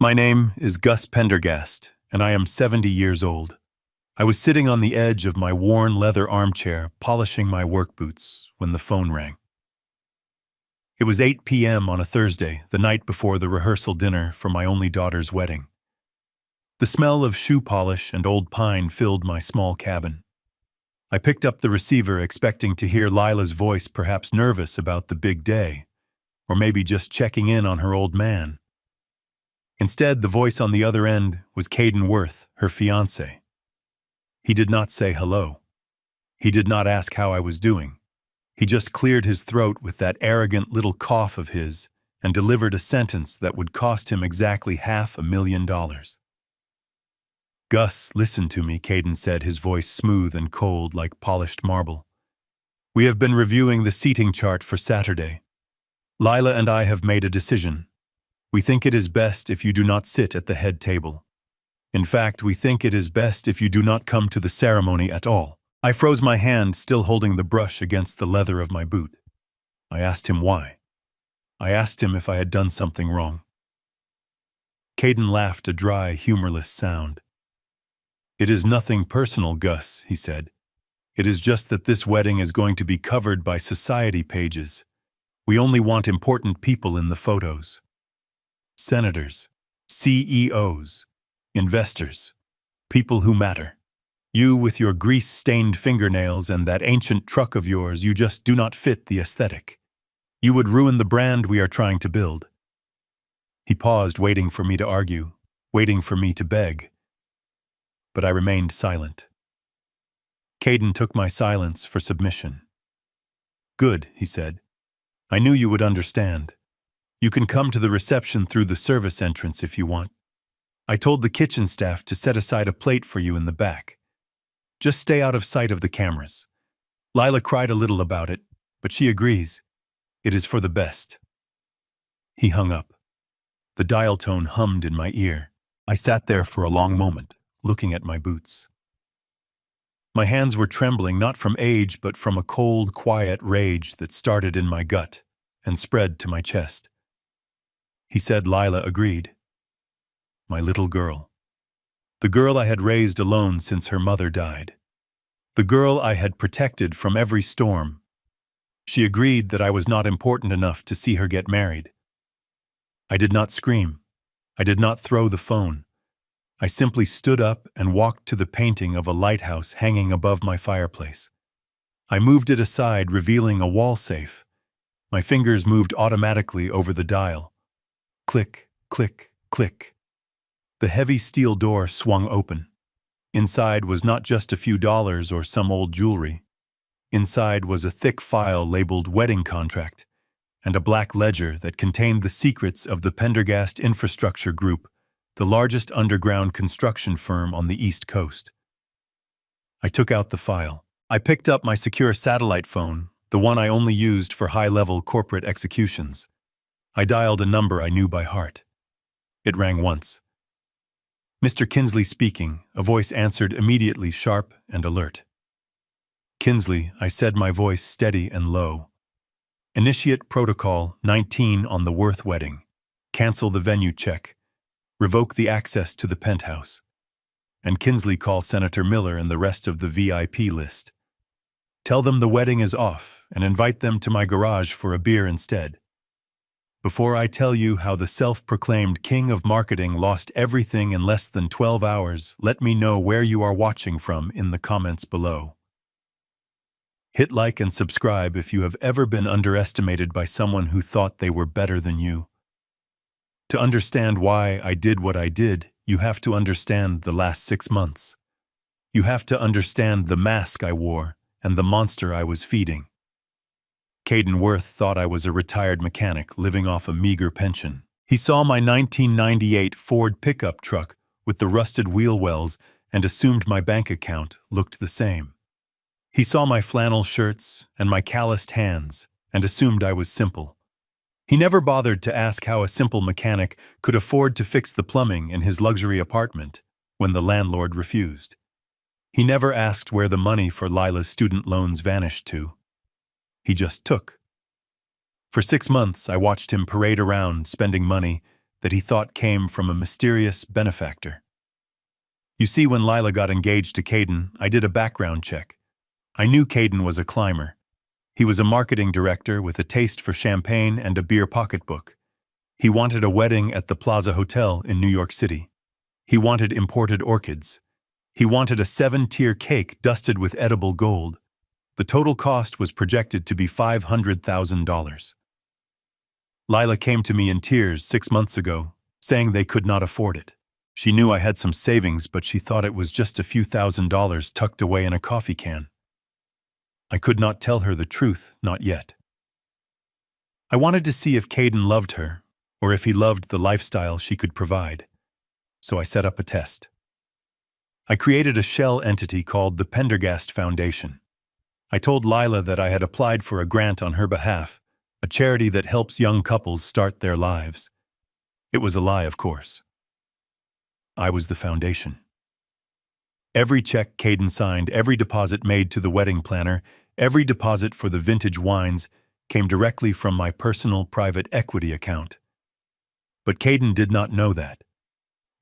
My name is Gus Pendergast, and I am 70 years old. I was sitting on the edge of my worn leather armchair, polishing my work boots, when the phone rang. It was 8 p.m. on a Thursday, the night before the rehearsal dinner for my only daughter's wedding. The smell of shoe polish and old pine filled my small cabin. I picked up the receiver expecting to hear Lila's voice, perhaps nervous about the big day, or maybe just checking in on her old man. Instead, the voice on the other end was Caden Worth, her fiancé. He did not say hello. He did not ask how I was doing. He just cleared his throat with that arrogant little cough of his and delivered a sentence that would cost him exactly $500,000. "Gus, listen to me," Caden said, his voice smooth and cold like polished marble. "We have been reviewing the seating chart for Saturday. Lila and I have made a decision. We think it is best if you do not sit at the head table. In fact, we think it is best if you do not come to the ceremony at all." I froze my hand, still holding the brush against the leather of my boot. I asked him why. I asked him if I had done something wrong. Caden laughed, a dry, humorless sound. "It is nothing personal, Gus," he said. "It is just that this wedding is going to be covered by society pages. We only want important people in the photos. Senators, CEOs, investors, people who matter. You with your grease-stained fingernails and that ancient truck of yours, you just do not fit the aesthetic. You would ruin the brand we are trying to build." He paused, waiting for me to argue, waiting for me to beg. But I remained silent. Caden took my silence for submission. "Good," he said. "I knew you would understand. You can come to the reception through the service entrance if you want. I told the kitchen staff to set aside a plate for you in the back. Just stay out of sight of the cameras." Lila cried a little about it, but she agrees. It is for the best. He hung up. The dial tone hummed in my ear. I sat there for a long moment, looking at my boots. My hands were trembling, not from age, but from a cold, quiet rage that started in my gut and spread to my chest. He said Lila agreed. My little girl. The girl I had raised alone since her mother died. The girl I had protected from every storm. She agreed that I was not important enough to see her get married. I did not scream. I did not throw the phone. I simply stood up and walked to the painting of a lighthouse hanging above my fireplace. I moved it aside, revealing a wall safe. My fingers moved automatically over the dial. Click, click, click. The heavy steel door swung open. Inside was not just a few dollars or some old jewelry. Inside was a thick file labeled wedding contract and a black ledger that contained the secrets of the Pendergast Infrastructure Group, the largest underground construction firm on the East Coast. I took out the file. I picked up my secure satellite phone, the one I only used for high-level corporate executions. I dialed a number I knew by heart. It rang once. "Mr. Kinsley speaking," a voice answered immediately, sharp and alert. "Kinsley," I said, my voice steady and low. "Initiate Protocol 19 on the Worth wedding. Cancel the venue check. Revoke the access to the penthouse. And Kinsley, call Senator Miller and the rest of the VIP list. Tell them the wedding is off and invite them to my garage for a beer instead. Before I tell you how the self-proclaimed king of marketing lost everything in less than 12 hours, let me know where you are watching from in the comments below. Hit like and subscribe if you have ever been underestimated by someone who thought they were better than you. To understand why I did what I did, you have to understand the last 6 months. You have to understand the mask I wore and the monster I was feeding. Caden Worth thought I was a retired mechanic living off a meager pension. He saw my 1998 Ford pickup truck with the rusted wheel wells and assumed my bank account looked the same. He saw my flannel shirts and my calloused hands and assumed I was simple. He never bothered to ask how a simple mechanic could afford to fix the plumbing in his luxury apartment when the landlord refused. He never asked where the money for Lila's student loans vanished to. He just took. For 6 months, I watched him parade around, spending money, that he thought came from a mysterious benefactor. You see, when Lila got engaged to Caden, I did a background check. I knew Caden was a climber. He was a marketing director with a taste for champagne and a beer pocketbook. He wanted a wedding at the Plaza Hotel in New York City. He wanted imported orchids. He wanted a 7-tier cake dusted with edible gold. The total cost was projected to be $500,000. Lila came to me in tears 6 months ago, saying they could not afford it. She knew I had some savings, but she thought it was just a few $1,000s tucked away in a coffee can. I could not tell her the truth, not yet. I wanted to see if Caden loved her, or if he loved the lifestyle she could provide. So I set up a test. I created a shell entity called the Pendergast Foundation. I told Lila that I had applied for a grant on her behalf, a charity that helps young couples start their lives. It was a lie, of course. I was the foundation. Every check Caden signed, every deposit made to the wedding planner, every deposit for the vintage wines came directly from my personal private equity account. But Caden did not know that.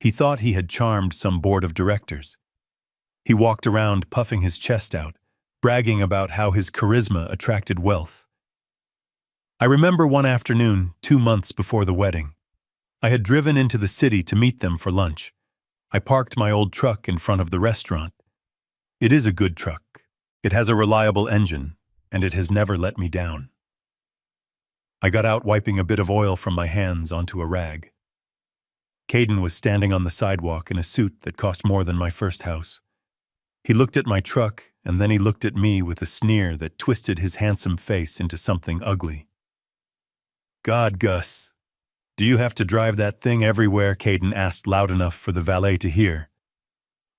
He thought he had charmed some board of directors. He walked around puffing his chest out, bragging about how his charisma attracted wealth. I remember one afternoon, 2 months before the wedding. I had driven into the city to meet them for lunch. I parked my old truck in front of the restaurant. It is a good truck. It has a reliable engine, and it has never let me down. I got out wiping a bit of oil from my hands onto a rag. Caden was standing on the sidewalk in a suit that cost more than my first house. He looked at my truck, and then he looked at me with a sneer that twisted his handsome face into something ugly. "God, Gus, do you have to drive that thing everywhere?" Caden asked loud enough for the valet to hear.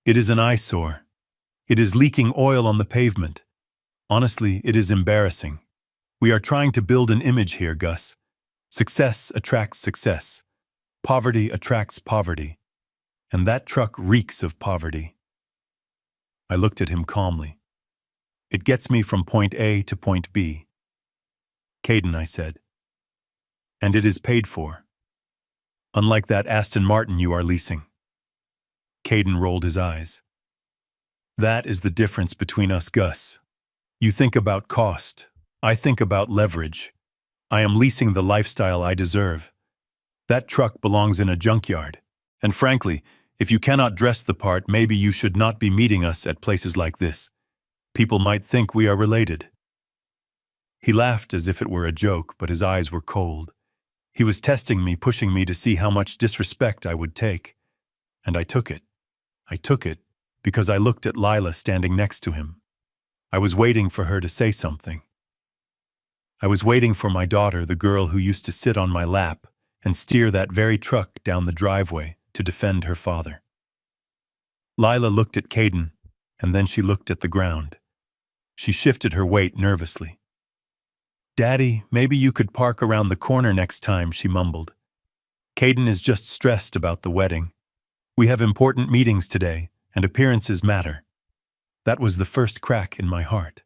"It is an eyesore. It is leaking oil on the pavement. Honestly, it is embarrassing. We are trying to build an image here, Gus. Success attracts success. Poverty attracts poverty. And that truck reeks of poverty." I looked at him calmly. "It gets me from point A to point B." "Caden," I said. "And it is paid for. Unlike that Aston Martin you are leasing." Caden rolled his eyes. "That is the difference between us, Gus. You think about cost. I think about leverage. I am leasing the lifestyle I deserve. That truck belongs in a junkyard. And frankly, if you cannot dress the part, maybe you should not be meeting us at places like this. People might think we are related." He laughed as if it were a joke, but his eyes were cold. He was testing me, pushing me to see how much disrespect I would take. And I took it. I took it because I looked at Lila standing next to him. I was waiting for her to say something. I was waiting for my daughter, the girl who used to sit on my lap and steer that very truck down the driveway to defend her father. Lila looked at Caden, and then she looked at the ground. She shifted her weight nervously. "Daddy, maybe you could park around the corner next time," she mumbled. "Caden is just stressed about the wedding. We have important meetings today, and appearances matter." That was the first crack in my heart.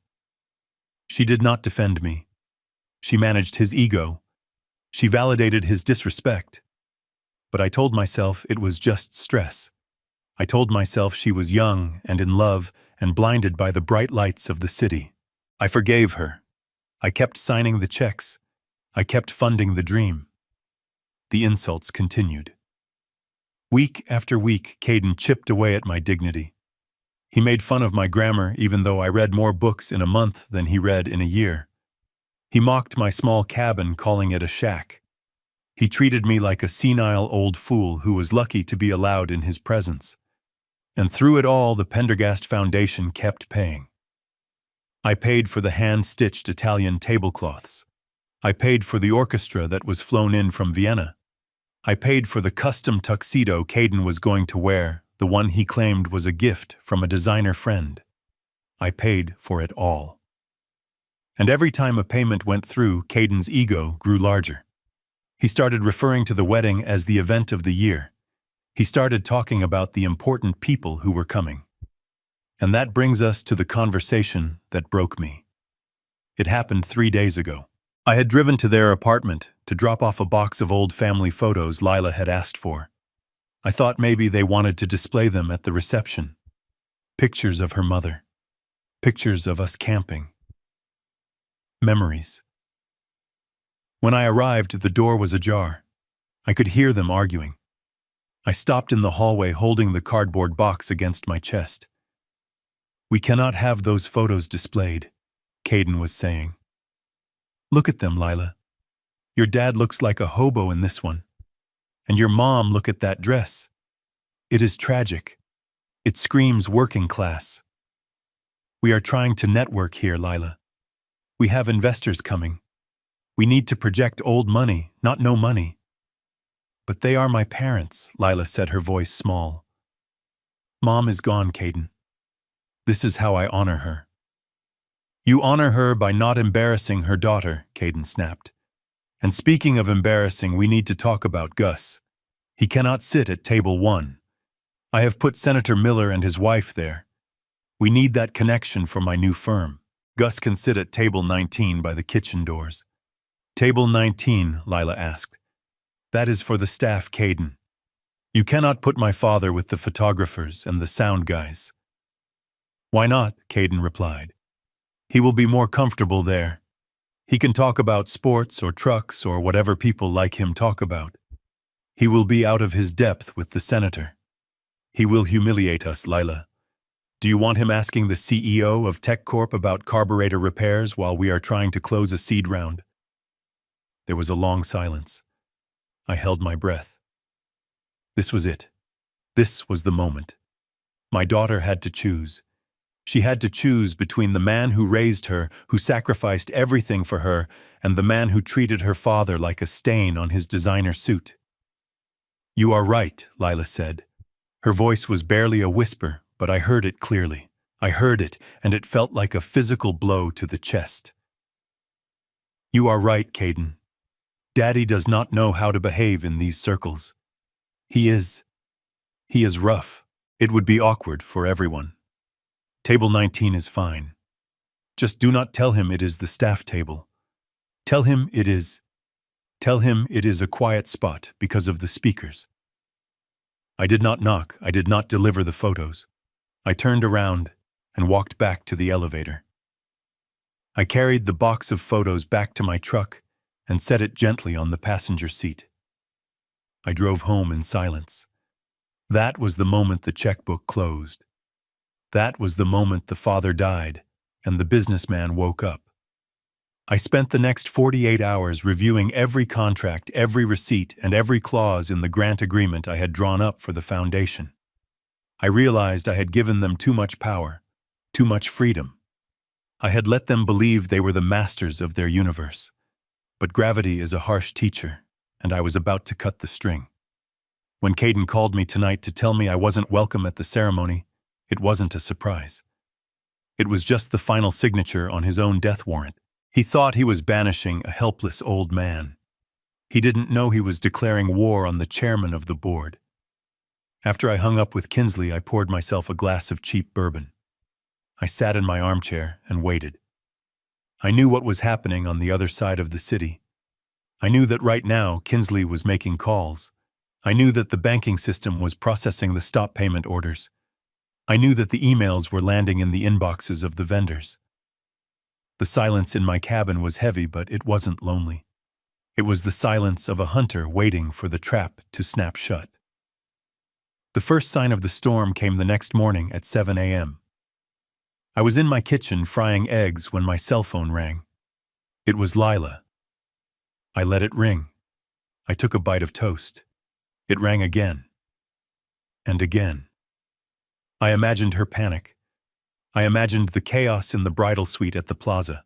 She did not defend me. She managed his ego. She validated his disrespect. But I told myself it was just stress. I told myself she was young and in love and blinded by the bright lights of the city. I forgave her. I kept signing the checks. I kept funding the dream. The insults continued. Week after week, Caden chipped away at my dignity. He made fun of my grammar, even though I read more books in a month than he read in a year. He mocked my small cabin, calling it a shack. He treated me like a senile old fool who was lucky to be allowed in his presence. And through it all, the Pendergast Foundation kept paying. I paid for the hand-stitched Italian tablecloths. I paid for the orchestra that was flown in from Vienna. I paid for the custom tuxedo Caden was going to wear, the one he claimed was a gift from a designer friend. I paid for it all. And every time a payment went through, Caden's ego grew larger. He started referring to the wedding as the event of the year. He started talking about the important people who were coming. And that brings us to the conversation that broke me. It happened 3 days ago. I had driven to their apartment to drop off a box of old family photos Lila had asked for. I thought maybe they wanted to display them at the reception. Pictures of her mother. Pictures of us camping. Memories. When I arrived, the door was ajar. I could hear them arguing. I stopped in the hallway holding the cardboard box against my chest. "We cannot have those photos displayed," Caden was saying. "Look at them, Lila. Your dad looks like a hobo in this one. And your mom, look at that dress. It is tragic. It screams working class. We are trying to network here, Lila. We have investors coming. We need to project old money, not no money." "But they are my parents," Lila said, her voice small. "Mom is gone, Caden. This is how I honor her." "You honor her by not embarrassing her daughter," Caden snapped. "And speaking of embarrassing, we need to talk about Gus. He cannot sit at table 1. I have put Senator Miller and his wife there. We need that connection for my new firm. Gus can sit at table 19 by the kitchen doors." "Table 19, Lila asked. "That is for the staff, Caden. You cannot put my father with the photographers and the sound guys." "Why not?" Caden replied. "He will be more comfortable there. He can talk about sports or trucks or whatever people like him talk about. He will be out of his depth with the senator. He will humiliate us, Lila. Do you want him asking the CEO of Tech Corp about carburetor repairs while we are trying to close a seed round?" There was a long silence. I held my breath. This was it. This was the moment. My daughter had to choose. She had to choose between the man who raised her, who sacrificed everything for her, and the man who treated her father like a stain on his designer suit. "You are right," Lila said. Her voice was barely a whisper, but I heard it clearly. I heard it, and it felt like a physical blow to the chest. "You are right, Caden. Daddy does not know how to behave in these circles. He is rough. It would be awkward for everyone. Table 19 is fine. Just do not tell him it is the staff table. Tell him it is a quiet spot because of the speakers." I did not knock. I did not deliver the photos. I turned around and walked back to the elevator. I carried the box of photos back to my truck and set it gently on the passenger seat. I drove home in silence. That was the moment the checkbook closed. That was the moment the father died and the businessman woke up. I spent the next 48 hours reviewing every contract, every receipt, and every clause in the grant agreement I had drawn up for the foundation. I realized I had given them too much power, too much freedom. I had let them believe they were the masters of their universe. But gravity is a harsh teacher, and I was about to cut the string. When Caden called me tonight to tell me I wasn't welcome at the ceremony, it wasn't a surprise. It was just the final signature on his own death warrant. He thought he was banishing a helpless old man. He didn't know he was declaring war on the chairman of the board. After I hung up with Kinsley, I poured myself a glass of cheap bourbon. I sat in my armchair and waited. I knew what was happening on the other side of the city. I knew that right now Kinsley was making calls. I knew that the banking system was processing the stop payment orders. I knew that the emails were landing in the inboxes of the vendors. The silence in my cabin was heavy, but it wasn't lonely. It was the silence of a hunter waiting for the trap to snap shut. The first sign of the storm came the next morning at 7 a.m. I was in my kitchen frying eggs when my cell phone rang. It was Lila. I let it ring. I took a bite of toast. It rang again. And again. I imagined her panic. I imagined the chaos in the bridal suite at the plaza.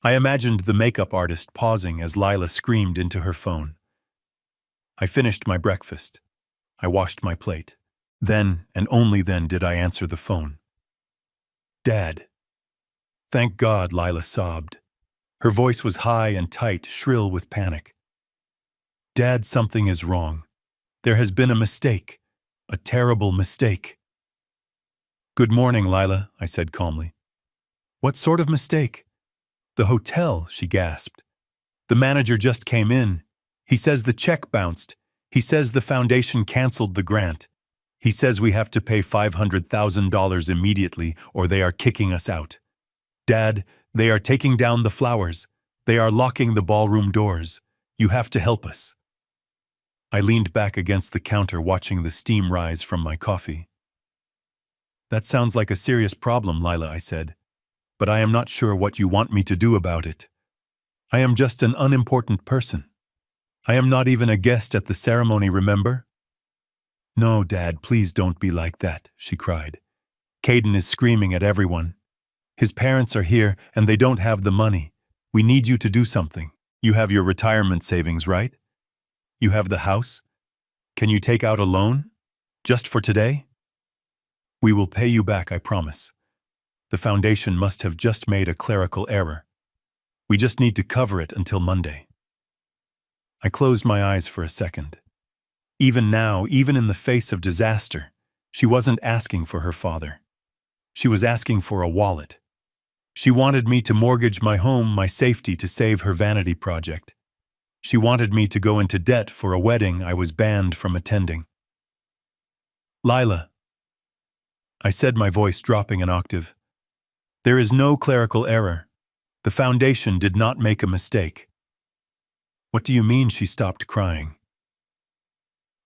I imagined the makeup artist pausing as Lila screamed into her phone. I finished my breakfast. I washed my plate. Then, and only then, did I answer the phone. "Dad." "Thank God," Lila sobbed. Her voice was high and tight, shrill with panic. "Dad, something is wrong. There has been a mistake. A terrible mistake." "Good morning, Lila," I said calmly. "What sort of mistake?" "The hotel," she gasped. The manager just came in. He says the check bounced. He says the foundation canceled the grant. He says we have to pay $500,000 immediately or they are kicking us out. Dad, they are taking down the flowers. They are locking the ballroom doors. You have to help us. I leaned back against the counter watching the steam rise from my coffee. That sounds like a serious problem, Lila, I said. But I am not sure what you want me to do about it. I am just an unimportant person. I am not even a guest at the ceremony, remember? No, Dad, please don't be like that, she cried. Caden is screaming at everyone. His parents are here and they don't have the money. We need you to do something. You have your retirement savings, right? You have the house? Can you take out a loan? Just for today? We will pay you back, I promise. The foundation must have just made a clerical error. We just need to cover it until Monday. I closed my eyes for a second. Even now, even in the face of disaster, she wasn't asking for her father. She was asking for a wallet. She wanted me to mortgage my home, my safety, to save her vanity project. She wanted me to go into debt for a wedding I was banned from attending. Lila, I said, my voice dropping an octave. There is no clerical error. The foundation did not make a mistake. What do you mean? She stopped crying.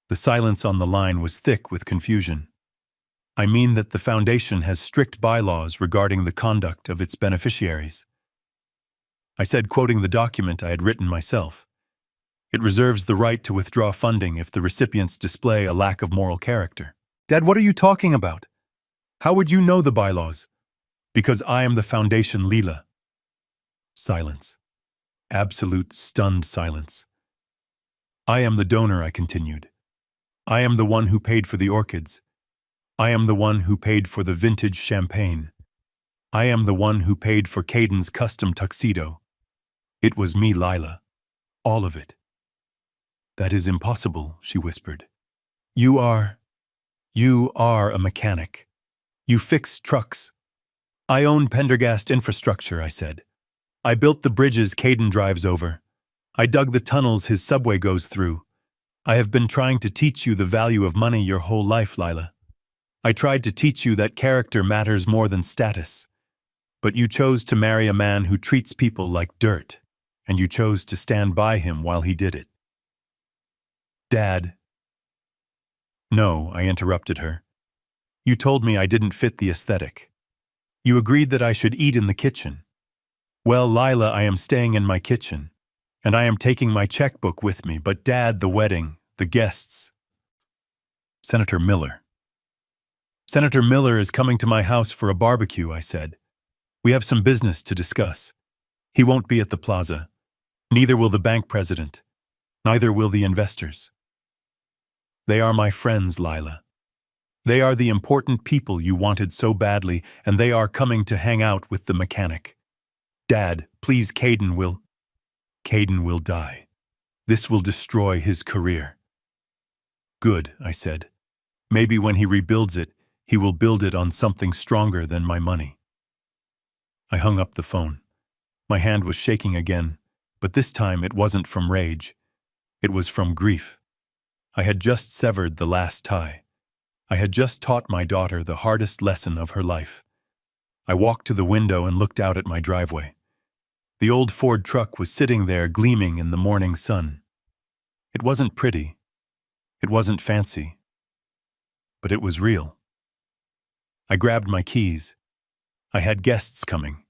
The silence on the line was thick with confusion. I mean that the foundation has strict bylaws regarding the conduct of its beneficiaries. I said, quoting the document I had written myself. It reserves the right to withdraw funding if the recipients display a lack of moral character. Dad, what are you talking about? How would you know the bylaws? Because I am the foundation, Lila. Silence. Absolute, stunned silence. I am the donor, I continued. I am the one who paid for the orchids. I am the one who paid for the vintage champagne. I am the one who paid for Caden's custom tuxedo. It was me, Lila. All of it. That is impossible, she whispered. You are a mechanic. You fix trucks. I own Pendergast infrastructure, I said. I built the bridges Caden drives over. I dug the tunnels his subway goes through. I have been trying to teach you the value of money your whole life, Lila. I tried to teach you that character matters more than status. But you chose to marry a man who treats people like dirt, and you chose to stand by him while he did it. Dad. No, I interrupted her. You told me I didn't fit the aesthetic. You agreed that I should eat in the kitchen. Well, Lila, I am staying in my kitchen, and I am taking my checkbook with me, but Dad, the wedding, the guests. Senator Miller. Senator Miller is coming to my house for a barbecue, I said. We have some business to discuss. He won't be at the plaza. Neither will the bank president. Neither will the investors. They are my friends, Lila. They are the important people you wanted so badly, and they are coming to hang out with the mechanic. Dad, please, Caden will die. This will destroy his career. Good, I said. Maybe when he rebuilds it, he will build it on something stronger than my money. I hung up the phone. My hand was shaking again, but this time it wasn't from rage. It was from grief. I had just severed the last tie. I had just taught my daughter the hardest lesson of her life. I walked to the window and looked out at my driveway. The old Ford truck was sitting there gleaming in the morning sun. It wasn't pretty. It wasn't fancy. But it was real. I grabbed my keys. I had guests coming,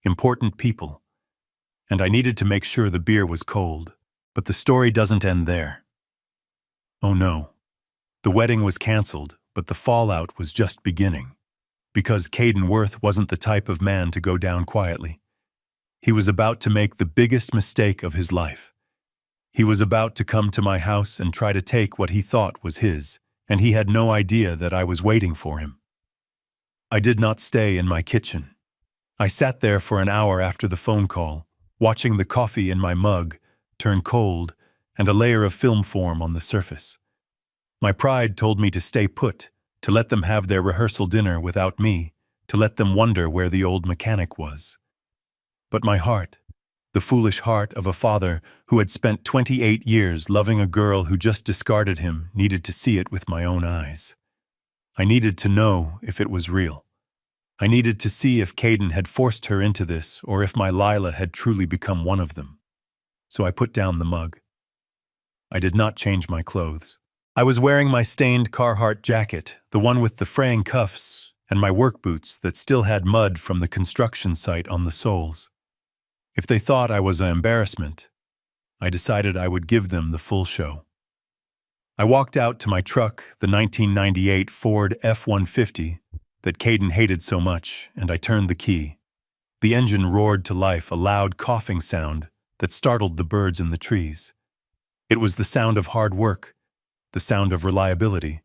important people, and I needed to make sure the beer was cold. But the story doesn't end there. Oh no. The wedding was canceled, but the fallout was just beginning. Because Caden Worth wasn't the type of man to go down quietly. He was about to make the biggest mistake of his life. He was about to come to my house and try to take what he thought was his, and he had no idea that I was waiting for him. I did not stay in my kitchen. I sat there for an hour after the phone call, watching the coffee in my mug turn cold and a layer of film form on the surface. My pride told me to stay put, to let them have their rehearsal dinner without me, to let them wonder where the old mechanic was. But my heart The foolish heart of a father who had spent 28 years loving a girl who just discarded him needed to see it with my own eyes. I needed to know if it was real. I needed to see if Caden had forced her into this or if my Lila had truly become one of them. So I put down the mug. I did not change my clothes. I was wearing my stained Carhartt jacket, the one with the fraying cuffs, and my work boots that still had mud from the construction site on the soles. If they thought I was an embarrassment, I decided I would give them the full show. I walked out to my truck, the 1998 Ford F-150 that Caden hated so much, and I turned the key. The engine roared to life, a loud coughing sound that startled the birds in the trees. It was the sound of hard work, the sound of reliability.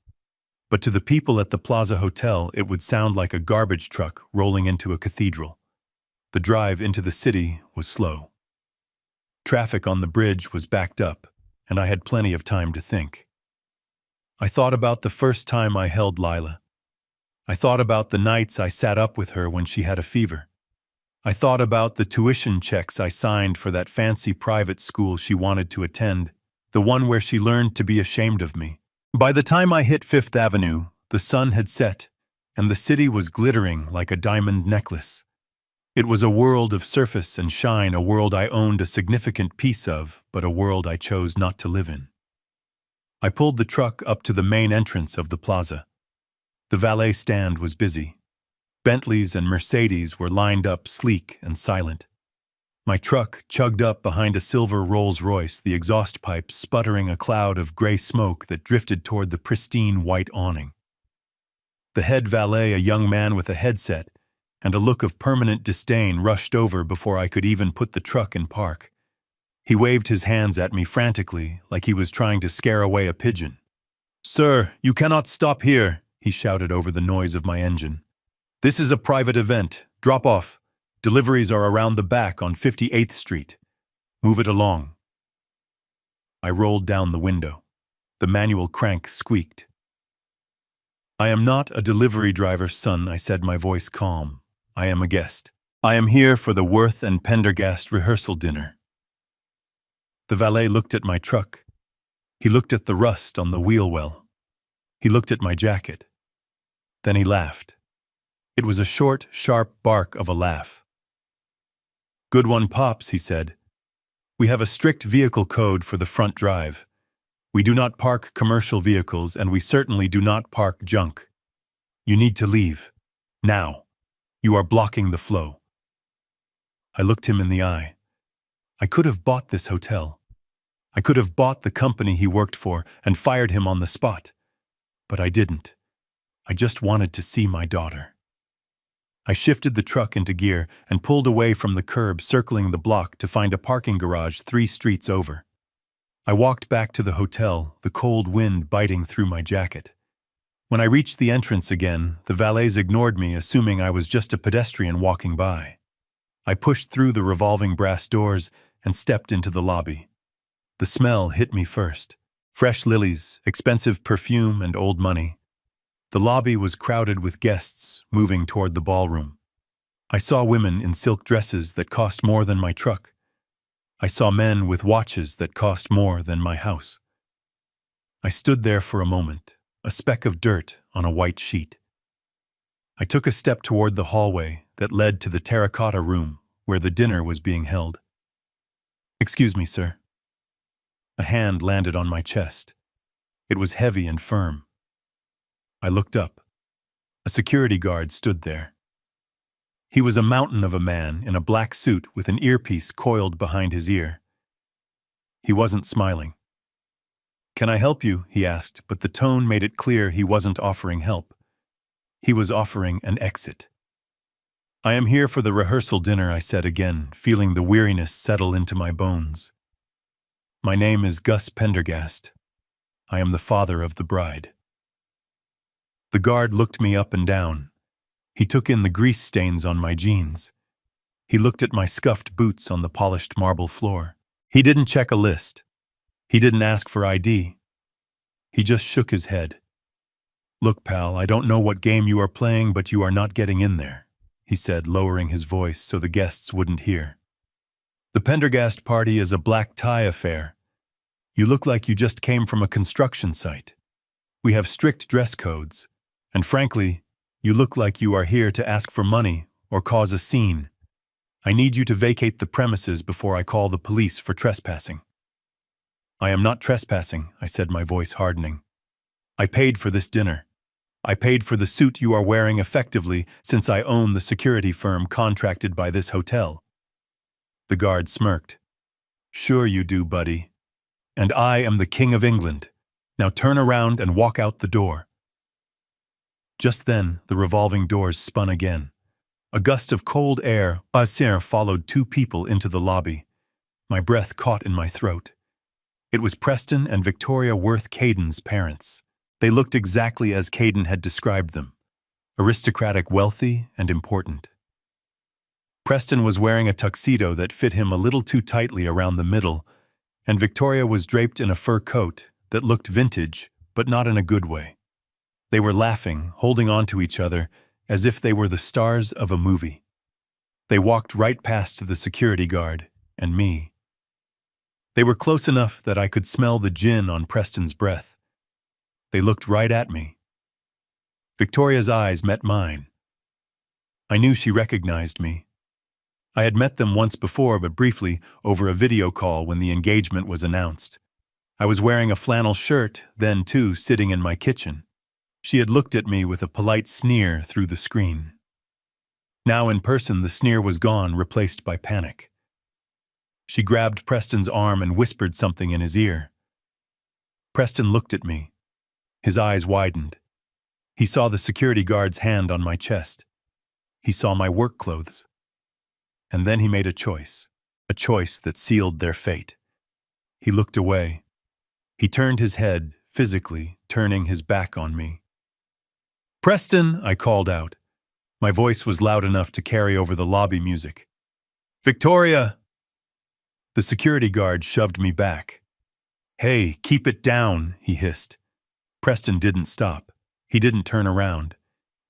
But to the people at the Plaza Hotel, it would sound like a garbage truck rolling into a cathedral. The drive into the city was slow. Traffic on the bridge was backed up, and I had plenty of time to think. I thought about the first time I held Lila. I thought about the nights I sat up with her when she had a fever. I thought about the tuition checks I signed for that fancy private school she wanted to attend, the one where she learned to be ashamed of me. By the time I hit Fifth Avenue, the sun had set, and the city was glittering like a diamond necklace. It was a world of surface and shine, a world I owned a significant piece of, but a world I chose not to live in. I pulled the truck up to the main entrance of the plaza. The valet stand was busy. Bentleys and Mercedes were lined up, sleek and silent. My truck chugged up behind a silver Rolls-Royce, the exhaust pipe sputtering a cloud of gray smoke that drifted toward the pristine white awning. The head valet, a young man with a headset and a look of permanent disdain, rushed over before I could even put the truck in park. He waved his hands at me frantically, like he was trying to scare away a pigeon. "Sir, you cannot stop here," he shouted over the noise of my engine. "This is a private event. Drop off. Deliveries are around the back on 58th Street. Move it along." I rolled down the window. The manual crank squeaked. "I am not a delivery driver, son," I said, my voice calm. "I am a guest. I am here for the Worth and Pendergast rehearsal dinner." The valet looked at my truck. He looked at the rust on the wheel well. He looked at my jacket. Then he laughed. It was a short, sharp bark of a laugh. "Good one, Pops," he said. "We have a strict vehicle code for the front drive. We do not park commercial vehicles, and we certainly do not park junk. You need to leave. Now. You are blocking the flow." I looked him in the eye. I could have bought this hotel. I could have bought the company he worked for and fired him on the spot. But I didn't. I just wanted to see my daughter. I shifted the truck into gear and pulled away from the curb, circling the block to find a parking garage 3 streets over. I walked back to the hotel, the cold wind biting through my jacket. When I reached the entrance again, the valets ignored me, assuming I was just a pedestrian walking by. I pushed through the revolving brass doors and stepped into the lobby. The smell hit me first. Fresh lilies, expensive perfume, and old money. The lobby was crowded with guests moving toward the ballroom. I saw women in silk dresses that cost more than my truck. I saw men with watches that cost more than my house. I stood there for a moment, a speck of dirt on a white sheet. I took a step toward the hallway that led to the terracotta room where the dinner was being held. "Excuse me, sir." A hand landed on my chest. It was heavy and firm. I looked up. A security guard stood there. He was a mountain of a man in a black suit with an earpiece coiled behind his ear. He wasn't smiling. "Can I help you?" he asked, but the tone made it clear he wasn't offering help. He was offering an exit. "I am here for the rehearsal dinner," I said again, feeling the weariness settle into my bones. "My name is Gus Pendergast. I am the father of the bride." The guard looked me up and down. He took in the grease stains on my jeans. He looked at my scuffed boots on the polished marble floor. He didn't check a list. He didn't ask for ID. He just shook his head. "Look, pal, I don't know what game you are playing, but you are not getting in there," he said, lowering his voice so the guests wouldn't hear. The Pendergast party is a black tie affair. You look like you just came from a construction site. We have strict dress codes. And frankly, you look like you are here to ask for money or cause a scene. I need you to vacate the premises before I call the police for trespassing. I am not trespassing, I said, my voice hardening. I paid for this dinner. I paid for the suit you are wearing effectively since I own the security firm contracted by this hotel. The guard smirked. Sure you do, buddy. And I am the King of England. Now turn around and walk out the door. Just then, the revolving doors spun again. A gust of cold air followed two people into the lobby. My breath caught in my throat. It was Preston and Victoria Worth Caden's parents. They looked exactly as Caden had described them. Aristocratic, wealthy, and important. Preston was wearing a tuxedo that fit him a little too tightly around the middle, and Victoria was draped in a fur coat that looked vintage, but not in a good way. They were laughing, holding on to each other, as if they were the stars of a movie. They walked right past the security guard and me. They were close enough that I could smell the gin on Preston's breath. They looked right at me. Victoria's eyes met mine. I knew she recognized me. I had met them once before, but briefly, over a video call when the engagement was announced. I was wearing a flannel shirt, then too, sitting in my kitchen. She had looked at me with a polite sneer through the screen. Now in person, the sneer was gone, replaced by panic. She grabbed Preston's arm and whispered something in his ear. Preston looked at me. His eyes widened. He saw the security guard's hand on my chest. He saw my work clothes. And then he made a choice that sealed their fate. He looked away. He turned his head, physically turning his back on me. Preston, I called out. My voice was loud enough to carry over the lobby music. Victoria! The security guard shoved me back. Hey, keep it down, he hissed. Preston didn't stop. He didn't turn around.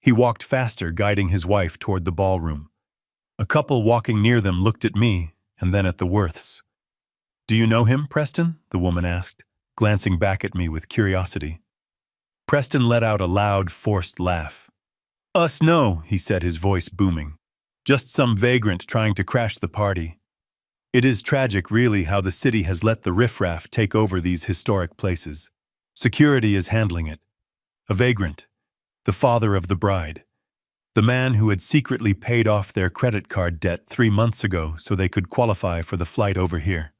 He walked faster, guiding his wife toward the ballroom. A couple walking near them looked at me and then at the Worths. Do you know him, Preston? The woman asked, glancing back at me with curiosity. Preston let out a loud, forced laugh. Us no, he said, his voice booming. Just some vagrant trying to crash the party. It is tragic, really, how the city has let the riffraff take over these historic places. Security is handling it. A vagrant, the father of the bride, the man who had secretly paid off their credit card debt 3 months ago so they could qualify for the flight over here.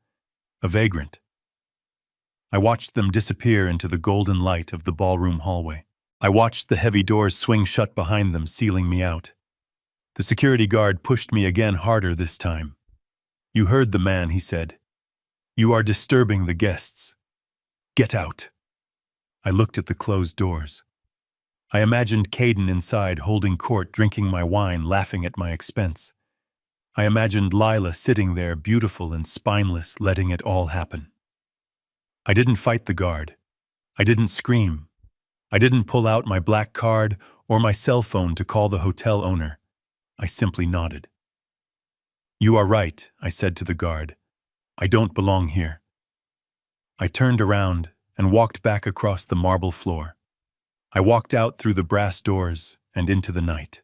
A vagrant. I watched them disappear into the golden light of the ballroom hallway. I watched the heavy doors swing shut behind them, sealing me out. The security guard pushed me again, harder this time. You heard the man, he said. You are disturbing the guests. Get out. I looked at the closed doors. I imagined Caden inside, holding court, drinking my wine, laughing at my expense. I imagined Lila sitting there, beautiful and spineless, letting it all happen. I didn't fight the guard. I didn't scream. I didn't pull out my black card or my cell phone to call the hotel owner. I simply nodded. You are right, I said to the guard. I don't belong here. I turned around and walked back across the marble floor. I walked out through the brass doors and into the night.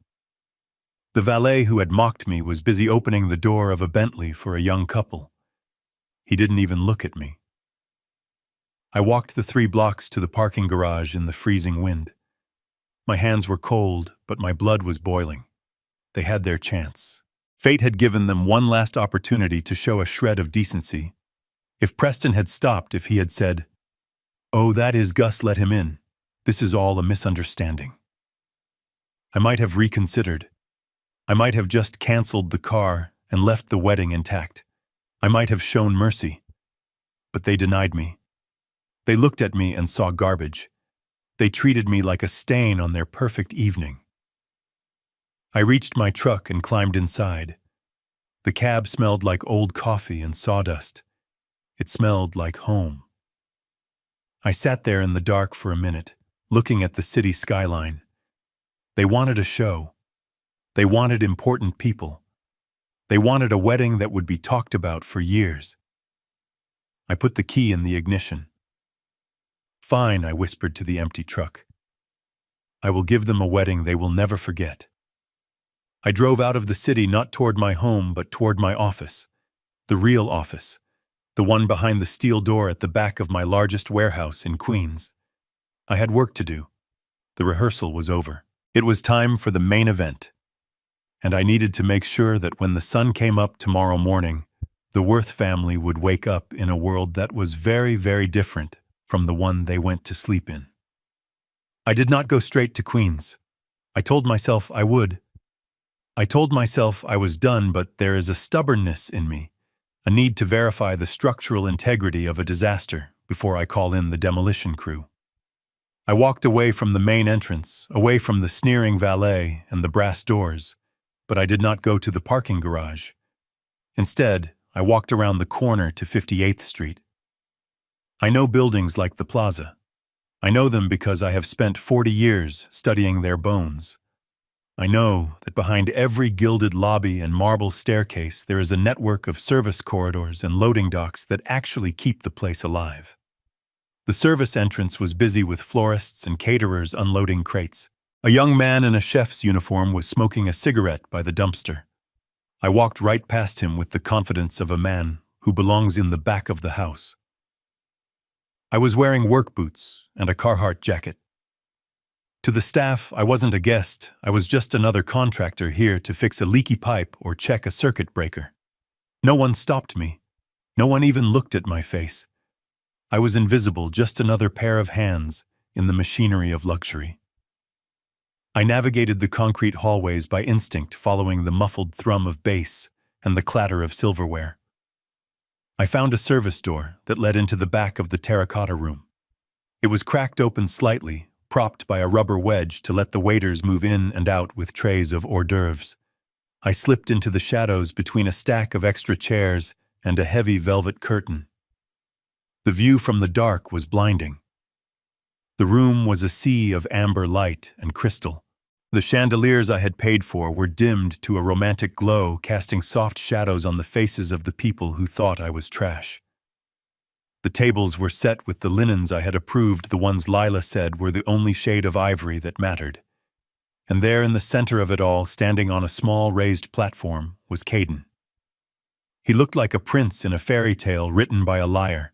The valet who had mocked me was busy opening the door of a Bentley for a young couple. He didn't even look at me. I walked the 3 blocks to the parking garage in the freezing wind. My hands were cold, but my blood was boiling. They had their chance. Fate had given them one last opportunity to show a shred of decency. If Preston had stopped, if he had said, "Oh, that is Gus, let him in. This is all a misunderstanding," I might have reconsidered. I might have just canceled the car and left the wedding intact. I might have shown mercy. But they denied me. They looked at me and saw garbage. They treated me like a stain on their perfect evening. I reached my truck and climbed inside. The cab smelled like old coffee and sawdust. It smelled like home. I sat there in the dark for a minute, looking at the city skyline. They wanted a show. They wanted important people. They wanted a wedding that would be talked about for years. I put the key in the ignition. "Fine," I whispered to the empty truck. "I will give them a wedding they will never forget." I drove out of the city not toward my home but toward my office. The real office. The one behind the steel door at the back of my largest warehouse in Queens. I had work to do. The rehearsal was over. It was time for the main event. And I needed to make sure that when the sun came up tomorrow morning, the Worth family would wake up in a world that was very, very different from the one they went to sleep in. I did not go straight to Queens. I told myself I would. I told myself I was done, but there is a stubbornness in me, a need to verify the structural integrity of a disaster before I call in the demolition crew. I walked away from the main entrance, away from the sneering valet and the brass doors, but I did not go to the parking garage. Instead, I walked around the corner to 58th Street. I know buildings like the Plaza. I know them because I have spent 40 years studying their bones. I know that behind every gilded lobby and marble staircase there is a network of service corridors and loading docks that actually keep the place alive. The service entrance was busy with florists and caterers unloading crates. A young man in a chef's uniform was smoking a cigarette by the dumpster. I walked right past him with the confidence of a man who belongs in the back of the house. I was wearing work boots and a Carhartt jacket. To the staff, I wasn't a guest, I was just another contractor here to fix a leaky pipe or check a circuit breaker. No one stopped me. No one even looked at my face. I was invisible, just another pair of hands in the machinery of luxury. I navigated the concrete hallways by instinct, following the muffled thrum of bass and the clatter of silverware. I found a service door that led into the back of the terracotta room. It was cracked open slightly, propped by a rubber wedge to let the waiters move in and out with trays of hors d'oeuvres. I slipped into the shadows between a stack of extra chairs and a heavy velvet curtain. The view from the dark was blinding. The room was a sea of amber light and crystal. The chandeliers I had paid for were dimmed to a romantic glow, casting soft shadows on the faces of the people who thought I was trash. The tables were set with the linens I had approved, the ones Lila said were the only shade of ivory that mattered. And there in the center of it all, standing on a small raised platform, was Caden. He looked like a prince in a fairy tale written by a liar.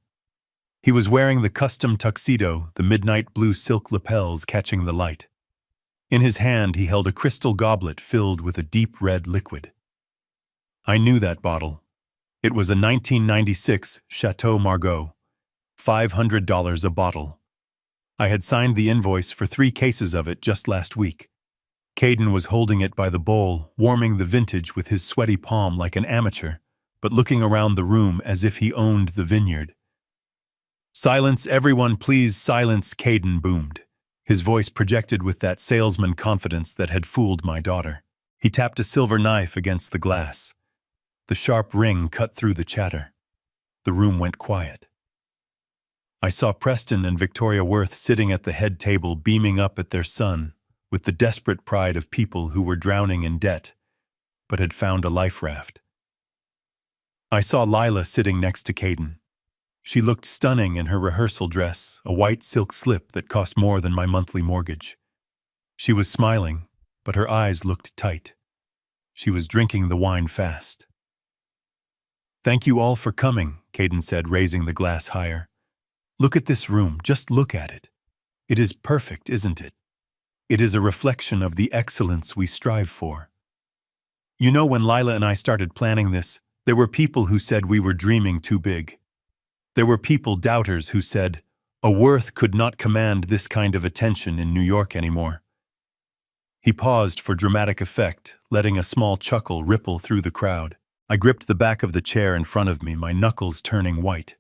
He was wearing the custom tuxedo, the midnight blue silk lapels catching the light. In his hand he held a crystal goblet filled with a deep red liquid. I knew that bottle. It was a 1996 Chateau Margaux. $500 a bottle. I had signed the invoice for 3 cases of it just last week. Caden was holding it by the bowl, warming the vintage with his sweaty palm like an amateur, but looking around the room as if he owned the vineyard. "Silence, everyone, please, silence," Caden boomed. His voice projected with that salesman confidence that had fooled my daughter. He tapped a silver knife against the glass. The sharp ring cut through the chatter. The room went quiet. I saw Preston and Victoria Worth sitting at the head table, beaming up at their son with the desperate pride of people who were drowning in debt but had found a life raft. I saw Lila sitting next to Caden. She looked stunning in her rehearsal dress, a white silk slip that cost more than my monthly mortgage. She was smiling, but her eyes looked tight. She was drinking the wine fast. "Thank you all for coming," Caden said, raising the glass higher. "Look at this room, just look at it. It is perfect, isn't it? It is a reflection of the excellence we strive for. You know, when Lila and I started planning this, there were people who said we were dreaming too big. There were people, doubters, who said a Worth could not command this kind of attention in New York anymore." He paused for dramatic effect, letting a small chuckle ripple through the crowd. I gripped the back of the chair in front of me, my knuckles turning white.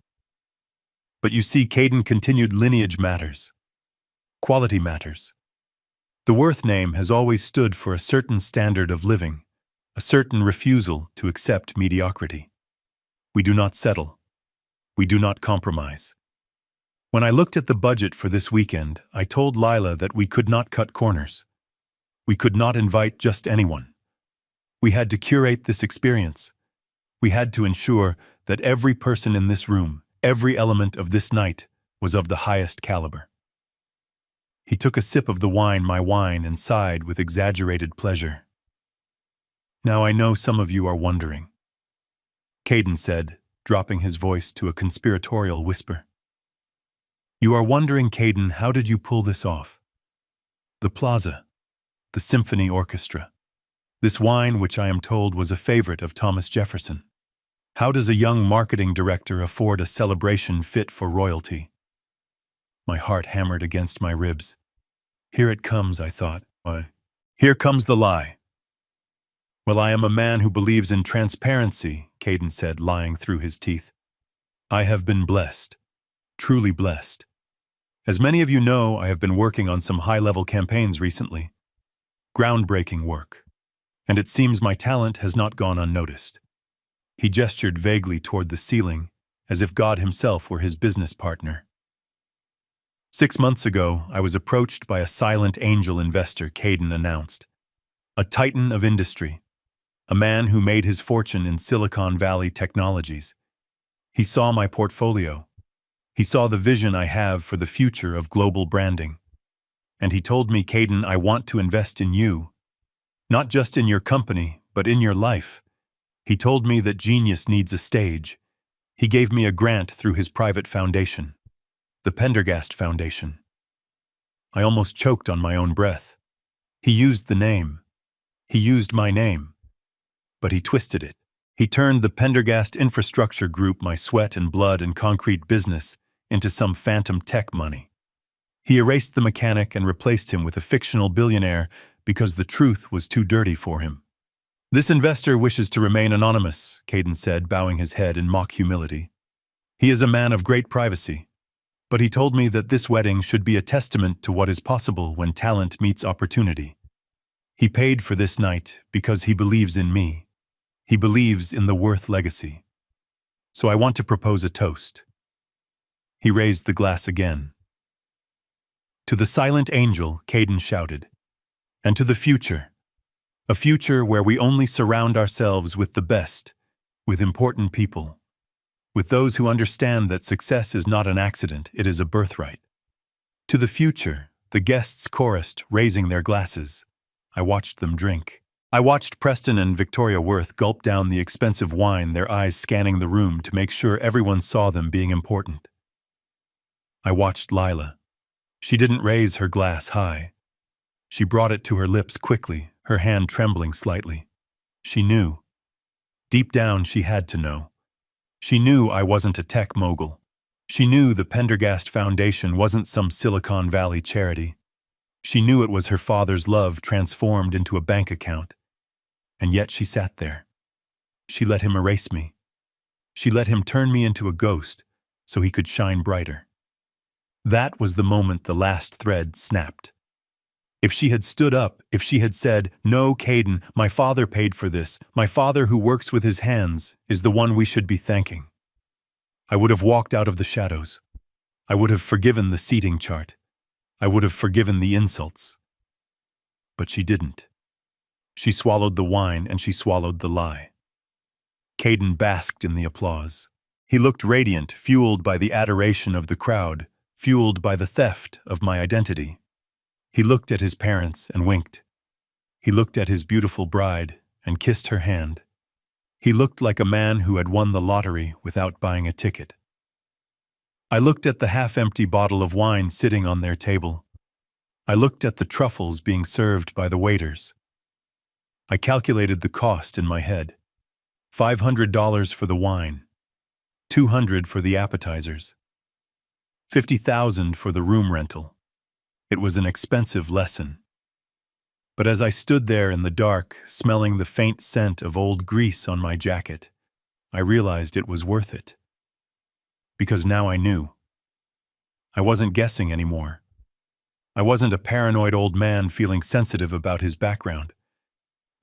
"But you see," Caden continued, "lineage matters. Quality matters. The Worth name has always stood for a certain standard of living, a certain refusal to accept mediocrity. We do not settle. We do not compromise. When I looked at the budget for this weekend, I told Lila that we could not cut corners. We could not invite just anyone. We had to curate this experience. We had to ensure that every person in this room, every element of this night, was of the highest caliber. He took a sip of my wine, and sighed with exaggerated pleasure. "Now I know some of you are wondering," Caden said, dropping his voice to a conspiratorial whisper. "You are wondering, Caden, how did you pull this off? The plaza, the symphony orchestra, this wine which I am told was a favorite of Thomas Jefferson. How does a young marketing director afford a celebration fit for royalty?" My heart hammered against my ribs. Here it comes, I thought. Here comes the lie. "Well, I am a man who believes in transparency," Caden said, lying through his teeth. "I have been blessed, truly blessed. As many of you know, I have been working on some high-level campaigns recently. Groundbreaking work. And it seems my talent has not gone unnoticed." He gestured vaguely toward the ceiling, as if God himself were his business partner. 6 months ago, I was approached by a silent angel investor, Caden announced. A titan of industry. A man who made his fortune in Silicon Valley technologies. He saw my portfolio. He saw the vision I have for the future of global branding. And he told me, "Caden, I want to invest in you. Not just in your company, but in your life." He told me that genius needs a stage. He gave me a grant through his private foundation, the Pendergast Foundation. I almost choked on my own breath. He used the name. He used my name. But he twisted it. He turned the Pendergast Infrastructure Group, my sweat and blood and concrete business, into some phantom tech money. He erased the mechanic and replaced him with a fictional billionaire because the truth was too dirty for him. "This investor wishes to remain anonymous," Caden said, bowing his head in mock humility. "He is a man of great privacy. But he told me that this wedding should be a testament to what is possible when talent meets opportunity. He paid for this night because he believes in me. He believes in the Worth legacy. So I want to propose a toast." He raised the glass again. "To the silent angel," Caden shouted, "and to the future. A future where we only surround ourselves with the best, with important people, with those who understand that success is not an accident, it is a birthright." To the future, the guests chorused, raising their glasses. I watched them drink. I watched Preston and Victoria Worth gulp down the expensive wine, their eyes scanning the room to make sure everyone saw them being important. I watched Lila. She didn't raise her glass high. She brought it to her lips quickly, her hand trembling slightly. She knew. Deep down, she had to know. She knew I wasn't a tech mogul. She knew the Pendergast Foundation wasn't some Silicon Valley charity. She knew it was her father's love transformed into a bank account. And yet she sat there. She let him erase me. She let him turn me into a ghost so he could shine brighter. That was the moment the last thread snapped. If she had stood up, if she had said, "No, Caden, my father paid for this. My father who works with his hands is the one we should be thanking," I would have walked out of the shadows. I would have forgiven the seating chart. I would have forgiven the insults. But she didn't. She swallowed the wine and she swallowed the lie. Caden basked in the applause. He looked radiant, fueled by the adoration of the crowd, fueled by the theft of my identity. He looked at his parents and winked. He looked at his beautiful bride and kissed her hand. He looked like a man who had won the lottery without buying a ticket. I looked at the half-empty bottle of wine sitting on their table. I looked at the truffles being served by the waiters. I calculated the cost in my head. $500 for the wine, $200 for the appetizers, $50,000 for the room rental. It was an expensive lesson. But as I stood there in the dark, smelling the faint scent of old grease on my jacket, I realized it was worth it. Because now I knew. I wasn't guessing anymore. I wasn't a paranoid old man feeling sensitive about his background.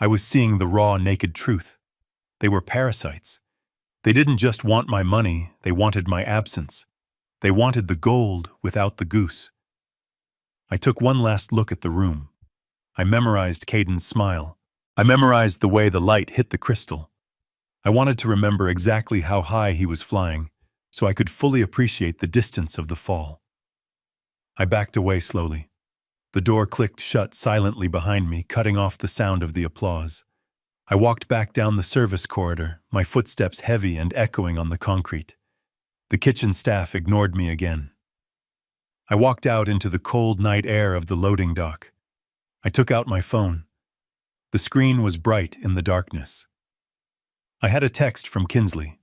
I was seeing the raw, naked truth. They were parasites. They didn't just want my money, they wanted my absence. They wanted the gold without the goose. I took one last look at the room. I memorized Caden's smile, I memorized the way the light hit the crystal. I wanted to remember exactly how high he was flying, so I could fully appreciate the distance of the fall. I backed away slowly. The door clicked shut silently behind me, cutting off the sound of the applause. I walked back down the service corridor, my footsteps heavy and echoing on the concrete. The kitchen staff ignored me again. I walked out into the cold night air of the loading dock. I took out my phone. The screen was bright in the darkness. I had a text from Kinsley.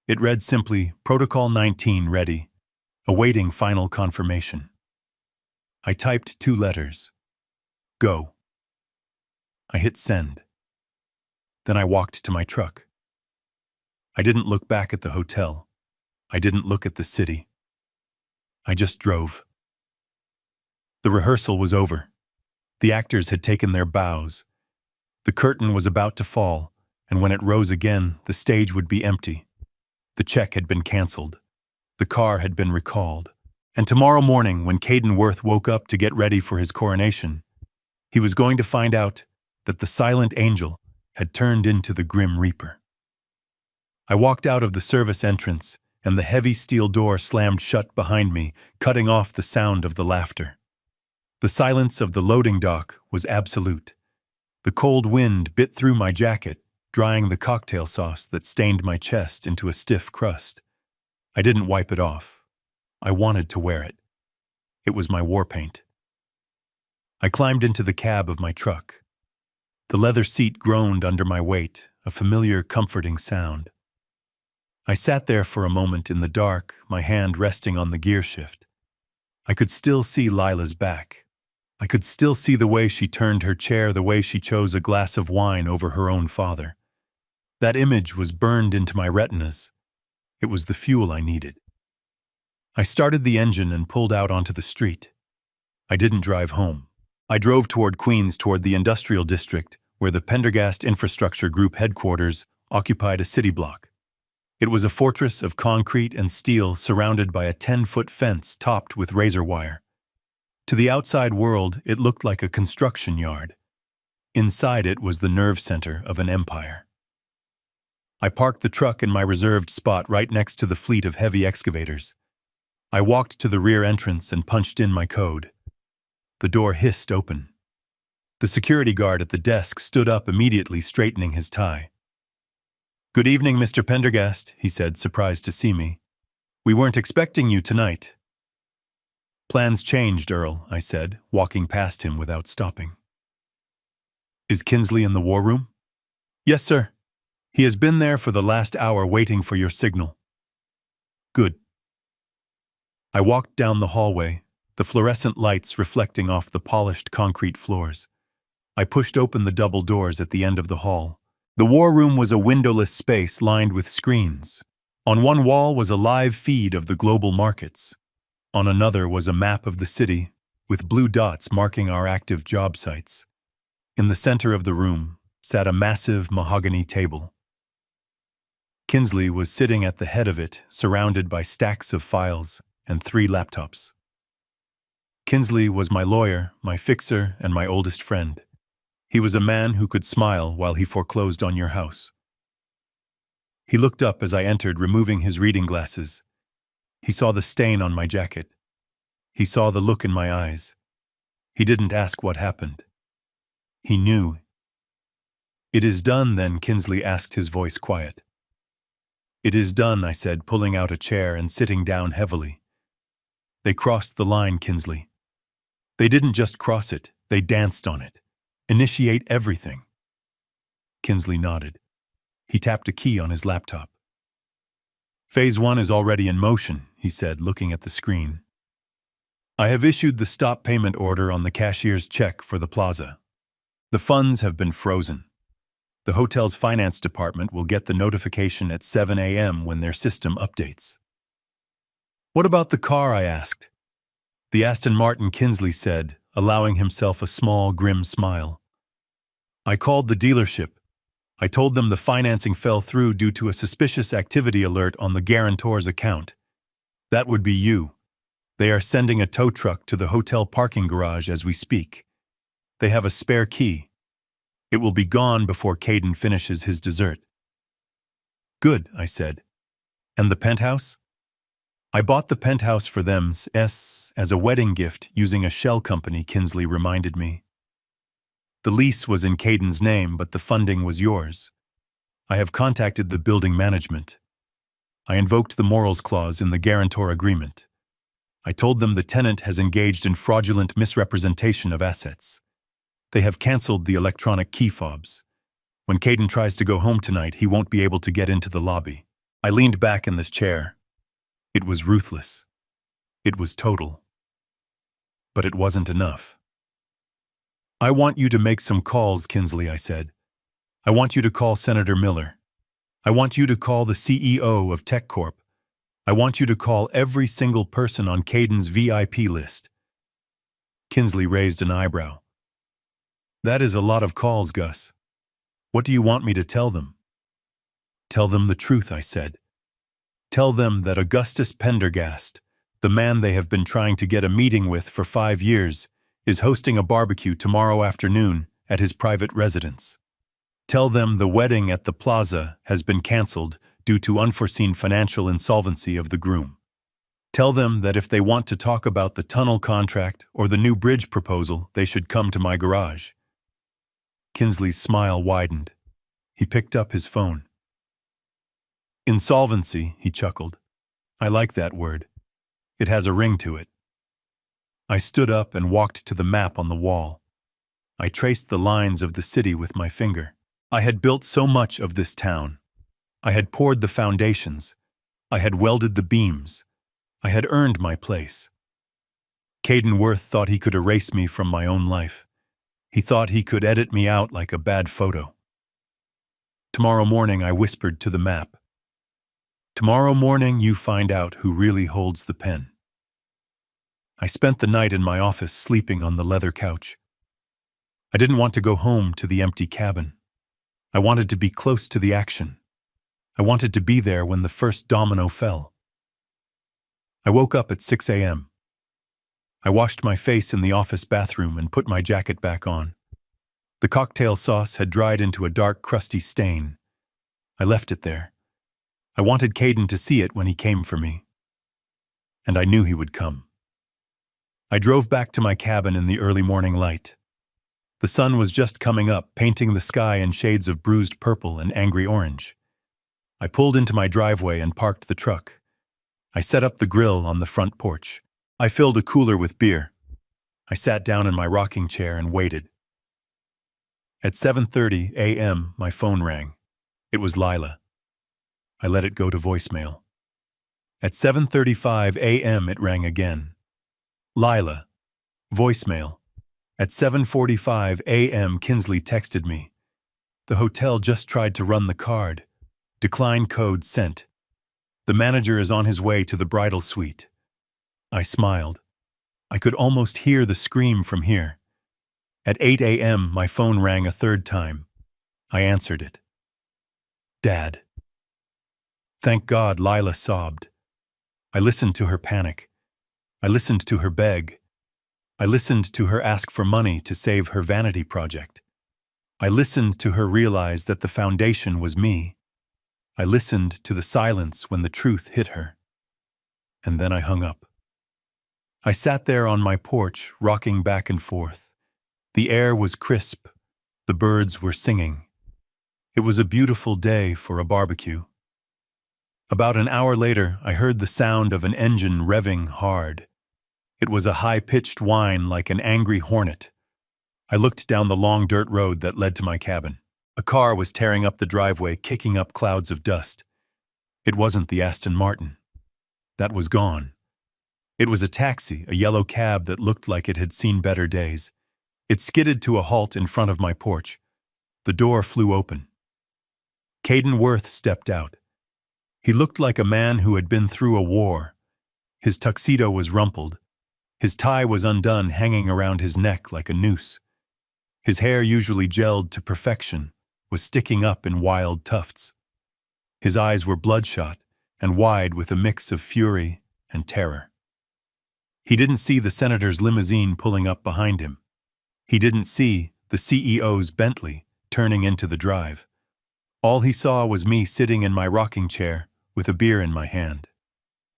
It read simply, Protocol 19 ready, awaiting final confirmation. I typed 2 letters. Go. I hit send. Then I walked to my truck. I didn't look back at the hotel. I didn't look at the city. I just drove. The rehearsal was over. The actors had taken their bows. The curtain was about to fall, and when it rose again, the stage would be empty. The check had been canceled. The car had been recalled. And tomorrow morning, when Caden Worth woke up to get ready for his coronation, he was going to find out that the silent angel had turned into the Grim Reaper. I walked out of the service entrance, and the heavy steel door slammed shut behind me, cutting off the sound of the laughter. The silence of the loading dock was absolute. The cold wind bit through my jacket, drying the cocktail sauce that stained my chest into a stiff crust. I didn't wipe it off. I wanted to wear it. It was my war paint. I climbed into the cab of my truck. The leather seat groaned under my weight, a familiar, comforting sound. I sat there for a moment in the dark, my hand resting on the gear shift. I could still see Lila's back. I could still see the way she turned her chair, the way she chose a glass of wine over her own father. That image was burned into my retinas. It was the fuel I needed. I started the engine and pulled out onto the street. I didn't drive home. I drove toward Queens, toward the industrial district, where the Pendergast Infrastructure Group headquarters occupied a city block. It was a fortress of concrete and steel surrounded by a 10-foot fence topped with razor wire. To the outside world, it looked like a construction yard. Inside it was the nerve center of an empire. I parked the truck in my reserved spot right next to the fleet of heavy excavators. I walked to the rear entrance and punched in my code. The door hissed open. The security guard at the desk stood up immediately, straightening his tie. "Good evening, Mr. Pendergast," he said, surprised to see me. "We weren't expecting you tonight." "Plans changed, Earl," I said, walking past him without stopping. "Is Kinsley in the war room?" "Yes, sir. He has been there for the last hour waiting for your signal." "Good." I walked down the hallway, the fluorescent lights reflecting off the polished concrete floors. I pushed open the double doors at the end of the hall. The war room was a windowless space lined with screens. On one wall was a live feed of the global markets. On another was a map of the city, with blue dots marking our active job sites. In the center of the room sat a massive mahogany table. Kinsley was sitting at the head of it, surrounded by stacks of files and 3 laptops. Kinsley was my lawyer, my fixer, and my oldest friend. He was a man who could smile while he foreclosed on your house. He looked up as I entered, removing his reading glasses. He saw the stain on my jacket. He saw the look in my eyes. He didn't ask what happened. He knew. "It is done, then?" Kinsley asked, his voice quiet. "It is done," I said, pulling out a chair and sitting down heavily. "They crossed the line, Kinsley. They didn't just cross it, they danced on it. Initiate everything." Kinsley nodded. He tapped a key on his laptop. "Phase 1 is already in motion," he said, looking at the screen. "I have issued the stop payment order on the cashier's check for the plaza. The funds have been frozen. The hotel's finance department will get the notification at 7 a.m. when their system updates." "What about the car?" I asked. "The Aston Martin," Kinsley said, allowing himself a small, grim smile. "I called the dealership. I told them the financing fell through due to a suspicious activity alert on the guarantor's account. That would be you. They are sending a tow truck to the hotel parking garage as we speak. They have a spare key. It will be gone before Caden finishes his dessert. Good, I said. And the penthouse? I bought the penthouse for them as a wedding gift using a shell company, Kinsley reminded me. The lease was in Caden's name, but the funding was yours. I have contacted the building management. I invoked the morals clause in the guarantor agreement. I told them the tenant has engaged in fraudulent misrepresentation of assets. They have cancelled the electronic key fobs. When Caden tries to go home tonight, he won't be able to get into the lobby. I leaned back in this chair. It was ruthless. It was total. But it wasn't enough. I want you to make some calls, Kinsley, I said. I want you to call Senator Miller. I want you to call the CEO of Tech Corp. I want you to call every single person on Caden's VIP list. Kinsley raised an eyebrow. That is a lot of calls, Gus. What do you want me to tell them? Tell them the truth, I said. Tell them that Augustus Pendergast, the man they have been trying to get a meeting with for 5 years, is hosting a barbecue tomorrow afternoon at his private residence. Tell them the wedding at the plaza has been cancelled due to unforeseen financial insolvency of the groom. Tell them that if they want to talk about the tunnel contract or the new bridge proposal, they should come to my garage. Kinsley's smile widened. He picked up his phone. Insolvency, he chuckled. I like that word. It has a ring to it. I stood up and walked to the map on the wall. I traced the lines of the city with my finger. I had built so much of this town. I had poured the foundations. I had welded the beams. I had earned my place. Caden Worth thought he could erase me from my own life. He thought he could edit me out like a bad photo. Tomorrow morning, I whispered to the map. Tomorrow morning, you find out who really holds the pen. I spent the night in my office sleeping on the leather couch. I didn't want to go home to the empty cabin. I wanted to be close to the action. I wanted to be there when the first domino fell. I woke up at 6 a.m. I washed my face in the office bathroom and put my jacket back on. The cocktail sauce had dried into a dark, crusty stain. I left it there. I wanted Caden to see it when he came for me. And I knew he would come. I drove back to my cabin in the early morning light. The sun was just coming up, painting the sky in shades of bruised purple and angry orange. I pulled into my driveway and parked the truck. I set up the grill on the front porch. I filled a cooler with beer. I sat down in my rocking chair and waited. At 7:30 a.m., my phone rang. It was Lila. I let it go to voicemail. At 7:35 a.m., it rang again. Lila. Voicemail. At 7:45 a.m., Kinsley texted me. The hotel just tried to run the card. Decline code sent. The manager is on his way to the bridal suite. I smiled. I could almost hear the scream from here. At 8 a.m., my phone rang a third time. I answered it. Dad. Thank God, Lila sobbed. I listened to her panic. I listened to her beg. I listened to her ask for money to save her vanity project. I listened to her realize that the foundation was me. I listened to the silence when the truth hit her. And then I hung up. I sat there on my porch, rocking back and forth. The air was crisp. The birds were singing. It was a beautiful day for a barbecue. About an hour later, I heard the sound of an engine revving hard. It was a high-pitched whine like an angry hornet. I looked down the long dirt road that led to my cabin. A car was tearing up the driveway, kicking up clouds of dust. It wasn't the Aston Martin. That was gone. It was a taxi, a yellow cab that looked like it had seen better days. It skidded to a halt in front of my porch. The door flew open. Caden Worth stepped out. He looked like a man who had been through a war. His tuxedo was rumpled. His tie was undone, hanging around his neck like a noose. His hair, usually gelled to perfection, was sticking up in wild tufts. His eyes were bloodshot and wide with a mix of fury and terror. He didn't see the senator's limousine pulling up behind him. He didn't see the CEO's Bentley turning into the drive. All he saw was me sitting in my rocking chair with a beer in my hand.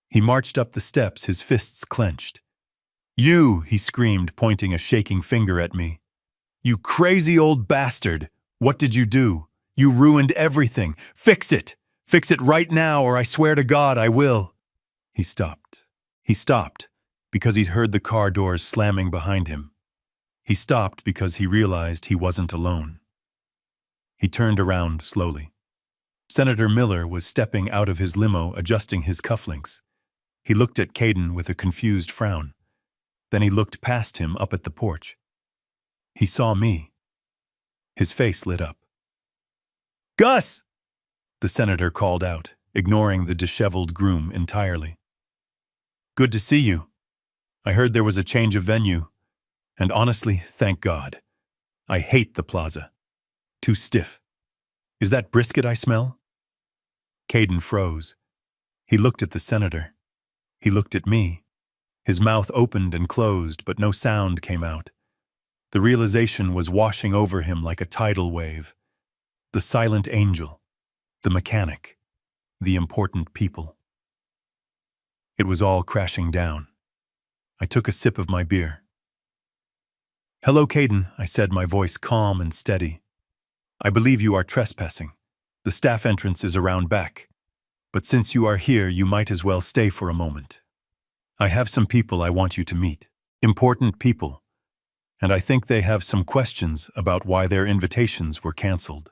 He marched up the steps, his fists clenched. "You," he screamed, pointing a shaking finger at me. "You crazy old bastard! What did you do? You ruined everything! Fix it! Fix it right now, or I swear to God I will!" He stopped. He stopped because he'd heard the car doors slamming behind him. He stopped because he realized he wasn't alone. He turned around slowly. Senator Miller was stepping out of his limo, adjusting his cufflinks. He looked at Caden with a confused frown. Then he looked past him up at the porch. He saw me. His face lit up. "Gus!" the senator called out, ignoring the disheveled groom entirely. "Good to see you. I heard there was a change of venue. And honestly, thank God. I hate the plaza. Too stiff. Is that brisket I smell?" Caden froze. He looked at the senator. He looked at me. His mouth opened and closed, but no sound came out. The realization was washing over him like a tidal wave. The silent angel, the mechanic, the important people. It was all crashing down. I took a sip of my beer. "Hello, Caden," I said, my voice calm and steady. "I believe you are trespassing. The staff entrance is around back. But since you are here, you might as well stay for a moment. I have some people I want you to meet. Important people. And I think they have some questions about why their invitations were canceled."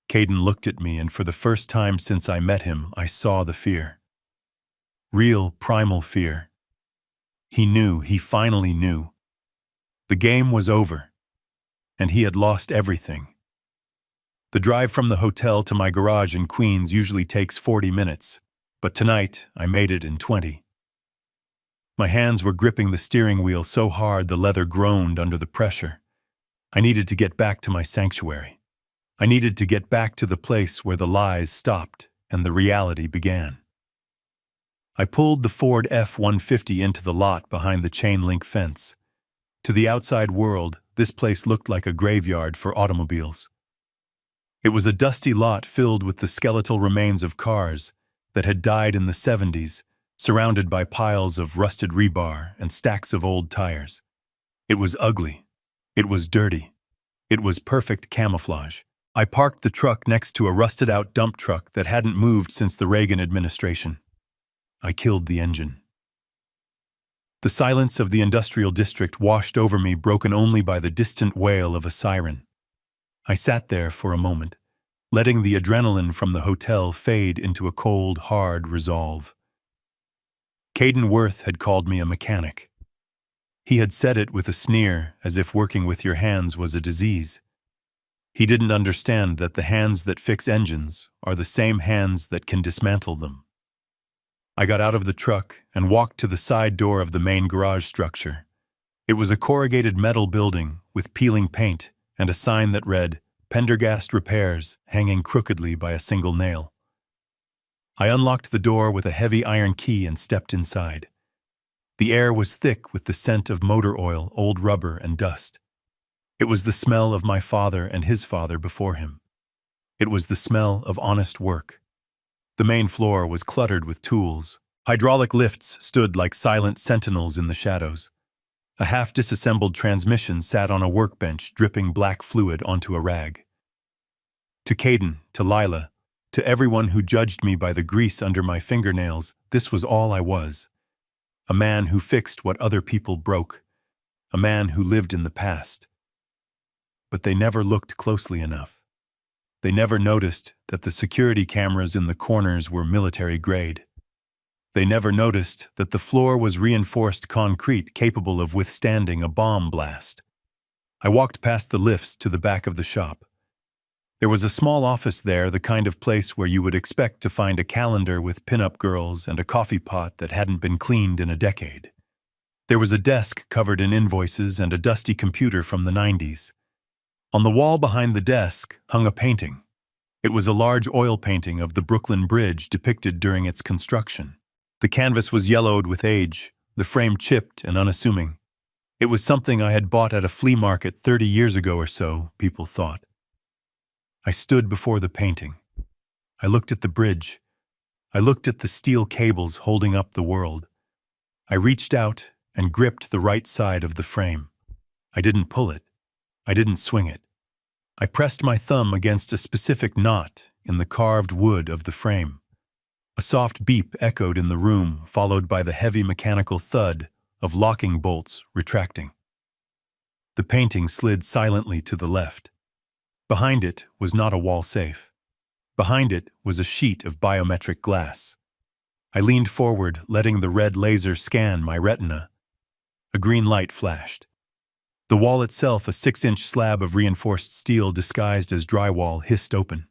Caden looked at me, and for the first time since I met him, I saw the fear. Real, primal fear. He knew, he finally knew. The game was over, and he had lost everything. The drive from the hotel to my garage in Queens usually takes 40 minutes, but tonight I made it in 20. My hands were gripping the steering wheel so hard the leather groaned under the pressure. I needed to get back to my sanctuary. I needed to get back to the place where the lies stopped and the reality began. I pulled the Ford F-150 into the lot behind the chain-link fence. To the outside world, this place looked like a graveyard for automobiles. It was a dusty lot filled with the skeletal remains of cars that had died in the 70s, surrounded by piles of rusted rebar and stacks of old tires. It was ugly. It was dirty. It was perfect camouflage. I parked the truck next to a rusted-out dump truck that hadn't moved since the Reagan administration. I killed the engine. The silence of the industrial district washed over me, broken only by the distant wail of a siren. I sat there for a moment, letting the adrenaline from the hotel fade into a cold, hard resolve. Caden Worth had called me a mechanic. He had said it with a sneer, as if working with your hands was a disease. He didn't understand that the hands that fix engines are the same hands that can dismantle them. I got out of the truck and walked to the side door of the main garage structure. It was a corrugated metal building with peeling paint and a sign that read, "Pendergast Repairs," hanging crookedly by a single nail. I unlocked the door with a heavy iron key and stepped inside. The air was thick with the scent of motor oil, old rubber, and dust. It was the smell of my father and his father before him. It was the smell of honest work. The main floor was cluttered with tools. Hydraulic lifts stood like silent sentinels in the shadows. A half-disassembled transmission sat on a workbench, dripping black fluid onto a rag. To Caden, to Lila, to everyone who judged me by the grease under my fingernails, this was all I was. A man who fixed what other people broke. A man who lived in the past. But they never looked closely enough. They never noticed that the security cameras in the corners were military grade. They never noticed that the floor was reinforced concrete capable of withstanding a bomb blast. I walked past the lifts to the back of the shop. There was a small office there, the kind of place where you would expect to find a calendar with pin-up girls and a coffee pot that hadn't been cleaned in a decade. There was a desk covered in invoices and a dusty computer from the 90s. On the wall behind the desk hung a painting. It was a large oil painting of the Brooklyn Bridge depicted during its construction. The canvas was yellowed with age, the frame chipped and unassuming. It was something I had bought at a flea market 30 years ago or so, people thought. I stood before the painting. I looked at the bridge. I looked at the steel cables holding up the world. I reached out and gripped the right side of the frame. I didn't pull it. I didn't swing it. I pressed my thumb against a specific knot in the carved wood of the frame. A soft beep echoed in the room, followed by the heavy mechanical thud of locking bolts retracting. The painting slid silently to the left. Behind it was not a wall safe. Behind it was a sheet of biometric glass. I leaned forward, letting the red laser scan my retina. A green light flashed. The wall itself, a 6-inch slab of reinforced steel disguised as drywall, hissed open.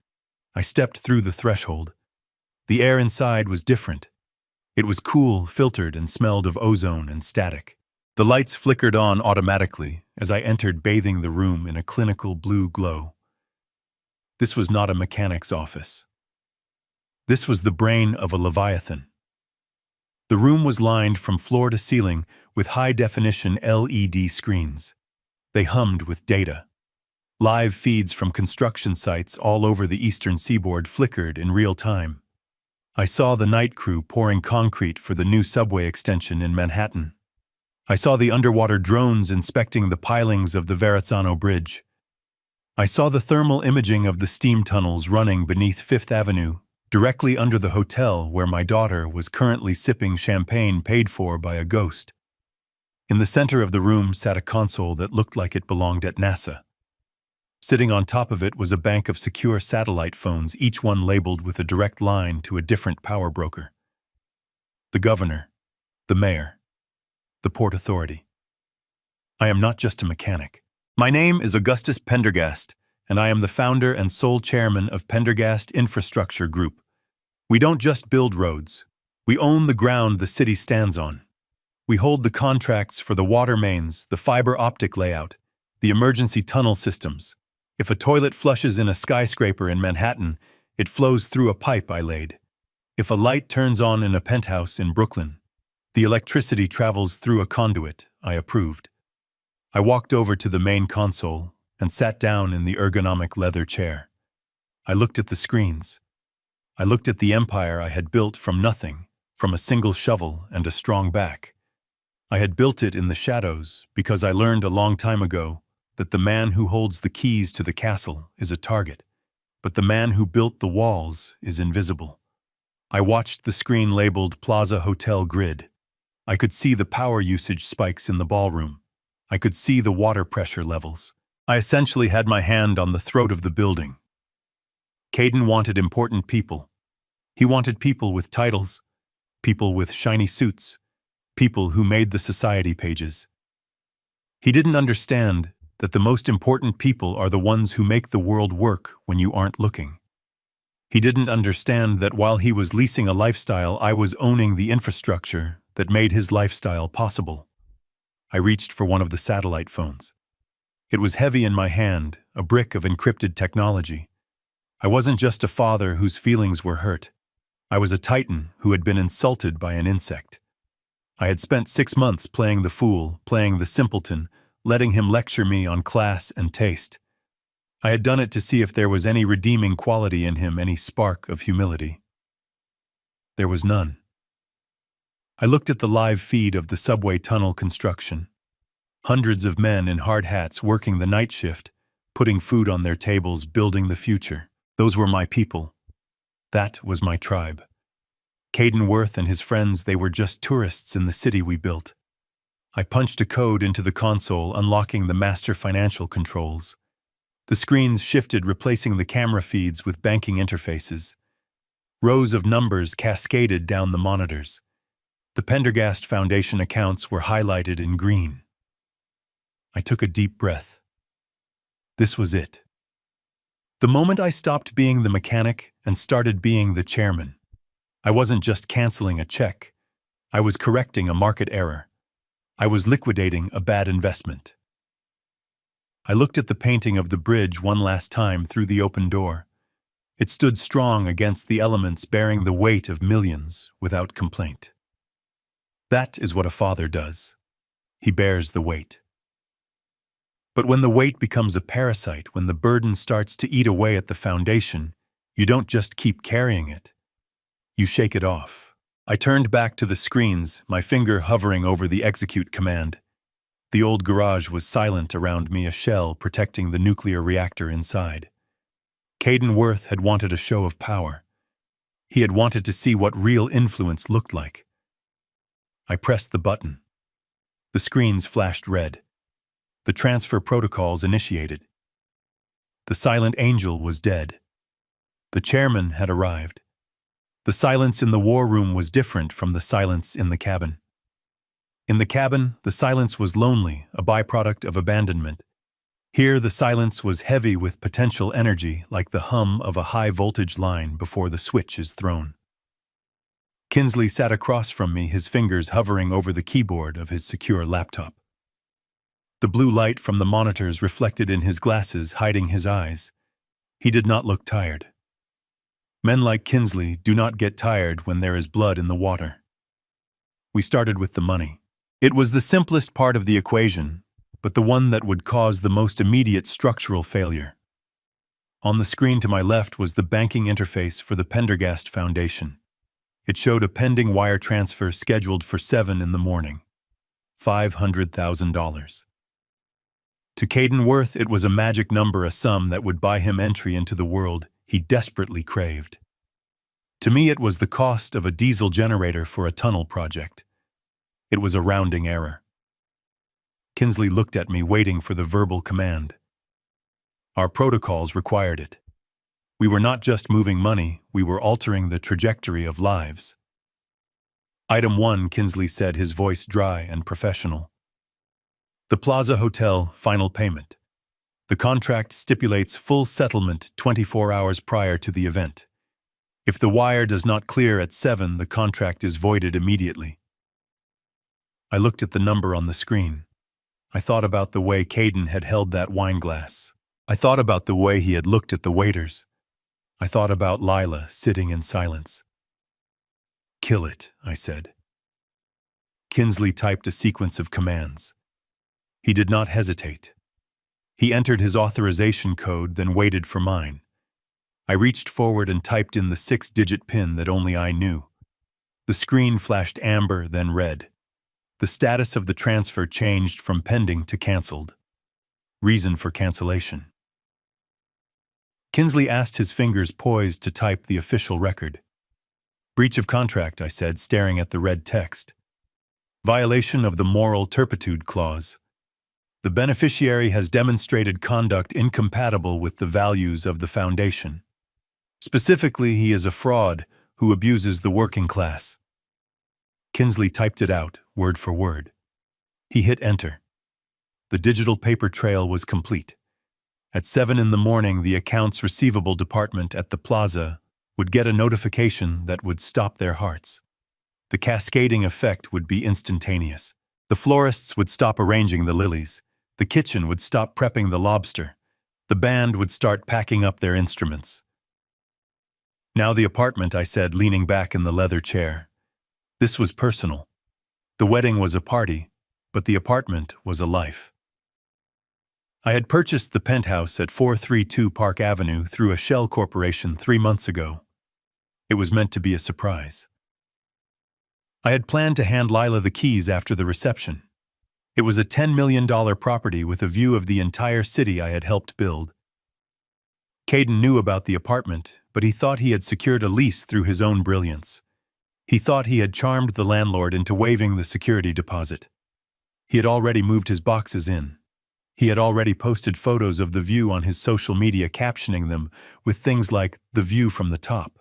I stepped through the threshold. The air inside was different. It was cool, filtered, and smelled of ozone and static. The lights flickered on automatically as I entered, bathing the room in a clinical blue glow. This was not a mechanic's office. This was the brain of a leviathan. The room was lined from floor to ceiling with high-definition LED screens. They hummed with data. Live feeds from construction sites all over the eastern seaboard flickered in real time. I saw the night crew pouring concrete for the new subway extension in Manhattan. I saw the underwater drones inspecting the pilings of the Verrazzano Bridge. I saw the thermal imaging of the steam tunnels running beneath Fifth Avenue, directly under the hotel where my daughter was currently sipping champagne paid for by a ghost. In the center of the room sat a console that looked like it belonged at NASA. Sitting on top of it was a bank of secure satellite phones, each one labeled with a direct line to a different power broker. The governor, the mayor, the Port Authority. I am not just a mechanic. My name is Augustus Pendergast, and I am the founder and sole chairman of Pendergast Infrastructure Group. We don't just build roads. We own the ground the city stands on. We hold the contracts for the water mains, the fiber optic layout, the emergency tunnel systems. If a toilet flushes in a skyscraper in Manhattan, it flows through a pipe I laid. If a light turns on in a penthouse in Brooklyn, the electricity travels through a conduit I approved. I walked over to the main console and sat down in the ergonomic leather chair. I looked at the screens. I looked at the empire I had built from nothing, from a single shovel and a strong back. I had built it in the shadows because I learned a long time ago that the man who holds the keys to the castle is a target, but the man who built the walls is invisible. I watched the screen labeled Plaza Hotel Grid. I could see the power usage spikes in the ballroom. I could see the water pressure levels. I essentially had my hand on the throat of the building. Caden wanted important people. He wanted people with titles, people with shiny suits, people who made the society pages. He didn't understand that the most important people are the ones who make the world work when you aren't looking. He didn't understand that while he was leasing a lifestyle, I was owning the infrastructure that made his lifestyle possible. I reached for one of the satellite phones. It was heavy in my hand, a brick of encrypted technology. I wasn't just a father whose feelings were hurt. I was a titan who had been insulted by an insect. I had spent 6 months playing the fool, playing the simpleton, letting him lecture me on class and taste. I had done it to see if there was any redeeming quality in him, any spark of humility. There was none. I looked at the live feed of the subway tunnel construction. Hundreds of men in hard hats working the night shift, putting food on their tables, building the future. Those were my people. That was my tribe. Caden Worth and his friends, they were just tourists in the city we built. I punched a code into the console, unlocking the master financial controls. The screens shifted, replacing the camera feeds with banking interfaces. Rows of numbers cascaded down the monitors. The Pendergast Foundation accounts were highlighted in green. I took a deep breath. This was it. The moment I stopped being the mechanic and started being the chairman. I wasn't just canceling a check. I was correcting a market error. I was liquidating a bad investment. I looked at the painting of the bridge one last time through the open door. It stood strong against the elements, bearing the weight of millions without complaint. That is what a father does. He bears the weight. But when the weight becomes a parasite, when the burden starts to eat away at the foundation, you don't just keep carrying it. You shake it off. I turned back to the screens, my finger hovering over the execute command. The old garage was silent around me, a shell protecting the nuclear reactor inside. Caden Worth had wanted a show of power. He had wanted to see what real influence looked like. I pressed the button. The screens flashed red. The transfer protocols initiated. The silent angel was dead. The chairman had arrived. The silence in the war room was different from the silence in the cabin. In the cabin, the silence was lonely, a byproduct of abandonment. Here, the silence was heavy with potential energy, like the hum of a high-voltage line before the switch is thrown. Kinsley sat across from me, his fingers hovering over the keyboard of his secure laptop. The blue light from the monitors reflected in his glasses, hiding his eyes. He did not look tired. Men like Kinsley do not get tired when there is blood in the water. We started with the money. It was the simplest part of the equation, but the one that would cause the most immediate structural failure. On the screen to my left was the banking interface for the Pendergast Foundation. It showed a pending wire transfer scheduled for 7 in the morning. $500,000. To Caden Worth, it was a magic number, a sum that would buy him entry into the world he desperately craved. To me, it was the cost of a diesel generator for a tunnel project. It was a rounding error. Kinsley looked at me, waiting for the verbal command. Our protocols required it. We were not just moving money, we were altering the trajectory of lives. Item 1, Kinsley said, his voice dry and professional. The Plaza Hotel final payment. The contract stipulates full settlement 24 hours prior to the event. If the wire does not clear at 7, the contract is voided immediately. I looked at the number on the screen. I thought about the way Caden had held that wine glass. I thought about the way he had looked at the waiters. I thought about Lila sitting in silence. Kill it, I said. Kinsley typed a sequence of commands. He did not hesitate. He entered his authorization code, then waited for mine. I reached forward and typed in the 6-digit PIN that only I knew. The screen flashed amber, then red. The status of the transfer changed from pending to canceled. Reason for cancellation. Kinsley asked, his fingers poised to type the official record. Breach of contract, I said, staring at the red text. Violation of the moral turpitude clause. The beneficiary has demonstrated conduct incompatible with the values of the foundation. Specifically, he is a fraud who abuses the working class. Kinsley typed it out, word for word. He hit enter. The digital paper trail was complete. At 7 in the morning, the accounts receivable department at the plaza would get a notification that would stop their hearts. The cascading effect would be instantaneous. The florists would stop arranging the lilies. The kitchen would stop prepping the lobster. The band would start packing up their instruments. Now the apartment, I said, leaning back in the leather chair. This was personal. The wedding was a party, but the apartment was a life. I had purchased the penthouse at 432 Park Avenue through a shell corporation 3 months ago. It was meant to be a surprise. I had planned to hand Lila the keys after the reception. It was a $10 million property with a view of the entire city I had helped build. Caden knew about the apartment, but he thought he had secured a lease through his own brilliance. He thought he had charmed the landlord into waiving the security deposit. He had already moved his boxes in. He had already posted photos of the view on his social media, captioning them with things like "the view from the top."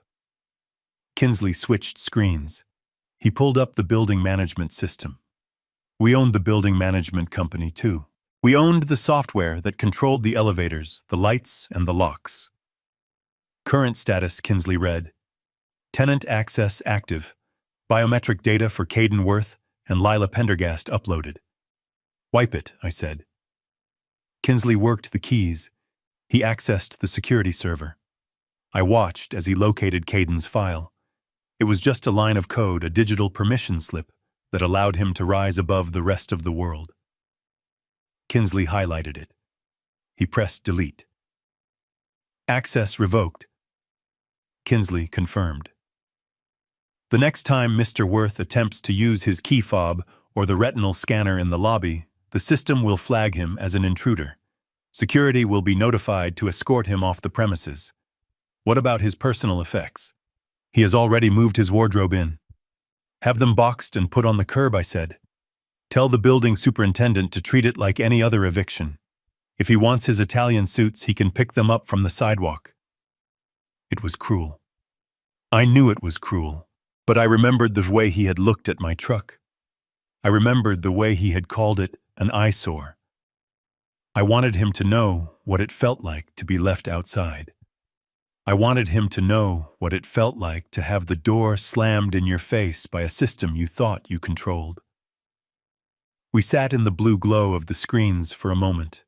Kinsley switched screens. He pulled up the building management system. We owned the building management company too. We owned the software that controlled the elevators, the lights, and the locks. Current status, Kinsley read. Tenant access active. Biometric data for Caden Worth and Lila Pendergast uploaded. Wipe it, I said. Kinsley worked the keys. He accessed the security server. I watched as he located Caden's file. It was just a line of code, a digital permission slip that allowed him to rise above the rest of the world. Kinsley highlighted it. He pressed delete. Access revoked. Kinsley confirmed. The next time Mr. Worth attempts to use his key fob or the retinal scanner in the lobby, the system will flag him as an intruder. Security will be notified to escort him off the premises. What about his personal effects? He has already moved his wardrobe in. Have them boxed and put on the curb, I said. Tell the building superintendent to treat it like any other eviction. If he wants his Italian suits, he can pick them up from the sidewalk. It was cruel. I knew it was cruel, but I remembered the way he had looked at my truck. I remembered the way he had called it an eyesore. I wanted him to know what it felt like to be left outside. I wanted him to know what it felt like to have the door slammed in your face by a system you thought you controlled. We sat in the blue glow of the screens for a moment.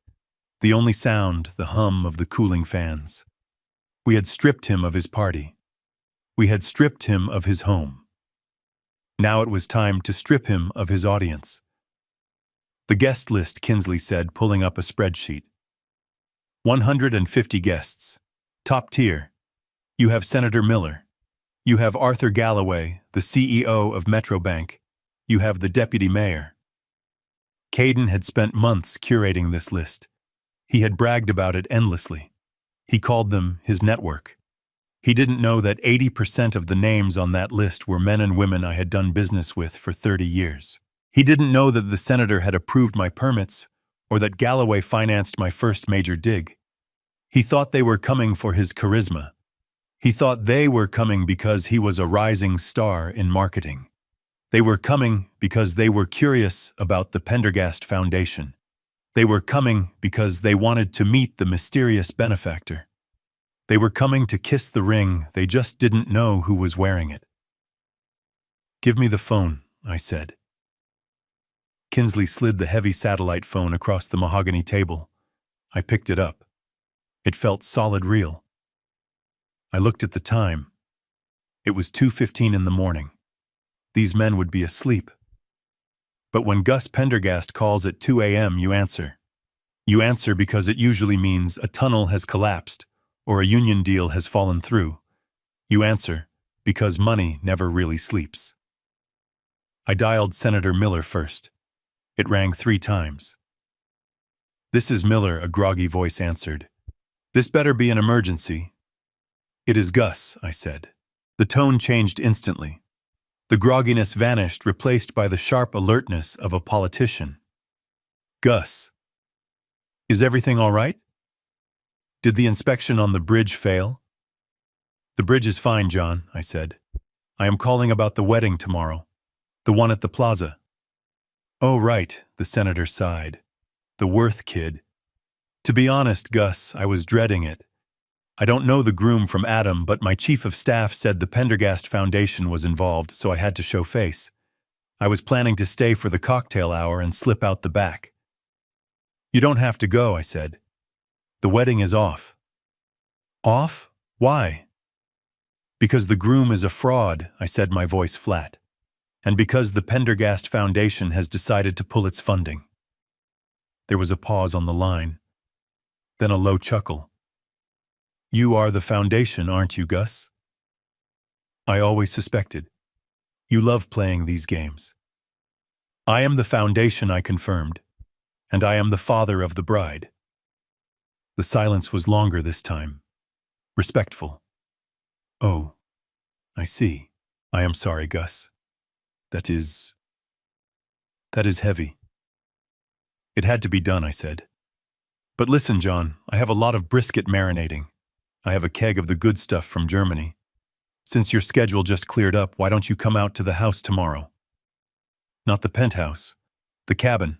The only sound, the hum of the cooling fans. We had stripped him of his party. We had stripped him of his home. Now it was time to strip him of his audience. The guest list, Kinsley said, pulling up a spreadsheet. 150 guests. Top tier. You have Senator Miller. You have Arthur Galloway, the CEO of Metro Bank. You have the deputy mayor. Caden had spent months curating this list. He had bragged about it endlessly. He called them his network. He didn't know that 80% of the names on that list were men and women I had done business with for 30 years. He didn't know that the senator had approved my permits or that Galloway financed my first major dig. He thought they were coming for his charisma. He thought they were coming because he was a rising star in marketing. They were coming because they were curious about the Pendergast Foundation. They were coming because they wanted to meet the mysterious benefactor. They were coming to kiss the ring, they just didn't know who was wearing it. Give me the phone, I said. Kinsley slid the heavy satellite phone across the mahogany table. I picked it up. It felt solid real. I looked at the time. It was 2:15 in the morning. These men would be asleep. But when Gus Pendergast calls at 2 a.m., you answer. You answer because it usually means a tunnel has collapsed or a union deal has fallen through. You answer because money never really sleeps. I dialed Senator Miller first. It rang 3 times. This is Miller, a groggy voice answered. This better be an emergency. It is Gus, I said. The tone changed instantly. The grogginess vanished, replaced by the sharp alertness of a politician. Gus. Is everything all right? Did the inspection on the bridge fail? The bridge is fine, John, I said. I am calling about the wedding tomorrow. The one at the plaza. Oh, right, the senator sighed. The Worth kid. To be honest, Gus, I was dreading it. I don't know the groom from Adam, but my chief of staff said the Pendergast Foundation was involved, so I had to show face. I was planning to stay for the cocktail hour and slip out the back. You don't have to go, I said. The wedding is off. Off? Why? Because the groom is a fraud, I said, my voice flat. And because the Pendergast Foundation has decided to pull its funding. There was a pause on the line. Then a low chuckle. You are the foundation, aren't you, Gus? I always suspected. You love playing these games. I am the foundation, I confirmed, and I am the father of the bride. The silence was longer this time, respectful. Oh, I see. I am sorry, Gus. That is heavy. It had to be done, I said. But listen, John, I have a lot of brisket marinating. I have a keg of the good stuff from Germany. Since your schedule just cleared up, why don't you come out to the house tomorrow? Not the penthouse. The cabin.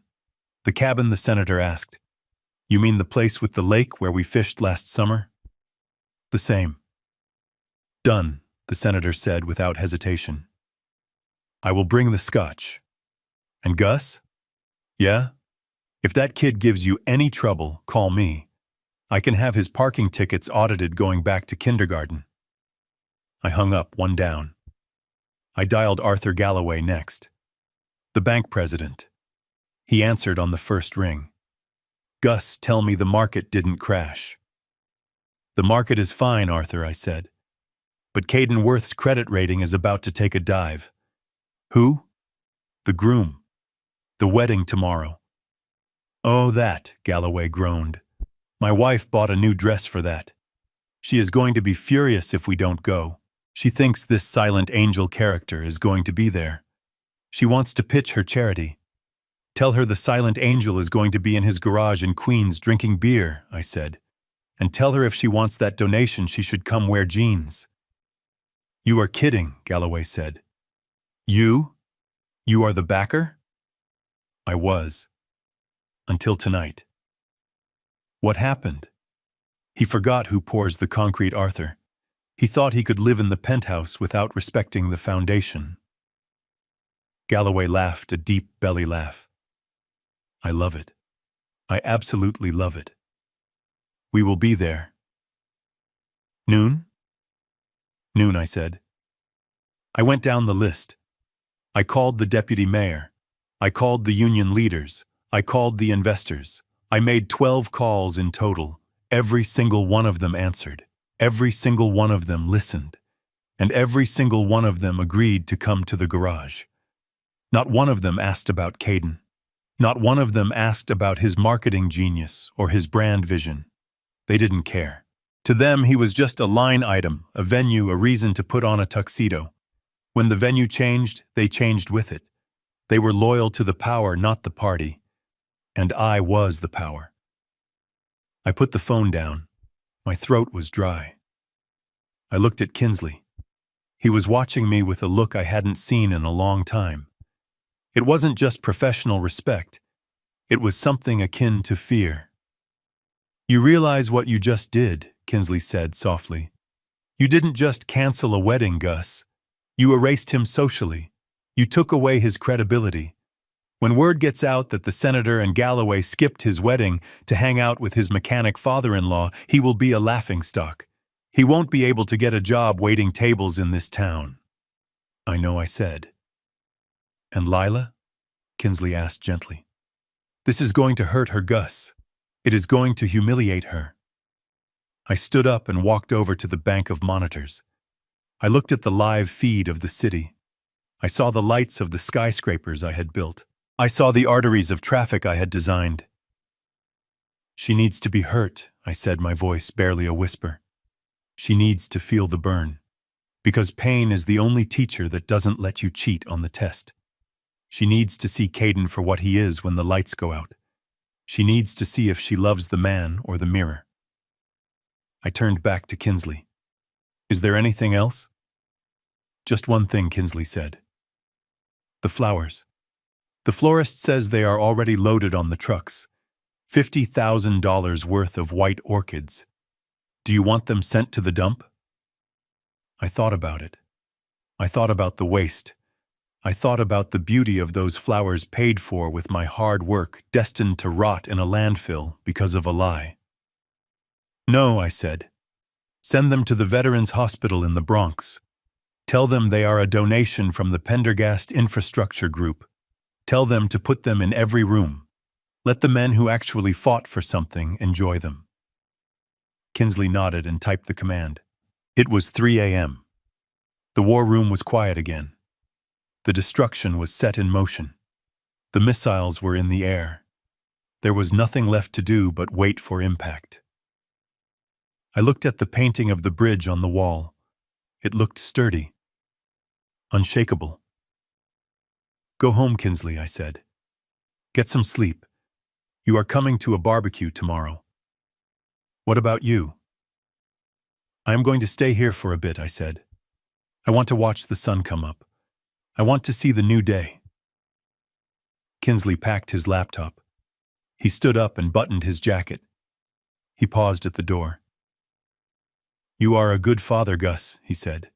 The cabin, the senator asked. You mean the place with the lake where we fished last summer? The same. Done, the senator said without hesitation. I will bring the scotch. And Gus? Yeah? If that kid gives you any trouble, call me. I can have his parking tickets audited going back to kindergarten. I hung up, one down. I dialed Arthur Galloway next. The bank president. He answered on the first ring. Gus, tell me the market didn't crash. The market is fine, Arthur, I said. But Caden Worth's credit rating is about to take a dive. Who? The groom. The wedding tomorrow. Oh, that, Galloway groaned. My wife bought a new dress for that. She is going to be furious if we don't go. She thinks this silent angel character is going to be there. She wants to pitch her charity. Tell her the silent angel is going to be in his garage in Queens drinking beer, I said. And tell her if she wants that donation she should come wear jeans. You are kidding, Galloway said. You? You are the backer? I was. Until tonight. What happened? He forgot who pours the concrete, Arthur. He thought he could live in the penthouse without respecting the foundation. Galloway laughed a deep belly laugh. I love it. I absolutely love it. We will be there. Noon? Noon, I said. I went down the list. I called the deputy mayor. I called the union leaders. I called the investors. I made 12 calls in total. Every single one of them answered. Every single one of them listened. And every single one of them agreed to come to the garage. Not one of them asked about Caden. Not one of them asked about his marketing genius or his brand vision. They didn't care. To them, he was just a line item, a venue, a reason to put on a tuxedo. When the venue changed, they changed with it. They were loyal to the power, not the party. And I was the power. I put the phone down. My throat was dry. I looked at Kinsley. He was watching me with a look I hadn't seen in a long time. It wasn't just professional respect. It was something akin to fear. You realize what you just did, Kinsley said softly. You didn't just cancel a wedding, Gus. You erased him socially. You took away his credibility. When word gets out that the senator and Galloway skipped his wedding to hang out with his mechanic father-in-law, he will be a laughingstock. He won't be able to get a job waiting tables in this town. I know, I said. And Lila? Kinsley asked gently. This is going to hurt her, Gus. It is going to humiliate her. I stood up and walked over to the bank of monitors. I looked at the live feed of the city. I saw the lights of the skyscrapers I had built. I saw the arteries of traffic I had designed. She needs to be hurt, I said, my voice barely a whisper. She needs to feel the burn. Because pain is the only teacher that doesn't let you cheat on the test. She needs to see Caden for what he is when the lights go out. She needs to see if she loves the man or the mirror. I turned back to Kinsley. Is there anything else? Just one thing, Kinsley said. The flowers. The florist says they are already loaded on the trucks. $50,000 worth of white orchids. Do you want them sent to the dump? I thought about it. I thought about the waste. I thought about the beauty of those flowers paid for with my hard work, destined to rot in a landfill because of a lie. No, I said. Send them to the Veterans Hospital in the Bronx. Tell them they are a donation from the Pendergast Infrastructure Group. Tell them to put them in every room. Let the men who actually fought for something enjoy them. Kinsley nodded and typed the command. It was 3 a.m. The war room was quiet again. The destruction was set in motion. The missiles were in the air. There was nothing left to do but wait for impact. I looked at the painting of the bridge on the wall. It looked sturdy, unshakable. Go home, Kinsley, I said. Get some sleep. You are coming to a barbecue tomorrow. What about you? I am going to stay here for a bit, I said. I want to watch the sun come up. I want to see the new day. Kinsley packed his laptop. He stood up and buttoned his jacket. He paused at the door. You are a good father, Gus, he said.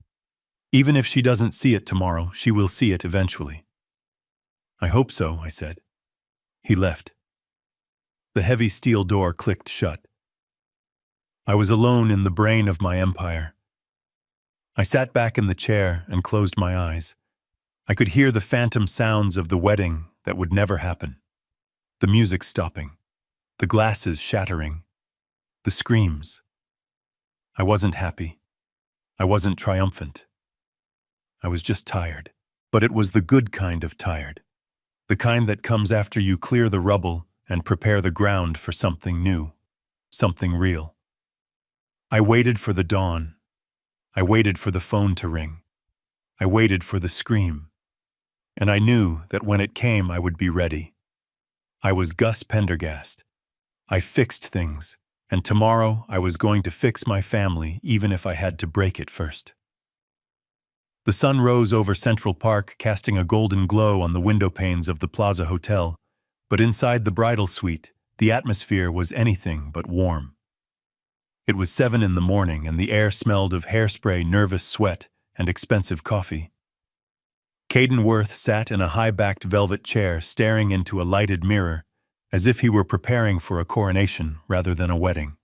Even if she doesn't see it tomorrow, she will see it eventually. I hope so, I said. He left. The heavy steel door clicked shut. I was alone in the brain of my empire. I sat back in the chair and closed my eyes. I could hear the phantom sounds of the wedding that would never happen. The music stopping. The glasses shattering. The screams. I wasn't happy. I wasn't triumphant. I was just tired. But it was the good kind of tired. The kind that comes after you clear the rubble and prepare the ground for something new, something real. I waited for the dawn. I waited for the phone to ring. I waited for the scream. And I knew that when it came, I would be ready. I was Gus Pendergast. I fixed things, and tomorrow I was going to fix my family even if I had to break it first. The sun rose over Central Park, casting a golden glow on the window panes of the Plaza Hotel, but inside the bridal suite, the atmosphere was anything but warm. It was 7 in the morning, and the air smelled of hairspray, nervous sweat, and expensive coffee. Caden Worth sat in a high-backed velvet chair, staring into a lighted mirror, as if he were preparing for a coronation rather than a wedding.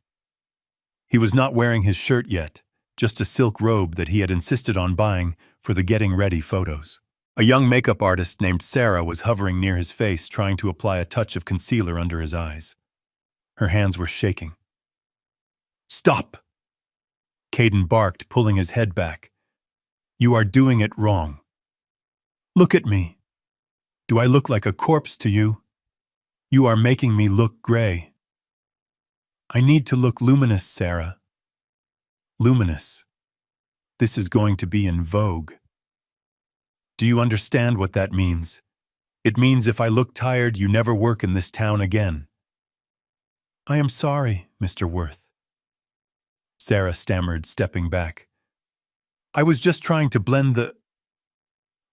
He was not wearing his shirt yet, just a silk robe that he had insisted on buying for the getting ready photos. A young makeup artist named Sarah was hovering near his face, trying to apply a touch of concealer under his eyes. Her hands were shaking. "Stop!" Caden barked, pulling his head back. "You are doing it wrong. Look at me. Do I look like a corpse to you? You are making me look gray. I need to look luminous, Sarah. Luminous. This is going to be in vogue. Do you understand what that means? It means if I look tired, you never work in this town again." "I am sorry, Mr. Worth," Sarah stammered, stepping back. "I was just trying to blend the—"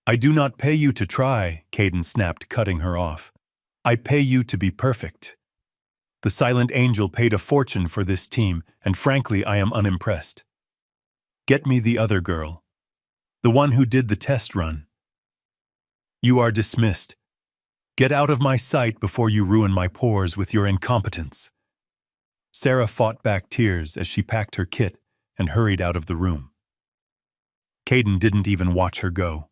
"I do not pay you to try," Caden snapped, cutting her off. "I pay you to be perfect. The silent angel paid a fortune for this team, and frankly, I am unimpressed. Get me the other girl. The one who did the test run. You are dismissed. Get out of my sight before you ruin my pores with your incompetence." Sarah fought back tears as she packed her kit and hurried out of the room. Caden didn't even watch her go.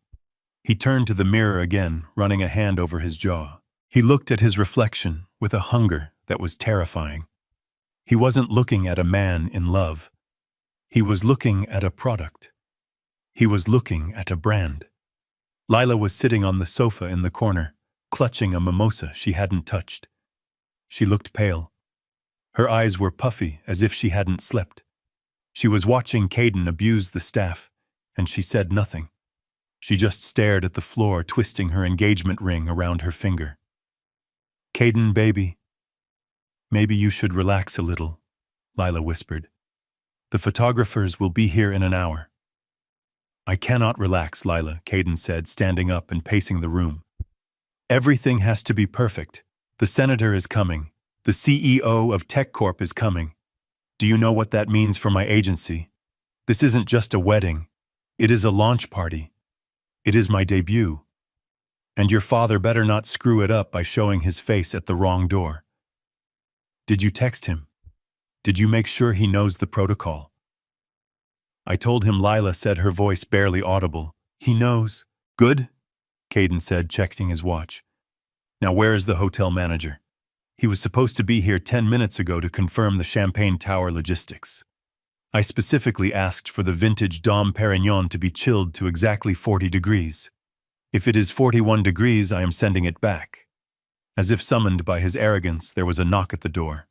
He turned to the mirror again, running a hand over his jaw. He looked at his reflection with a hunger that was terrifying. He wasn't looking at a man in love. He was looking at a product. He was looking at a brand. Lila was sitting on the sofa in the corner, clutching a mimosa she hadn't touched. She looked pale. Her eyes were puffy, as if she hadn't slept. She was watching Caden abuse the staff, and she said nothing. She just stared at the floor, twisting her engagement ring around her finger. "Caden, baby, maybe you should relax a little," Lila whispered. "The photographers will be here in an hour." "I cannot relax, Lila," Caden said, standing up and pacing the room. "Everything has to be perfect. The senator is coming. The CEO of Tech Corp is coming. Do you know what that means for my agency? This isn't just a wedding. It is a launch party. It is my debut. And your father better not screw it up by showing his face at the wrong door. Did you text him? Did you make sure he knows the protocol?" "I told him," Lila said, her voice barely audible. "He knows." "Good," Caden said, checking his watch. "Now where is the hotel manager? He was supposed to be here 10 minutes ago to confirm the Champagne Tower logistics. I specifically asked for the vintage Dom Perignon to be chilled to exactly 40 degrees. If it is 41 degrees, I am sending it back." As if summoned by his arrogance, there was a knock at the door.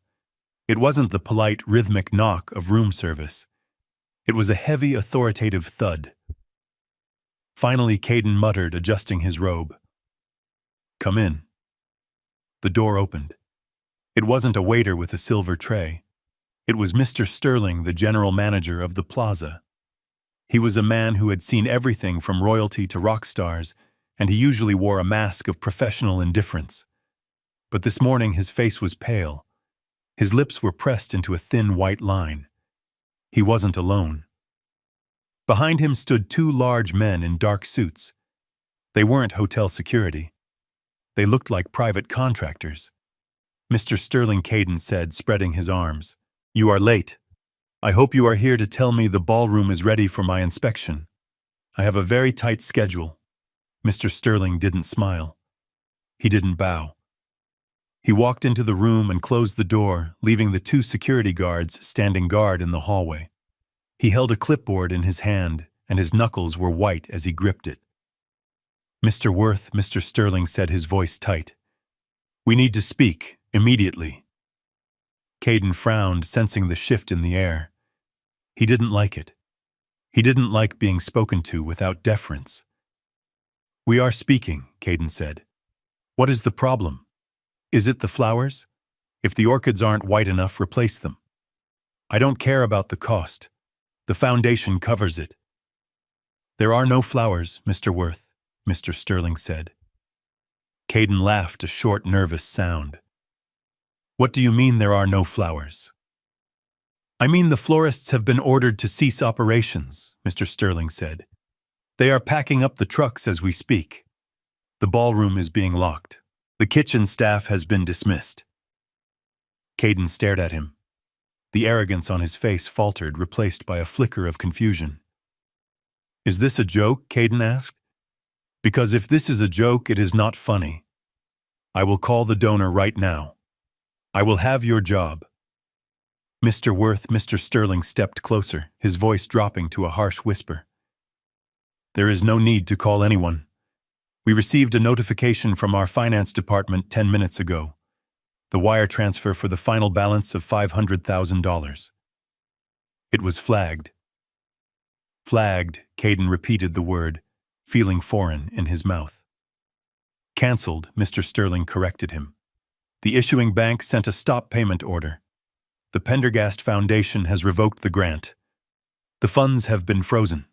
It wasn't the polite, rhythmic knock of room service. It was a heavy, authoritative thud. Finally, Caden muttered, adjusting his robe. "Come in." The door opened. It wasn't a waiter with a silver tray. It was Mr. Sterling, the general manager of the Plaza. He was a man who had seen everything from royalty to rock stars, and he usually wore a mask of professional indifference. But this morning his face was pale. His lips were pressed into a thin white line. He wasn't alone. Behind him stood 2 large men in dark suits. They weren't hotel security. They looked like private contractors. "Mr. Sterling," Caden said, spreading his arms. "You are late. I hope you are here to tell me the ballroom is ready for my inspection. I have a very tight schedule." Mr. Sterling didn't smile. He didn't bow. He walked into the room and closed the door, leaving the two security guards standing guard in the hallway. He held a clipboard in his hand, and his knuckles were white as he gripped it. "Mr. Worth," Mr. Sterling said, his voice tight. "We need to speak, immediately." Caden frowned, sensing the shift in the air. He didn't like it. He didn't like being spoken to without deference. "We are speaking," Caden said. "What is the problem? Is it the flowers? If the orchids aren't white enough, replace them. I don't care about the cost. The foundation covers it." "There are no flowers, Mr. Worth," Mr. Sterling said. Caden laughed, a short, nervous sound. "What do you mean there are no flowers?" "I mean the florists have been ordered to cease operations," Mr. Sterling said. "They are packing up the trucks as we speak. The ballroom is being locked. The kitchen staff has been dismissed." Caden stared at him. The arrogance on his face faltered, replaced by a flicker of confusion. "Is this a joke?" Caden asked. "Because if this is a joke, it is not funny. I will call the donor right now. I will have your job." "Mr. Worth," Mr. Sterling stepped closer, his voice dropping to a harsh whisper. "There is no need to call anyone. We received a notification from our finance department 10 minutes ago. The wire transfer for the final balance of $500,000. It was flagged." "Flagged," Caden repeated the word, feeling foreign in his mouth. "Cancelled," Mr. Sterling corrected him. "The issuing bank sent a stop payment order. The Pendergast Foundation has revoked the grant. The funds have been frozen."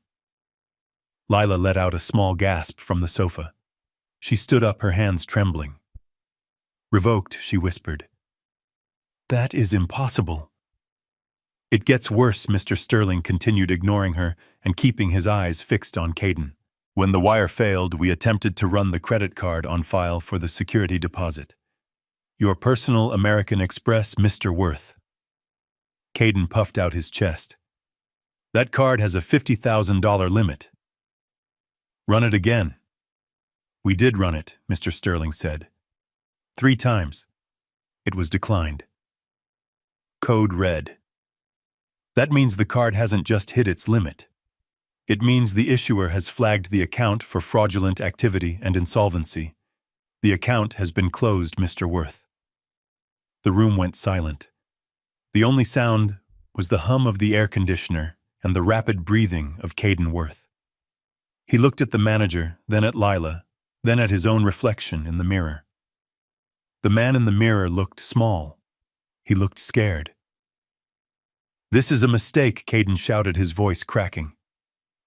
Lila let out a small gasp from the sofa. She stood up, her hands trembling. "Revoked," she whispered. "That is impossible." "It gets worse," Mr. Sterling continued, ignoring her and keeping his eyes fixed on Caden. "When the wire failed, we attempted to run the credit card on file for the security deposit. Your personal American Express, Mr. Worth." Caden puffed out his chest. "That card has a $50,000 limit." "Run it again." "We did run it," Mr. Sterling said. 3 times. It was declined. Code red. That means the card hasn't just hit its limit. It means the issuer has flagged the account for fraudulent activity and insolvency. The account has been closed, Mr. Worth. The room went silent. The only sound was the hum of the air conditioner and the rapid breathing of Caden Worth. He looked at the manager, then at Lila, then at his own reflection in the mirror. The man in the mirror looked small. He looked scared. "This is a mistake," Caden shouted, his voice cracking.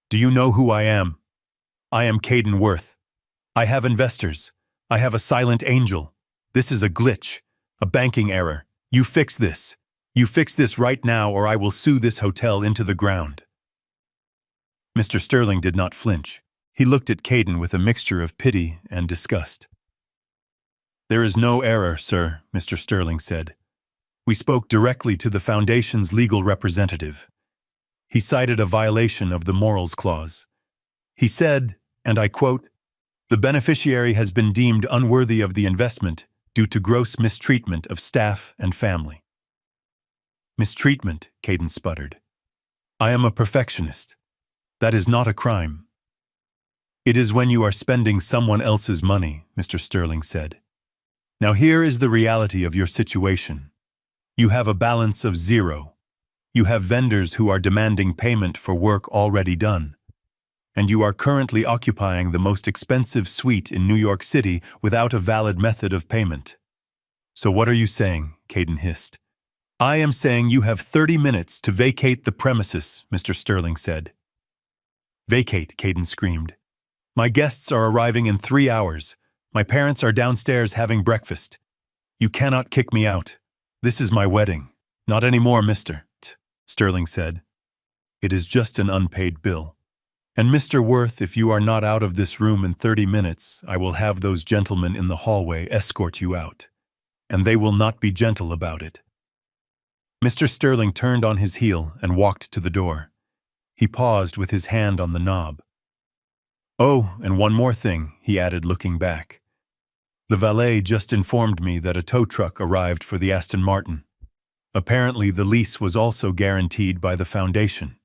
"Do you know who I am? I am Caden Worth. I have investors. I have a silent angel. This is a glitch, a banking error. You fix this. You fix this right now, or I will sue this hotel into the ground." Mr. Sterling did not flinch. He looked at Caden with a mixture of pity and disgust. "There is no error, sir," Mr. Sterling said. "We spoke directly to the Foundation's legal representative. He cited a violation of the Morals Clause. He said, and I quote, 'The beneficiary has been deemed unworthy of the investment due to gross mistreatment of staff and family.'" "Mistreatment," Caden sputtered. "I am a perfectionist. That is not a crime." "It is when you are spending someone else's money," Mr. Sterling said. "Now here is the reality of your situation. You have a balance of 0. You have vendors who are demanding payment for work already done. And you are currently occupying the most expensive suite in New York City without a valid method of payment." "So what are you saying?" Caden hissed. "I am saying you have 30 minutes to vacate the premises," Mr. Sterling said. "Vacate," Caden screamed. "My guests are arriving in 3 hours. My parents are downstairs having breakfast. You cannot kick me out. This is my wedding." "Not anymore, Mr. Sterling said. "It is just an unpaid bill. And Mr. Worth, if you are not out of this room in 30 minutes, I will have those gentlemen in the hallway escort you out. And they will not be gentle about it." Mr. Sterling turned on his heel and walked to the door. He paused with his hand on the knob. "Oh, and one more thing," he added, looking back. The valet just informed me that a tow truck arrived for the Aston Martin. Apparently, the lease was also guaranteed by the foundation.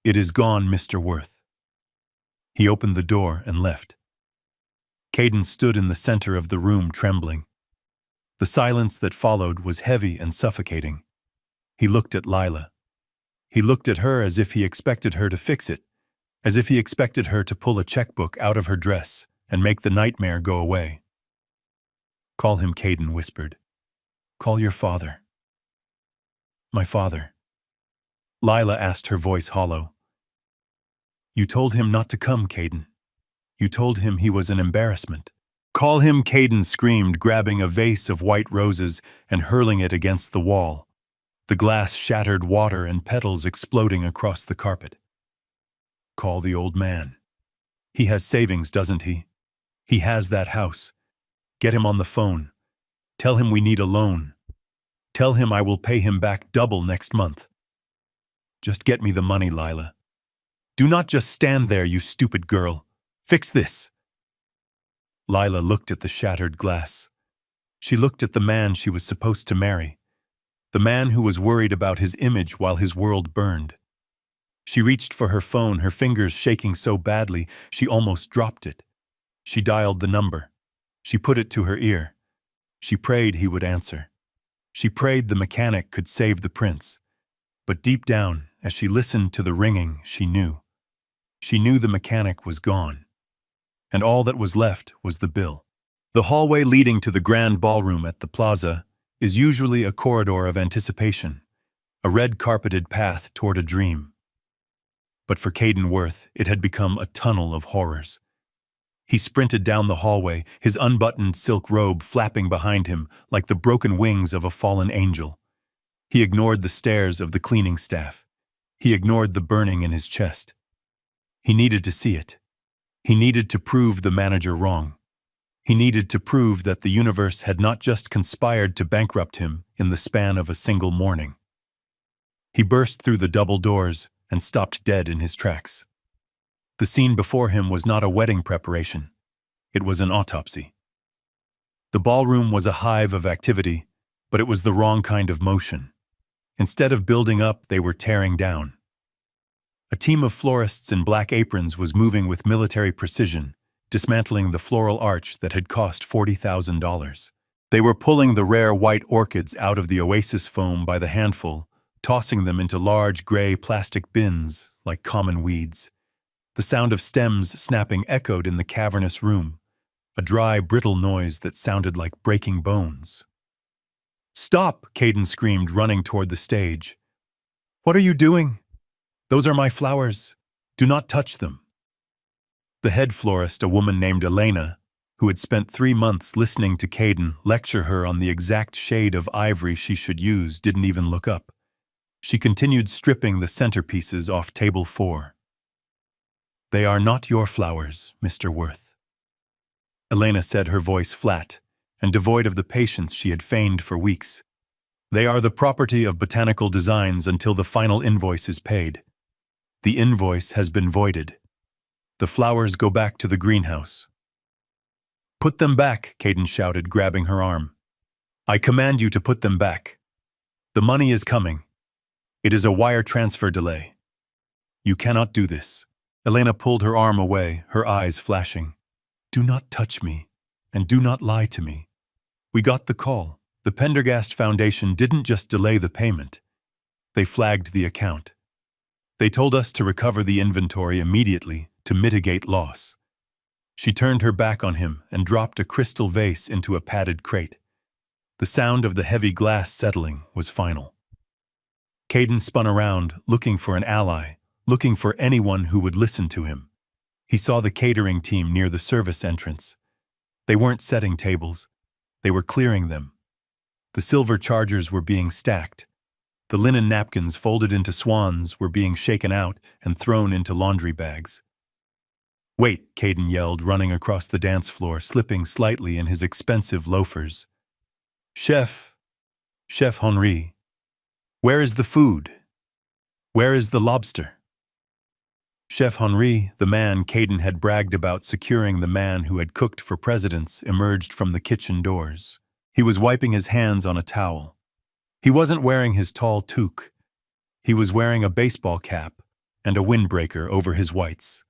It is gone, Mr. Worth. He opened the door and left. Caden stood in the center of the room, trembling. The silence that followed was heavy and suffocating. He looked at Lila. He looked at her as if he expected her to fix it, as if he expected her to pull a checkbook out of her dress and make the nightmare go away. "Call him," Caden whispered. "Call your father." "My father." Lila asked, her voice hollow. "You told him not to come, Caden. You told him he was an embarrassment." "Call him," Caden screamed, grabbing a vase of white roses and hurling it against the wall. The glass shattered, water and petals exploding across the carpet. "Call the old man. He has savings, doesn't he? He has that house. Get him on the phone. Tell him we need a loan. Tell him I will pay him back double next month. Just get me the money, Lila. Do not just stand there, you stupid girl. Fix this." Lila looked at the shattered glass. She looked at the man she was supposed to marry, the man who was worried about his image while his world burned. She reached for her phone, her fingers shaking so badly she almost dropped it. She dialed the number. She put it to her ear. She prayed he would answer. She prayed the mechanic could save the prince. But deep down, as she listened to the ringing, she knew. She knew the mechanic was gone. And all that was left was the bill. The hallway leading to the grand ballroom at the plaza is usually a corridor of anticipation, a red-carpeted path toward a dream. But for Caden Worth, it had become a tunnel of horrors. He sprinted down the hallway, his unbuttoned silk robe flapping behind him like the broken wings of a fallen angel. He ignored the stares of the cleaning staff. He ignored the burning in his chest. He needed to see it. He needed to prove the manager wrong. He needed to prove that the universe had not just conspired to bankrupt him in the span of a single morning. He burst through the double doors and stopped dead in his tracks. The scene before him was not a wedding preparation. It was an autopsy. The ballroom was a hive of activity, but it was the wrong kind of motion. Instead of building up, they were tearing down. A team of florists in black aprons was moving with military precision, dismantling the floral arch that had cost $40,000. They were pulling the rare white orchids out of the oasis foam by the handful, tossing them into large gray plastic bins like common weeds. The sound of stems snapping echoed in the cavernous room, a dry, brittle noise that sounded like breaking bones. "Stop!" Caden screamed, running toward the stage. "What are you doing? Those are my flowers. Do not touch them." The head florist, a woman named Elena, who had spent 3 months listening to Caden lecture her on the exact shade of ivory she should use, didn't even look up. She continued stripping the centerpieces off table 4. "They are not your flowers, Mr. Worth," Elena said, her voice flat and devoid of the patience she had feigned for weeks. "They are the property of Botanical Designs until the final invoice is paid. The invoice has been voided. The flowers go back to the greenhouse." "Put them back," Caden shouted, grabbing her arm. "I command you to put them back. The money is coming. It is a wire transfer delay. You cannot do this." Elena pulled her arm away, her eyes flashing. "Do not touch me, and do not lie to me. We got the call. The Pendergast Foundation didn't just delay the payment. They flagged the account. They told us to recover the inventory immediately to mitigate loss." She turned her back on him and dropped a crystal vase into a padded crate. The sound of the heavy glass settling was final. Caden spun around, looking for an ally, looking for anyone who would listen to him. He saw the catering team near the service entrance. They weren't setting tables. They were clearing them. The silver chargers were being stacked. The linen napkins folded into swans were being shaken out and thrown into laundry bags. "Wait," Caden yelled, running across the dance floor, slipping slightly in his expensive loafers. Chef Henri, where is the food? Where is the lobster?" Chef Henri, the man Caden had bragged about securing the man who had cooked for presidents, emerged from the kitchen doors. He was wiping his hands on a towel. He wasn't wearing his tall toque. He was wearing a baseball cap and a windbreaker over his whites.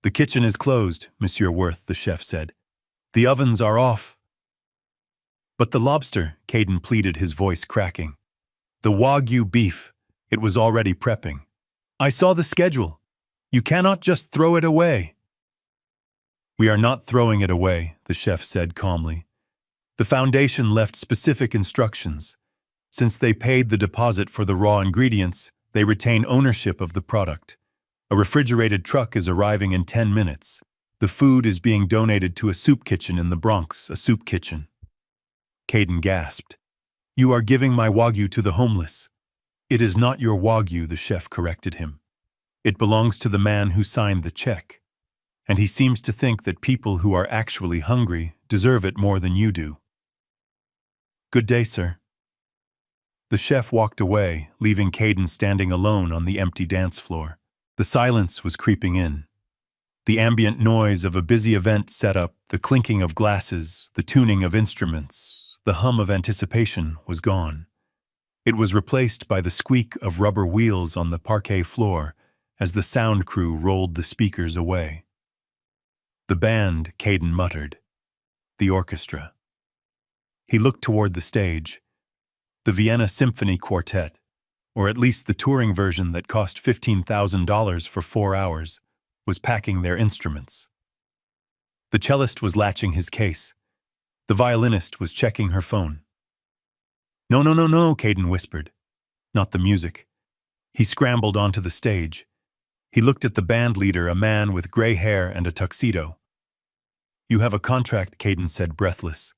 "The kitchen is closed, Monsieur Worth," the chef said. "The ovens are off." "But the lobster," Caden pleaded, his voice cracking. "The Wagyu beef, it was already prepping. I saw the schedule. You cannot just throw it away." "We are not throwing it away," the chef said calmly. "The foundation left specific instructions. Since they paid the deposit for the raw ingredients, they retain ownership of the product. A refrigerated truck is arriving in 10 minutes. The food is being donated to a soup kitchen in the Bronx, a soup kitchen." Caden gasped. "You are giving my Wagyu to the homeless." "It is not your Wagyu," the chef corrected him. "It belongs to the man who signed the check. And he seems to think that people who are actually hungry deserve it more than you do." "Good day, sir." The chef walked away, leaving Caden standing alone on the empty dance floor. The silence was creeping in. The ambient noise of a busy event set up, the clinking of glasses, the tuning of instruments, the hum of anticipation was gone. It was replaced by the squeak of rubber wheels on the parquet floor as the sound crew rolled the speakers away. "The band," Caden muttered. "The orchestra." He looked toward the stage. The Vienna Symphony Quartet, or at least the touring version that cost $15,000 for 4 hours, was packing their instruments. The cellist was latching his case. The violinist was checking her phone. "No, no, no, no," Caden whispered. "Not the music." He scrambled onto the stage. He looked at the band leader, a man with gray hair and a tuxedo. "You have a contract," Caden said, breathless.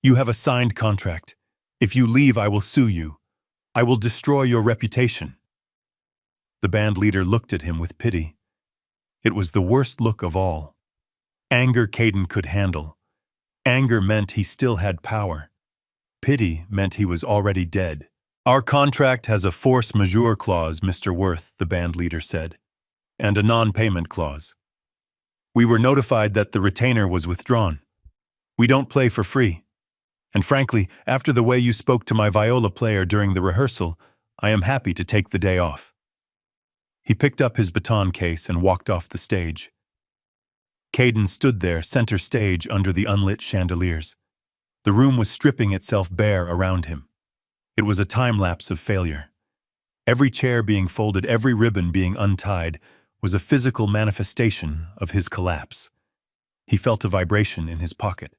"You have a signed contract. If you leave, I will sue you. I will destroy your reputation." The band leader looked at him with pity. It was the worst look of all. Anger Caden could handle. Anger meant he still had power. Pity meant he was already dead. "Our contract has a force majeure clause, Mr. Worth," the band leader said, "and a non-payment clause. We were notified that the retainer was withdrawn. We don't play for free. And frankly, after the way you spoke to my viola player during the rehearsal, I am happy to take the day off." He picked up his baton case and walked off the stage. Caden stood there, center stage, under the unlit chandeliers. The room was stripping itself bare around him. It was a time-lapse of failure. Every chair being folded, every ribbon being untied, was a physical manifestation of his collapse. He felt a vibration in his pocket.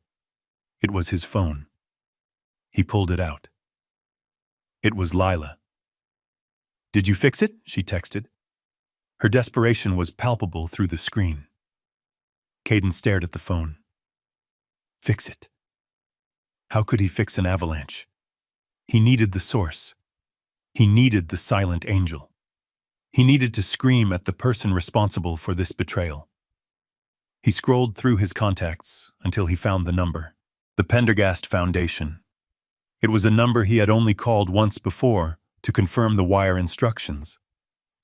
It was his phone. He pulled it out. It was Lila. "Did you fix it?" she texted. Her desperation was palpable through the screen. Caden stared at the phone. Fix it. How could he fix an avalanche? He needed the source. He needed the silent angel. He needed to scream at the person responsible for this betrayal. He scrolled through his contacts until he found the number. The Pendergast Foundation. It was a number he had only called once before to confirm the wire instructions.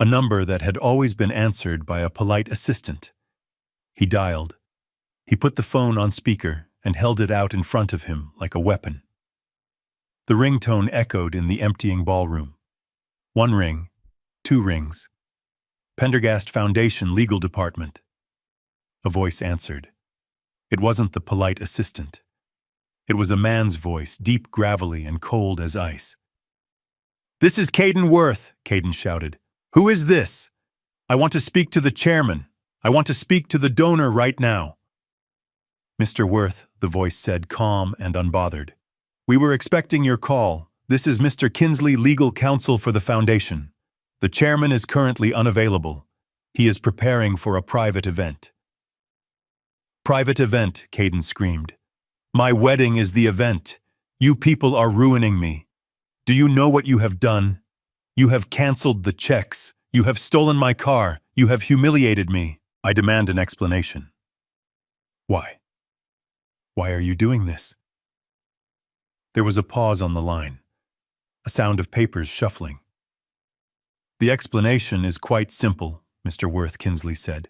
A number that had always been answered by a polite assistant. He dialed. He put the phone on speaker and held it out in front of him like a weapon. The ringtone echoed in the emptying ballroom. 1 ring, 2 rings. Pendergast Foundation Legal Department. A voice answered. It wasn't the polite assistant. It was a man's voice, deep, gravelly, and cold as ice. "This is Caden Worth," Caden shouted. "Who is this? I want to speak to the chairman. I want to speak to the donor right now." "Mr. Worth," the voice said, calm and unbothered. "We were expecting your call. This is Mr. Kinsley, legal counsel for the foundation. The chairman is currently unavailable. He is preparing for a private event." "Private event," Caden screamed. "My wedding is the event. You people are ruining me. Do you know what you have done? You have canceled the checks. You have stolen my car. You have humiliated me. I demand an explanation." "Why? Why are you doing this?" There was a pause on the line, a sound of papers shuffling. "The explanation is quite simple, Mr. Worth Kinsley said.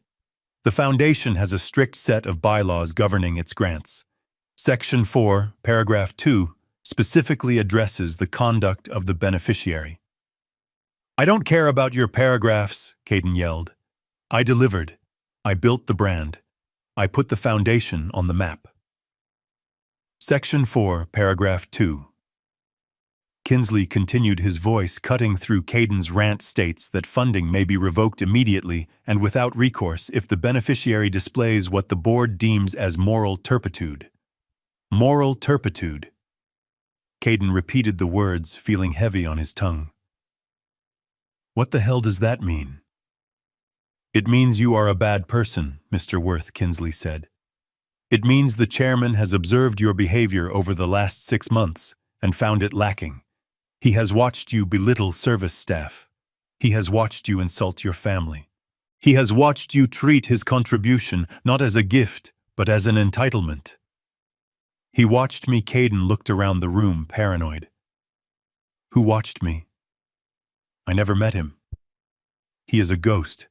The Foundation has a strict set of bylaws governing its grants. Section 4, paragraph 2, specifically addresses the conduct of the beneficiary. I don't care about your paragraphs, Caden yelled. I delivered. I built the brand. I put the foundation on the map. Section 4, paragraph 2. Kinsley continued, his voice cutting through. Caden's rant states that funding may be revoked immediately and without recourse if the beneficiary displays what the board deems as moral turpitude. Moral turpitude. Caden repeated the words, feeling heavy on his tongue. What the hell does that mean? It means you are a bad person, Mr. Worth Kinsley said. It means the chairman has observed your behavior over the last 6 months and found it lacking. He has watched you belittle service staff. He has watched you insult your family. He has watched you treat his contribution not as a gift, but as an entitlement. He watched me. Caden looked around the room, paranoid. Who watched me? I never met him. He is a ghost.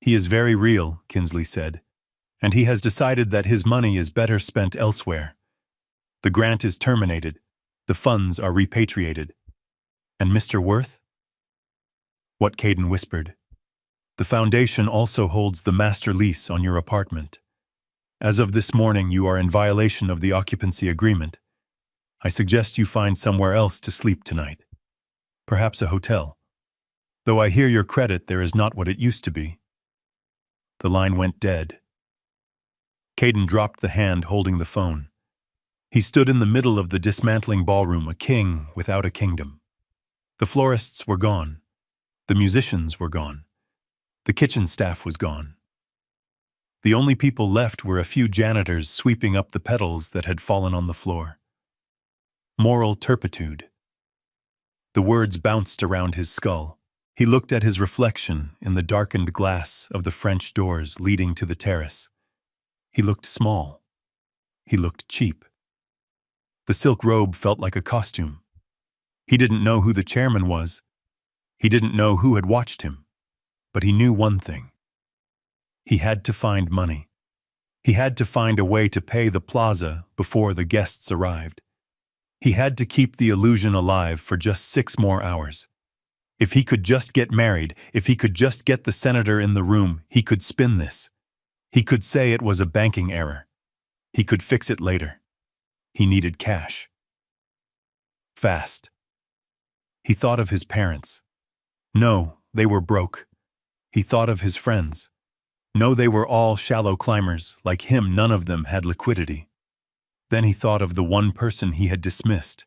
He is very real, Kinsley said, and he has decided that his money is better spent elsewhere. The grant is terminated. The funds are repatriated. And Mr. Worth? What Caden whispered. The foundation also holds the master lease on your apartment. As of this morning, you are in violation of the occupancy agreement. I suggest you find somewhere else to sleep tonight. Perhaps a hotel. Though I hear your credit there is not what it used to be. The line went dead. Caden dropped the hand holding the phone. He stood in the middle of the dismantling ballroom, a king without a kingdom. The florists were gone. The musicians were gone. The kitchen staff was gone. The only people left were a few janitors sweeping up the petals that had fallen on the floor. Moral turpitude. The words bounced around his skull. He looked at his reflection in the darkened glass of the French doors leading to the terrace. He looked small. He looked cheap. The silk robe felt like a costume. He didn't know who the chairman was. He didn't know who had watched him. But he knew one thing. He had to find money. He had to find a way to pay the plaza before the guests arrived. He had to keep the illusion alive for just 6 more hours. If he could just get married, if he could just get the senator in the room, he could spin this. He could say it was a banking error. He could fix it later. He needed cash. Fast. He thought of his parents. No, they were broke. He thought of his friends. No, they were all shallow climbers. Like him, none of them had liquidity. Then he thought of the one person he had dismissed,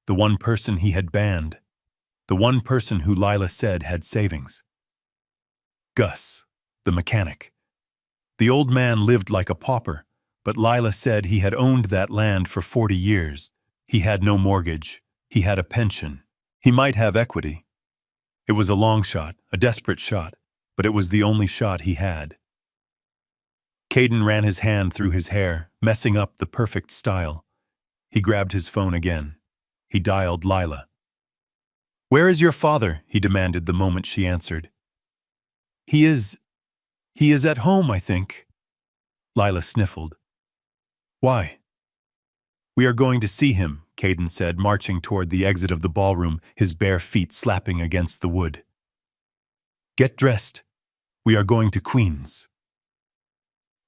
the one person he had banned, the one person who Lila said had savings. Gus, the mechanic. The old man lived like a pauper, but Lila said he had owned that land for 40 years. He had no mortgage. He had a pension. He might have equity. It was a long shot, a desperate shot, but it was the only shot he had. Caden ran his hand through his hair, messing up the perfect style. He grabbed his phone again. He dialed Lila. "Where is your father?" he demanded the moment she answered. He is at home, I think." Lila sniffled. "Why?" "We are going to see him," Caden said, marching toward the exit of the ballroom, his bare feet slapping against the wood. "Get dressed. We are going to Queens."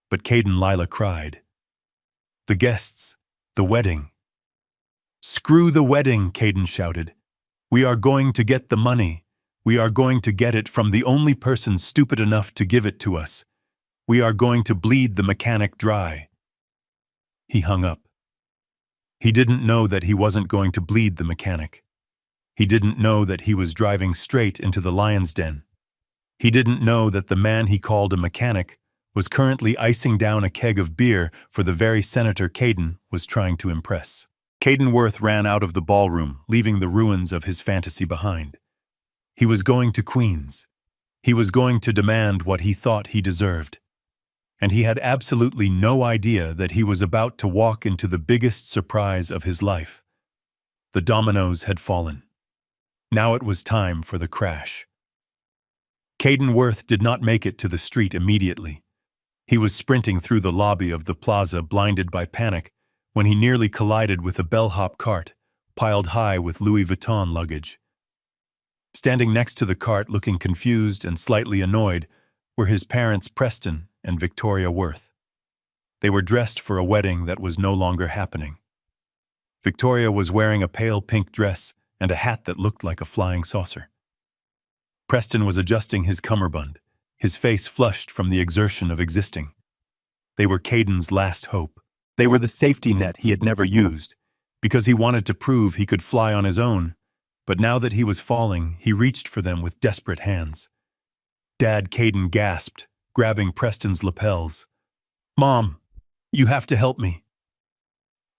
But Caden, Lila cried. "The guests, the wedding." "Screw the wedding," Caden shouted. "We are going to get the money. We are going to get it from the only person stupid enough to give it to us. We are going to bleed the mechanic dry." He hung up. He didn't know that he wasn't going to bleed the mechanic. He didn't know that he was driving straight into the lion's den. He didn't know that the man he called a mechanic was currently icing down a keg of beer for the very senator Caden was trying to impress. Caden Worth ran out of the ballroom, leaving the ruins of his fantasy behind. He was going to Queens. He was going to demand what he thought he deserved. And he had absolutely no idea that he was about to walk into the biggest surprise of his life. The dominoes had fallen. Now it was time for the crash. Caden Worth did not make it to the street immediately. He was sprinting through the lobby of the plaza, blinded by panic, when he nearly collided with a bellhop cart, piled high with Louis Vuitton luggage. Standing next to the cart, looking confused and slightly annoyed, were his parents Preston and Victoria Worth. They were dressed for a wedding that was no longer happening. Victoria was wearing a pale pink dress and a hat that looked like a flying saucer. Preston was adjusting his cummerbund, his face flushed from the exertion of existing. They were Caden's last hope. They were the safety net he had never used, because he wanted to prove he could fly on his own. But now that he was falling, he reached for them with desperate hands. Dad, Caden gasped, grabbing Preston's lapels. "Mom, you have to help me."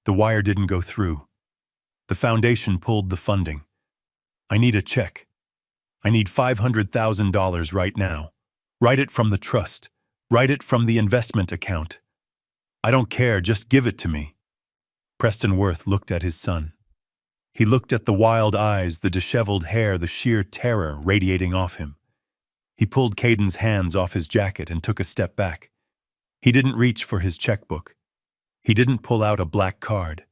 The wire didn't go through. The foundation pulled the funding. "I need a check. I need $500,000 right now. Write it from the trust. Write it from the investment account. I don't care, just give it to me." Preston Worth looked at his son. He looked at the wild eyes, the disheveled hair, the sheer terror radiating off him. He pulled Caden's hands off his jacket and took a step back. He didn't reach for his checkbook. He didn't pull out a black card.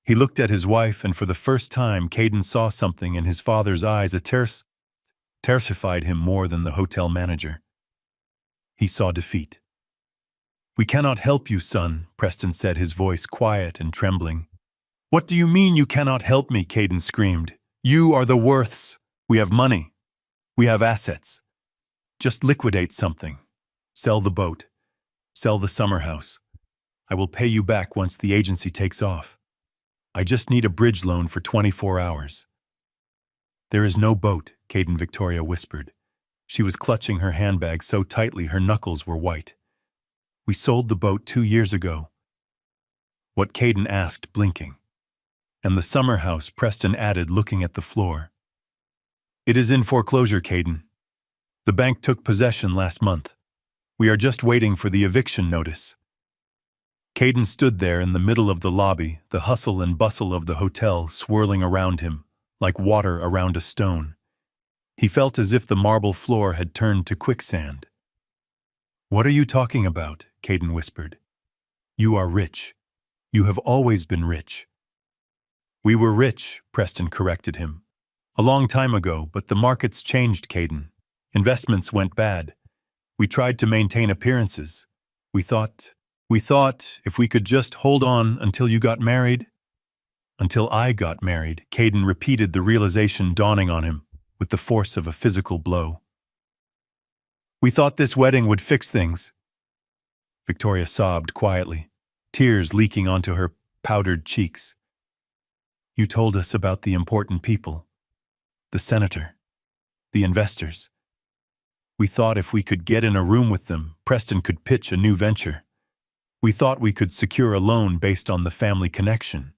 He looked at his wife, and for the first time, Caden saw something in his father's eyes that terrified him more than the hotel manager. He saw defeat. "We cannot help you, son," Preston said, his voice quiet and trembling. "What do you mean you cannot help me?" Caden screamed. "You are the Worths. We have money. We have assets. Just liquidate something. Sell the boat. Sell the summer house. I will pay you back once the agency takes off. I just need a bridge loan for 24 hours. "There is no boat," Caden Victoria whispered. She was clutching her handbag so tightly her knuckles were white. "We sold the boat 2 years ago." "What?" Caden asked, blinking. "And the summer house," Preston added, looking at the floor. "It is in foreclosure, Caden. The bank took possession last month. We are just waiting for the eviction notice." Caden stood there in the middle of the lobby, the hustle and bustle of the hotel swirling around him, like water around a stone. He felt as if the marble floor had turned to quicksand. "What are you talking about?" Caden whispered. "You are rich. You have always been rich." "We were rich," Preston corrected him. "A long time ago, but the markets changed, Caden. Investments went bad. We tried to maintain appearances. We thought if we could just hold on until you got married." "Until I got married," Caden repeated, the realization dawning on him with the force of a physical blow. "We thought this wedding would fix things." Victoria sobbed quietly, tears leaking onto her powdered cheeks. "You told us about the important people, the senator, the investors. We thought if we could get in a room with them, Preston could pitch a new venture. We thought we could secure a loan based on the family connection.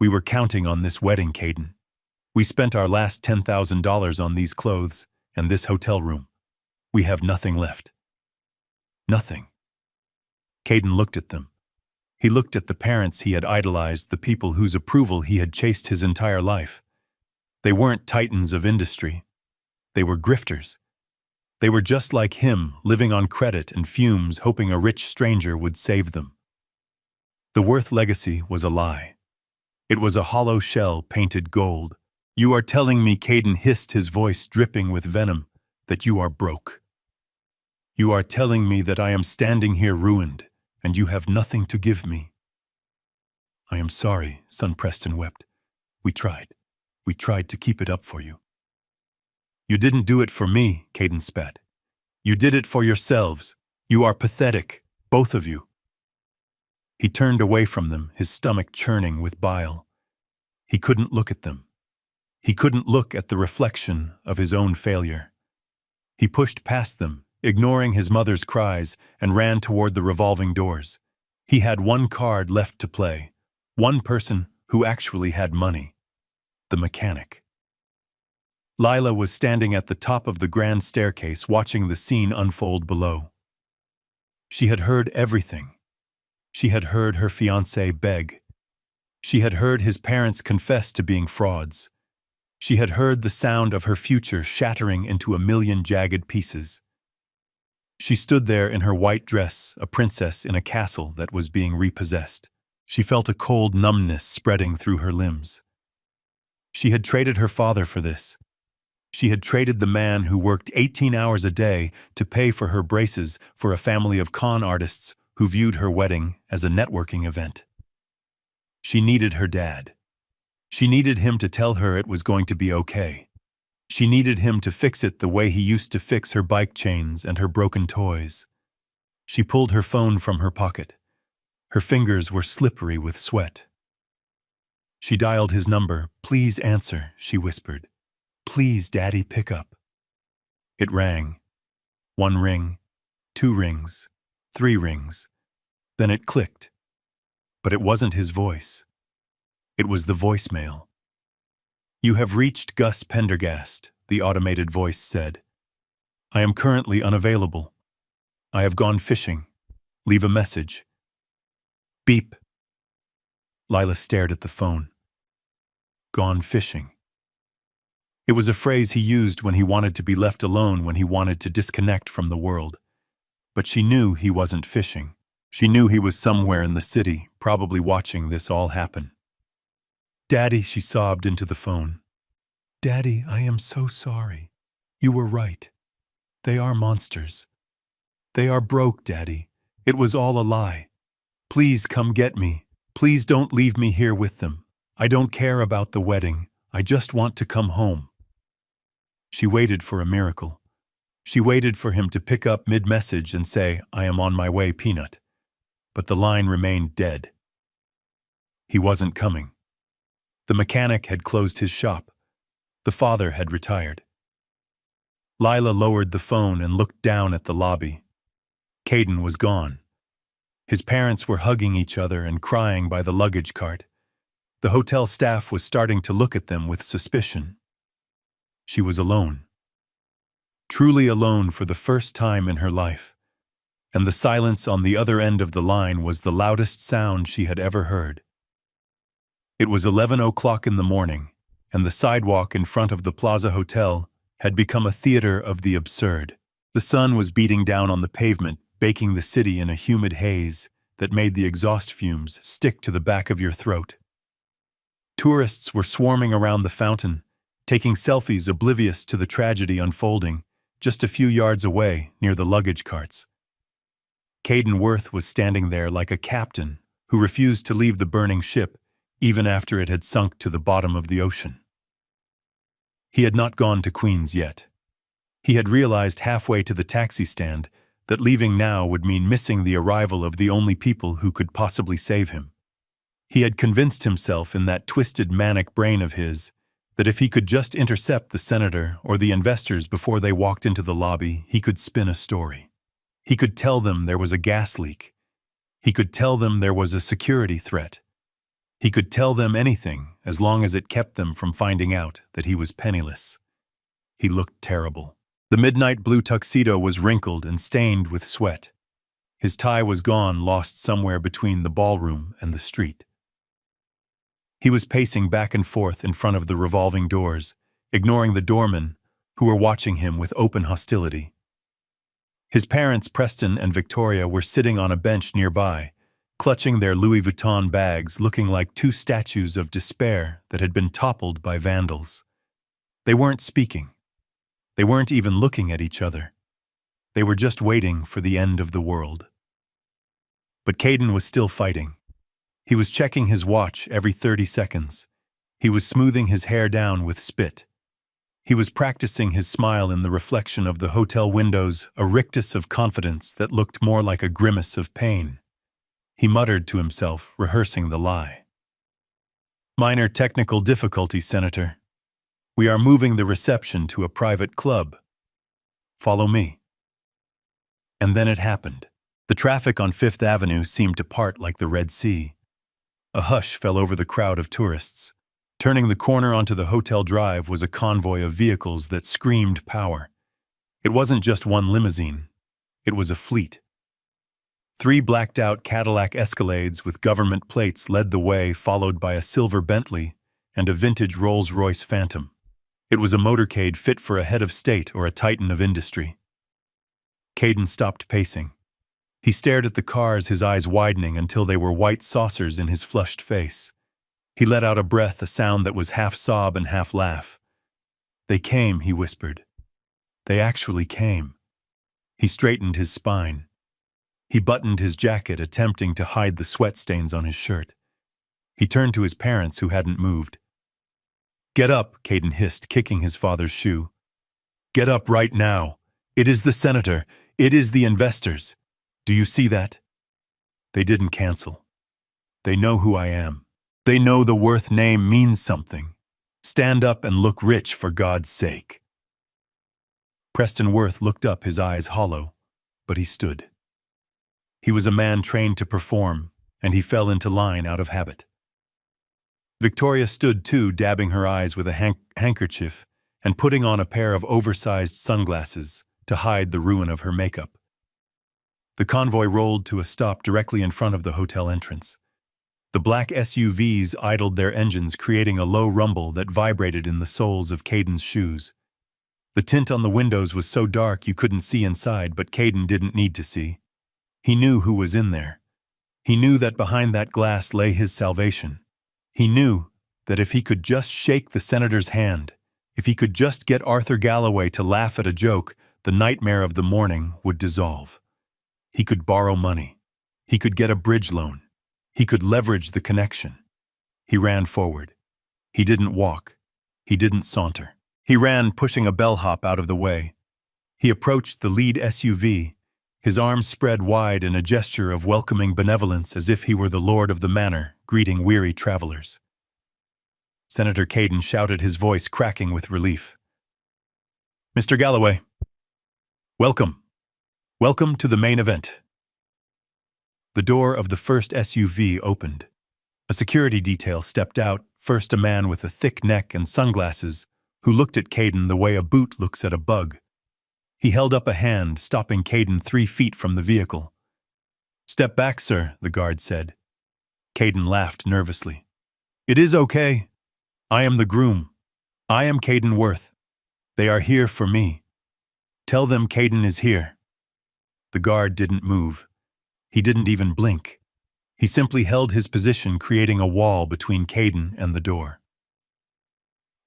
We were counting on this wedding, Caden. We spent our last $10,000 on these clothes and this hotel room. We have nothing left. Nothing." Caden looked at them. He looked at the parents he had idolized, the people whose approval he had chased his entire life. They weren't titans of industry. They were grifters. They were just like him, living on credit and fumes, hoping a rich stranger would save them. The Worth legacy was a lie. It was a hollow shell painted gold. "You are telling me," Caden hissed, his voice dripping with venom, "that you are broke. You are telling me that I am standing here ruined, and you have nothing to give me." "I am sorry," son Preston wept. We tried to keep it up for you." "You didn't do it for me," Caden spat. "You did it for yourselves. You are pathetic, both of you." He turned away from them, his stomach churning with bile. He couldn't look at them. He couldn't look at the reflection of his own failure. He pushed past them, ignoring his mother's cries, and ran toward the revolving doors. He had one card left to play, one person who actually had money: the mechanic. Lila was standing at the top of the grand staircase, watching the scene unfold below. She had heard everything. She had heard her fiancé beg. She had heard his parents confess to being frauds. She had heard the sound of her future shattering into a million jagged pieces. She stood there in her white dress, a princess in a castle that was being repossessed. She felt a cold numbness spreading through her limbs. She had traded her father for this. She had traded the man who worked 18 hours a day to pay for her braces for a family of con artists who viewed her wedding as a networking event. She needed her dad. She needed him to tell her it was going to be okay. She needed him to fix it the way he used to fix her bike chains and her broken toys. She pulled her phone from her pocket. Her fingers were slippery with sweat. She dialed his number. "Please answer," she whispered. "Please, Daddy, pick up." It rang. 1 ring, 2 rings, 3 rings. Then it clicked. But it wasn't his voice. It was the voicemail. "You have reached Gus Pendergast," the automated voice said. "I am currently unavailable. I have gone fishing. Leave a message." Beep. Lila stared at the phone. Gone fishing. It was a phrase he used when he wanted to be left alone, when he wanted to disconnect from the world. But she knew he wasn't fishing. She knew he was somewhere in the city, probably watching this all happen. "Daddy," she sobbed into the phone. "Daddy, I am so sorry. You were right. They are monsters. They are broke, Daddy. It was all a lie. Please come get me. Please don't leave me here with them. I don't care about the wedding. I just want to come home." She waited for a miracle. She waited for him to pick up mid-message and say, "I am on my way, Peanut." But the line remained dead. He wasn't coming. The mechanic had closed his shop. The father had retired. Lila lowered the phone and looked down at the lobby. Caden was gone. His parents were hugging each other and crying by the luggage cart. The hotel staff was starting to look at them with suspicion. She was alone. Truly alone for the first time in her life. And the silence on the other end of the line was the loudest sound she had ever heard. It was 11 o'clock in the morning, and the sidewalk in front of the Plaza Hotel had become a theater of the absurd. The sun was beating down on the pavement, baking the city in a humid haze that made the exhaust fumes stick to the back of your throat. Tourists were swarming around the fountain, taking selfies oblivious to the tragedy unfolding just a few yards away near the luggage carts. Caden Worth was standing there like a captain who refused to leave the burning ship even after it had sunk to the bottom of the ocean. He had not gone to Queens yet. He had realized halfway to the taxi stand that leaving now would mean missing the arrival of the only people who could possibly save him. He had convinced himself in that twisted manic brain of his that if he could just intercept the senator or the investors before they walked into the lobby, he could spin a story. He could tell them there was a gas leak. He could tell them there was a security threat. He could tell them anything as long as it kept them from finding out that he was penniless. He looked terrible. The midnight blue tuxedo was wrinkled and stained with sweat. His tie was gone, lost somewhere between the ballroom and the street. He was pacing back and forth in front of the revolving doors, ignoring the doormen who were watching him with open hostility. His parents, Preston and Victoria, were sitting on a bench nearby, clutching their Louis Vuitton bags, looking like two statues of despair that had been toppled by vandals. They weren't speaking. They weren't even looking at each other. They were just waiting for the end of the world. But Caden was still fighting. He was checking his watch every 30 seconds. He was smoothing his hair down with spit. He was practicing his smile in the reflection of the hotel windows, a rictus of confidence that looked more like a grimace of pain. He muttered to himself, rehearsing the lie. "Minor technical difficulty, Senator. We are moving the reception to a private club. Follow me." And then it happened. The traffic on Fifth Avenue seemed to part like the Red Sea. A hush fell over the crowd of tourists. Turning the corner onto the hotel drive was a convoy of vehicles that screamed power. It wasn't just one limousine. It was a fleet. 3 blacked-out Cadillac Escalades with government plates led the way, followed by a silver Bentley and a vintage Rolls-Royce Phantom. It was a motorcade fit for a head of state or a titan of industry. Caden stopped pacing. He stared at the cars, his eyes widening until they were white saucers in his flushed face. He let out a breath, a sound that was half sob and half laugh. "They came," he whispered. "They actually came." He straightened his spine. He buttoned his jacket, attempting to hide the sweat stains on his shirt. He turned to his parents, who hadn't moved. "Get up," Caden hissed, kicking his father's shoe. "Get up right now. It is the senator. It is the investors. Do you see that? They didn't cancel. They know who I am. They know the Worth name means something. Stand up and look rich, for God's sake." Preston Worth looked up, his eyes hollow, but he stood. He was a man trained to perform, and he fell into line out of habit. Victoria stood too, dabbing her eyes with a handkerchief and putting on a pair of oversized sunglasses to hide the ruin of her makeup. The convoy rolled to a stop directly in front of the hotel entrance. The black SUVs idled their engines, creating a low rumble that vibrated in the soles of Caden's shoes. The tint on the windows was so dark you couldn't see inside, but Caden didn't need to see. He knew who was in there. He knew that behind that glass lay his salvation. He knew that if he could just shake the senator's hand, if he could just get Arthur Galloway to laugh at a joke, the nightmare of the morning would dissolve. He could borrow money. He could get a bridge loan. He could leverage the connection. He ran forward. He didn't walk. He didn't saunter. He ran, pushing a bellhop out of the way. He approached the lead SUV, his arms spread wide in a gesture of welcoming benevolence, as if he were the lord of the manor, greeting weary travelers. Senator Caden shouted, his voice cracking with relief. "Mr. Galloway, welcome. Welcome to the main event." The door of the first SUV opened. A security detail stepped out, first a man with a thick neck and sunglasses, who looked at Caden the way a boot looks at a bug. He held up a hand, stopping Caden 3 feet from the vehicle. "Step back, sir," the guard said. Caden laughed nervously. "It is okay. I am the groom. I am Caden Worth. They are here for me. Tell them Caden is here." The guard didn't move. He didn't even blink. He simply held his position, creating a wall between Caden and the door.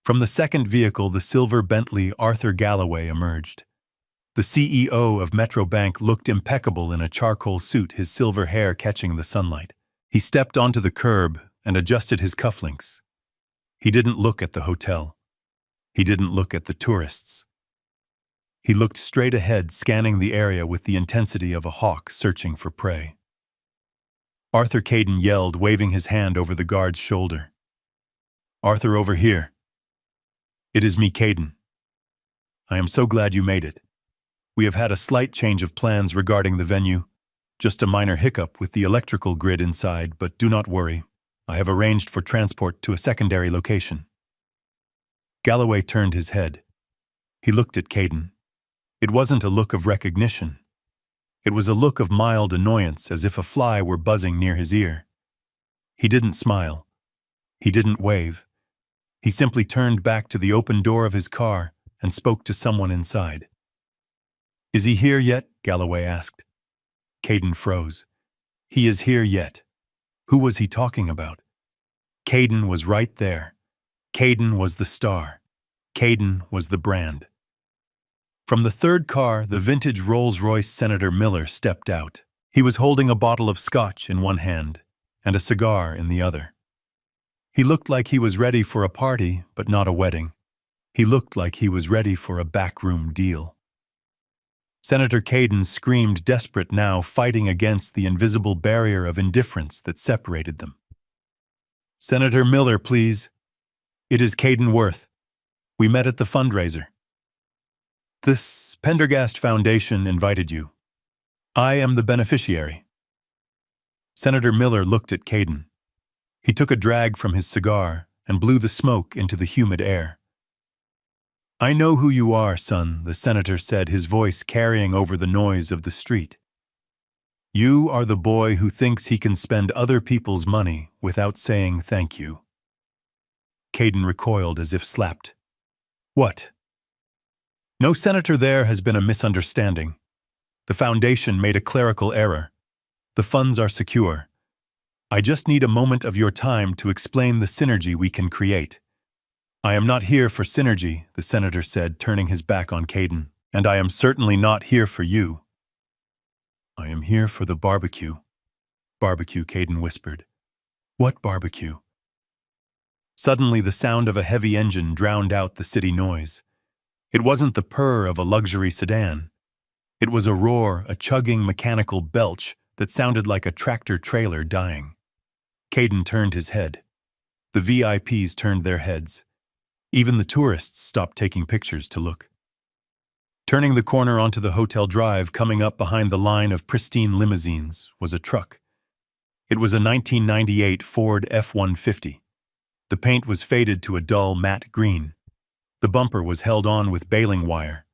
From the second vehicle, the silver Bentley Arthur Galloway emerged. The CEO of Metro Bank looked impeccable in a charcoal suit, his silver hair catching the sunlight. He stepped onto the curb and adjusted his cufflinks. He didn't look at the hotel. He didn't look at the tourists. He looked straight ahead, scanning the area with the intensity of a hawk searching for prey. Arthur Caden yelled, waving his hand over the guard's shoulder. "Arthur, over here." "It is me, Caden. I am so glad you made it. We have had a slight change of plans regarding the venue. Just a minor hiccup with the electrical grid inside, but do not worry. I have arranged for transport to a secondary location." Galloway turned his head. He looked at Caden. It wasn't a look of recognition. It was a look of mild annoyance, as if a fly were buzzing near his ear. He didn't smile. He didn't wave. He simply turned back to the open door of his car and spoke to someone inside. "Is he here yet?" Galloway asked. Caden froze. "He is here yet." Who was he talking about? Caden was right there. Caden was the star. Caden was the brand. From the third car, the vintage Rolls-Royce Senator Miller stepped out. He was holding a bottle of scotch in one hand and a cigar in the other. He looked like he was ready for a party, but not a wedding. He looked like he was ready for a backroom deal. Senator Caden screamed, desperate now, fighting against the invisible barrier of indifference that separated them. "Senator Miller, please. It is Caden Worth. We met at the fundraiser. This Pendergast Foundation invited you. I am the beneficiary." Senator Miller looked at Caden. He took a drag from his cigar and blew the smoke into the humid air. "I know who you are, son," the senator said, his voice carrying over the noise of the street. "You are the boy who thinks he can spend other people's money without saying thank you." Caden recoiled as if slapped. What? No senator, there has been a misunderstanding. The foundation made a clerical error. The funds are secure. I just need a moment of your time to explain the synergy we can create. I am not here for synergy, the senator said, turning his back on Caden, and I am certainly not here for you. I am here for the barbecue. Barbecue, Caden whispered. What barbecue? Suddenly the sound of a heavy engine drowned out the city noise. It wasn't the purr of a luxury sedan. It was a roar, a chugging mechanical belch that sounded like a tractor-trailer dying. Caden turned his head. The VIPs turned their heads. Even the tourists stopped taking pictures to look. Turning the corner onto the hotel drive, coming up behind the line of pristine limousines, was a truck. It was a 1998 Ford F-150. The paint was faded to a dull matte green. The bumper was held on with baling wire.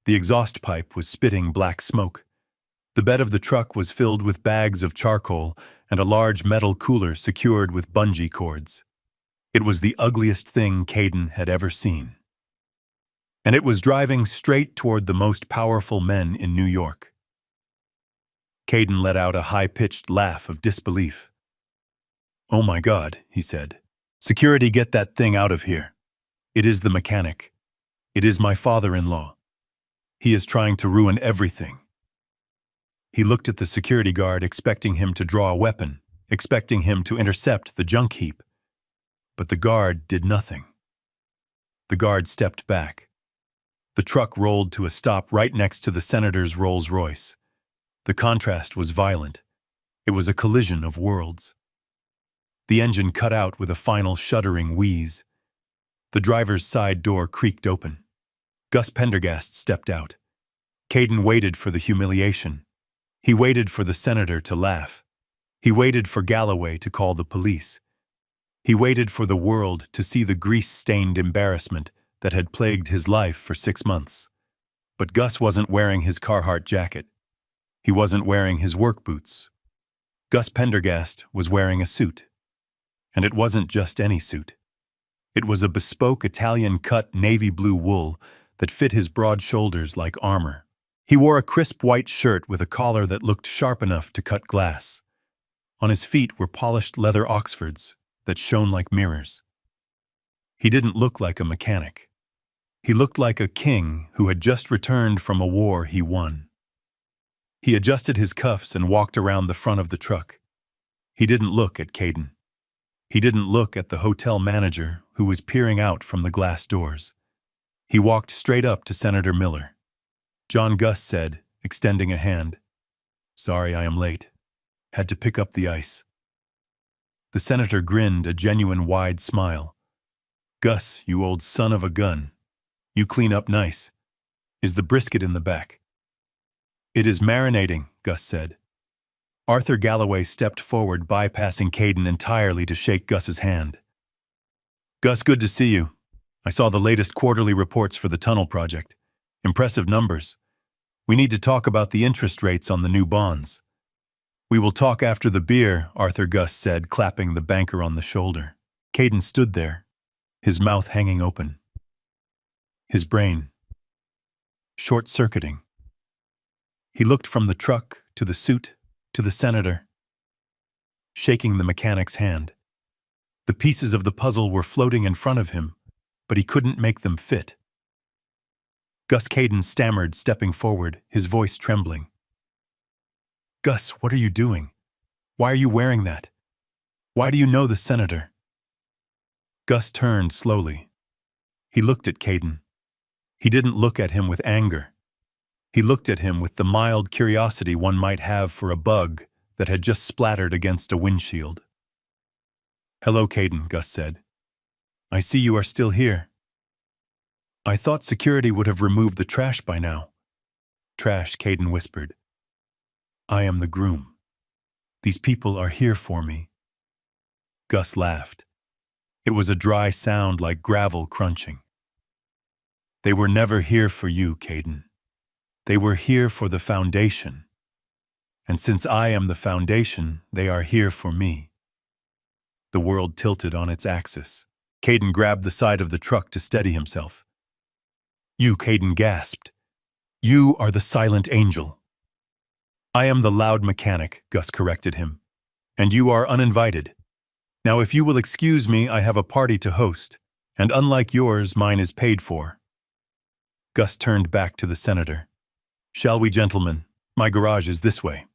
The exhaust pipe was spitting black smoke. The bed of the truck was filled with bags of charcoal and a large metal cooler secured with bungee cords. It was the ugliest thing Caden had ever seen. And it was driving straight toward the most powerful men in New York. Caden let out a high-pitched laugh of disbelief. "Oh my God," he said. "Security, get that thing out of here. It is the mechanic. It is my father-in-law. He is trying to ruin everything." He looked at the security guard, expecting him to draw a weapon, expecting him to intercept the junk heap. But the guard did nothing. The guard stepped back. The truck rolled to a stop right next to the senator's Rolls-Royce. The contrast was violent. It was a collision of worlds. The engine cut out with a final shuddering wheeze. The driver's side door creaked open. Gus Pendergast stepped out. Caden waited for the humiliation. He waited for the senator to laugh. He waited for Galloway to call the police. He waited for the world to see the grease-stained embarrassment that had plagued his life for 6 months. But Gus wasn't wearing his Carhartt jacket. He wasn't wearing his work boots. Gus Pendergast was wearing a suit. And it wasn't just any suit. It was a bespoke Italian-cut navy blue wool that fit his broad shoulders like armor. He wore a crisp white shirt with a collar that looked sharp enough to cut glass. On his feet were polished leather Oxfords that shone like mirrors. He didn't look like a mechanic. He looked like a king who had just returned from a war he won. He adjusted his cuffs and walked around the front of the truck. He didn't look at Caden. He didn't look at the hotel manager who was peering out from the glass doors. He walked straight up to Senator Miller. "John," Gus said, extending a hand. "Sorry I am late. Had to pick up the ice." The senator grinned a genuine wide smile. "Gus, you old son of a gun. You clean up nice. Is the brisket in the back?" "It is marinating," Gus said. Arthur Galloway stepped forward, bypassing Caden entirely to shake Gus's hand. "Gus, good to see you. I saw the latest quarterly reports for the tunnel project. Impressive numbers. We need to talk about the interest rates on the new bonds." "We will talk after the beer," Arthur Gus said, clapping the banker on the shoulder. Caden stood there, his mouth hanging open. His brain short-circuiting. He looked from the truck to the suit to the senator, shaking the mechanic's hand. The pieces of the puzzle were floating in front of him, but he couldn't make them fit. Gus Caden stammered, stepping forward, his voice trembling. "Gus, what are you doing? Why are you wearing that? Why do you know the senator?" Gus turned slowly. He looked at Caden. He didn't look at him with anger. He looked at him with the mild curiosity one might have for a bug that had just splattered against a windshield. "Hello, Caden," Gus said. "I see you are still here. I thought security would have removed the trash by now." "Trash," Caden whispered. "I am the groom. These people are here for me." Gus laughed. It was a dry sound like gravel crunching. "They were never here for you, Caden. They were here for the foundation. And since I am the foundation, they are here for me." The world tilted on its axis. Caden grabbed the side of the truck to steady himself. You, Caden gasped. You are the silent angel. I am the loud mechanic, Gus corrected him. And you are uninvited. Now if you will excuse me, I have a party to host, and unlike yours, mine is paid for. Gus turned back to the senator. Shall we, gentlemen? My garage is this way.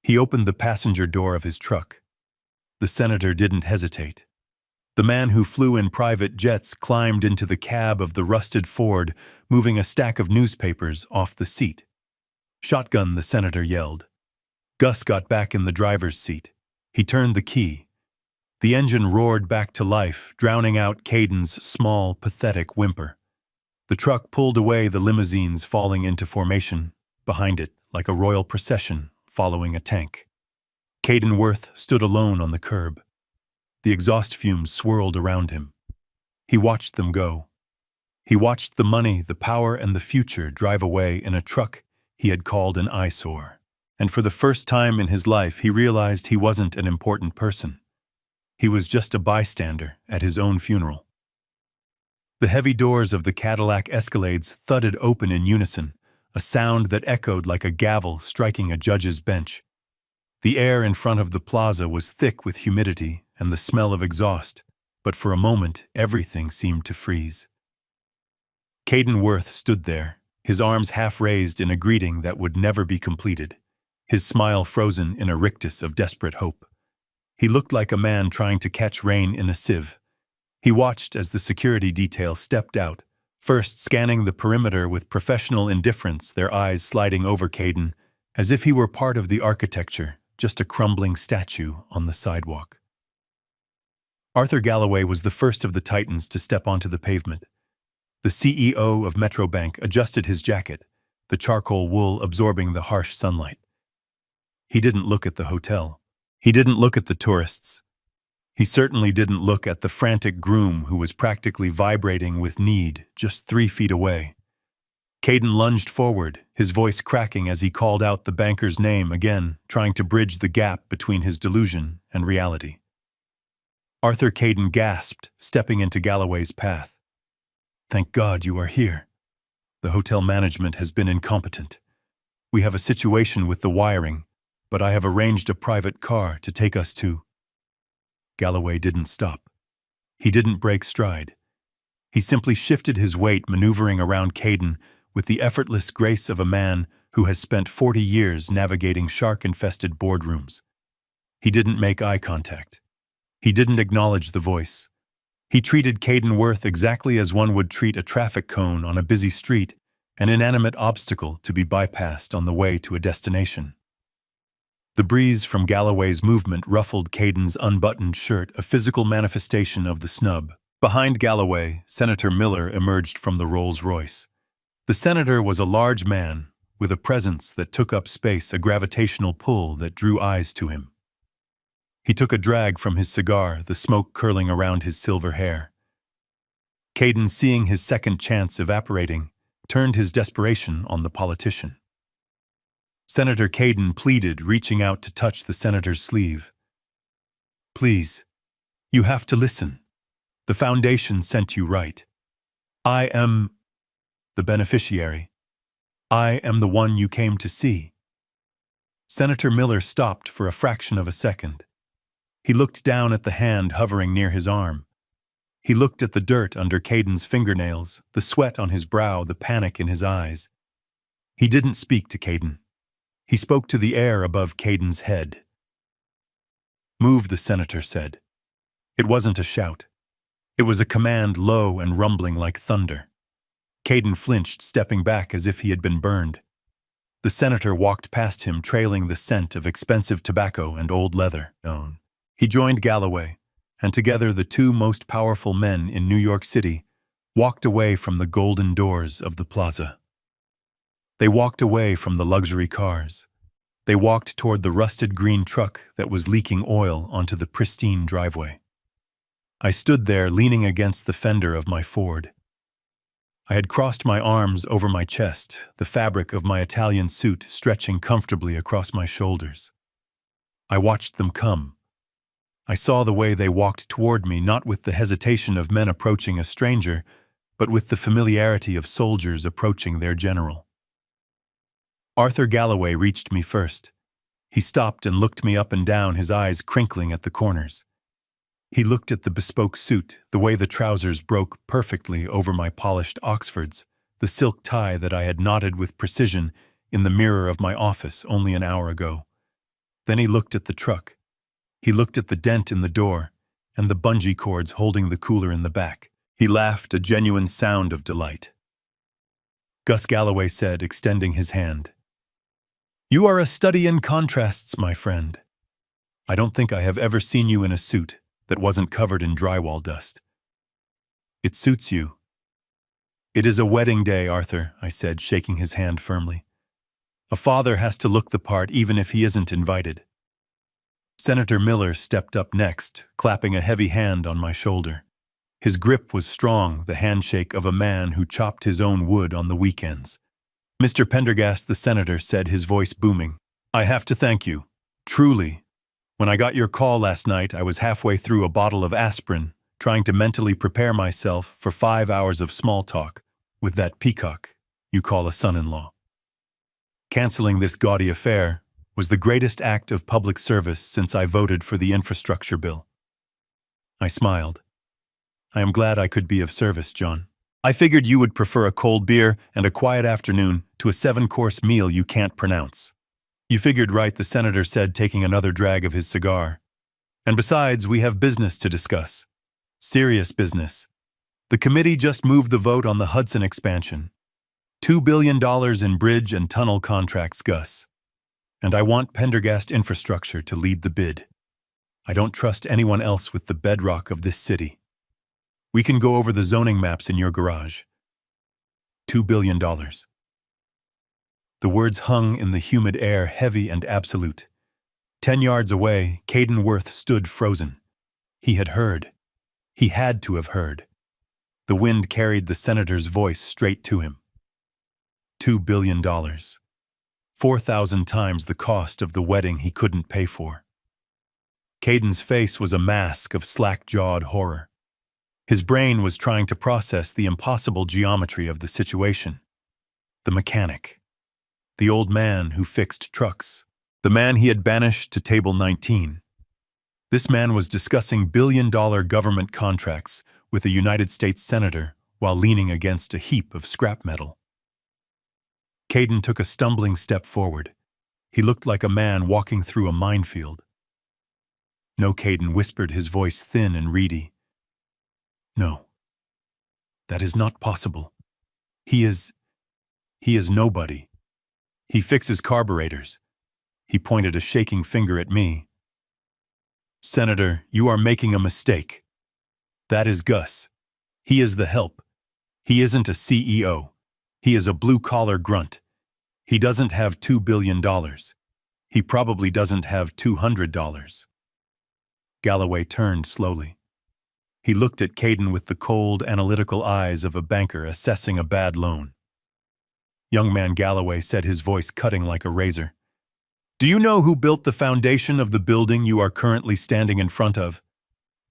He opened the passenger door of his truck. The senator didn't hesitate. The man who flew in private jets climbed into the cab of the rusted Ford, moving a stack of newspapers off the seat. Shotgun, the senator yelled. Gus got back in the driver's seat. He turned the key. The engine roared back to life, drowning out Caden's small, pathetic whimper. The truck pulled away, the limousines falling into formation, behind it like a royal procession following a tank. Caden Worth stood alone on the curb. The exhaust fumes swirled around him. He watched them go. He watched the money, the power, and the future drive away in a truck he had called an eyesore. And for the first time in his life, he realized he wasn't an important person. He was just a bystander at his own funeral. The heavy doors of the Cadillac Escalades thudded open in unison, a sound that echoed like a gavel striking a judge's bench. The air in front of the plaza was thick with humidity and the smell of exhaust, but for a moment everything seemed to freeze. Caden Worth stood there, his arms half raised in a greeting that would never be completed, his smile frozen in a rictus of desperate hope. He looked like a man trying to catch rain in a sieve. He watched as the security detail stepped out, first scanning the perimeter with professional indifference, their eyes sliding over Caden, as if he were part of the architecture, just a crumbling statue on the sidewalk. Arthur Galloway was the first of the titans to step onto the pavement. The CEO of Metrobank adjusted his jacket, the charcoal wool absorbing the harsh sunlight. He didn't look at the hotel. He didn't look at the tourists. He certainly didn't look at the frantic groom who was practically vibrating with need just 3 feet away. Caden lunged forward, his voice cracking as he called out the banker's name again, trying to bridge the gap between his delusion and reality. Arthur Caden gasped, stepping into Galloway's path. Thank God you are here. The hotel management has been incompetent. We have a situation with the wiring, but I have arranged a private car to take us to. Galloway didn't stop. He didn't break stride. He simply shifted his weight, maneuvering around Caden with the effortless grace of a man who has spent 40 years navigating shark-infested boardrooms. He didn't make eye contact. He didn't acknowledge the voice. He treated Caden Worth exactly as one would treat a traffic cone on a busy street, an inanimate obstacle to be bypassed on the way to a destination. The breeze from Galloway's movement ruffled Caden's unbuttoned shirt, a physical manifestation of the snub. Behind Galloway, Senator Miller emerged from the Rolls-Royce. The senator was a large man, with a presence that took up space, a gravitational pull that drew eyes to him. He took a drag from his cigar, the smoke curling around his silver hair. Caden, seeing his second chance evaporating, turned his desperation on the politician. Senator Caden pleaded, reaching out to touch the senator's sleeve. Please, you have to listen. The foundation sent you right. I am the beneficiary. I am the one you came to see. Senator Miller stopped for a fraction of a second. He looked down at the hand hovering near his arm. He looked at the dirt under Caden's fingernails, the sweat on his brow, the panic in his eyes. He didn't speak to Caden. He spoke to the air above Caden's head. Move, the senator said. It wasn't a shout. It was a command, low and rumbling like thunder. Caden flinched, stepping back as if he had been burned. The senator walked past him, trailing the scent of expensive tobacco and old leather. He joined Galloway, and together the two most powerful men in New York City walked away from the golden doors of the plaza. They walked away from the luxury cars. They walked toward the rusted green truck that was leaking oil onto the pristine driveway. I stood there leaning against the fender of my Ford. I had crossed my arms over my chest, the fabric of my Italian suit stretching comfortably across my shoulders. I watched them come. I saw the way they walked toward me, not with the hesitation of men approaching a stranger, but with the familiarity of soldiers approaching their general. Arthur Galloway reached me first. He stopped and looked me up and down, his eyes crinkling at the corners. He looked at the bespoke suit, the way the trousers broke perfectly over my polished Oxfords, the silk tie that I had knotted with precision in the mirror of my office only an hour ago. Then he looked at the truck. He looked at the dent in the door and the bungee cords holding the cooler in the back. He laughed, a genuine sound of delight. Gus Galloway said, extending his hand, "You are a study in contrasts, my friend. I don't think I have ever seen you in a suit that wasn't covered in drywall dust. It suits you." "It is a wedding day, Arthur," I said, shaking his hand firmly. "A father has to look the part even if he isn't invited." Senator Miller stepped up next, clapping a heavy hand on my shoulder. His grip was strong, the handshake of a man who chopped his own wood on the weekends. "Mr. Pendergast," the senator said, his voice booming, "I have to thank you. Truly. When I got your call last night, I was halfway through a bottle of aspirin, trying to mentally prepare myself for 5 hours of small talk with that peacock you call a son-in-law. Canceling this gaudy affair was the greatest act of public service since I voted for the infrastructure bill." I smiled. "I am glad I could be of service, John. I figured you would prefer a cold beer and a quiet afternoon to a 7-course meal you can't pronounce." "You figured right," the senator said, taking another drag of his cigar. "And besides, we have business to discuss. Serious business. The committee just moved the vote on the Hudson expansion. $2 billion in bridge and tunnel contracts, Gus. And I want Pendergast Infrastructure to lead the bid. I don't trust anyone else with the bedrock of this city. We can go over the zoning maps in your garage. $2 billion. The words hung in the humid air, heavy and absolute. 10 yards away, Caden Worth stood frozen. He had heard. He had to have heard. The wind carried the senator's voice straight to him. $2 billion. 4,000 times the cost of the wedding he couldn't pay for. Caden's face was a mask of slack-jawed horror. His brain was trying to process the impossible geometry of the situation. The mechanic. The old man who fixed trucks. The man he had banished to table 19. This man was discussing billion-dollar government contracts with a United States senator while leaning against a heap of scrap metal. Caden took a stumbling step forward. He looked like a man walking through a minefield. "No," Caden whispered, his voice thin and reedy. "No. That is not possible. He is nobody. He fixes carburetors." He pointed a shaking finger at me. "Senator, you are making a mistake. That is Gus. He is the help. He isn't a CEO. He is a blue-collar grunt. He doesn't have $2 billion. He probably doesn't have $200. Galloway turned slowly. He looked at Caden with the cold, analytical eyes of a banker assessing a bad loan. "Young man," Galloway said, his voice cutting like a razor, "do you know who built the foundation of the building you are currently standing in front of?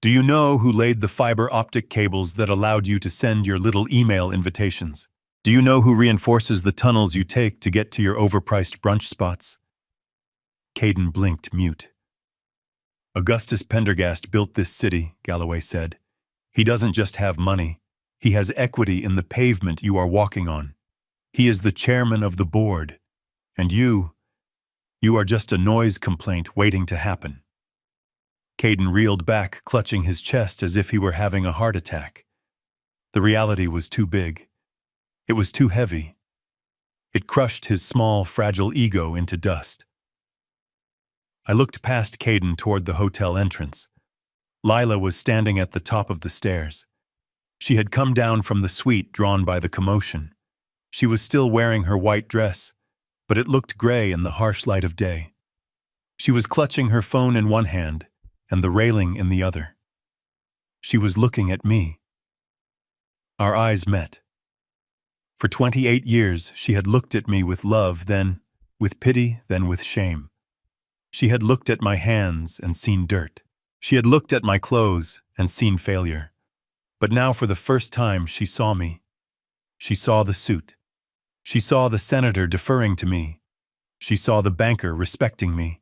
Do you know who laid the fiber optic cables that allowed you to send your little email invitations? Do you know who reinforces the tunnels you take to get to your overpriced brunch spots?" Caden blinked, mute. "Augustus Pendergast built this city," Galloway said. "He doesn't just have money. He has equity in the pavement you are walking on. He is the chairman of the board. And you are just a noise complaint waiting to happen." Caden reeled back, clutching his chest as if he were having a heart attack. The reality was too big. It was too heavy. It crushed his small, fragile ego into dust. I looked past Caden toward the hotel entrance. Lila was standing at the top of the stairs. She had come down from the suite drawn by the commotion. She was still wearing her white dress, but it looked gray in the harsh light of day. She was clutching her phone in one hand and the railing in the other. She was looking at me. Our eyes met. For 28 years, she had looked at me with love, then with pity, then with shame. She had looked at my hands and seen dirt. She had looked at my clothes and seen failure. But now for the first time she saw me. She saw the suit. She saw the senator deferring to me. She saw the banker respecting me.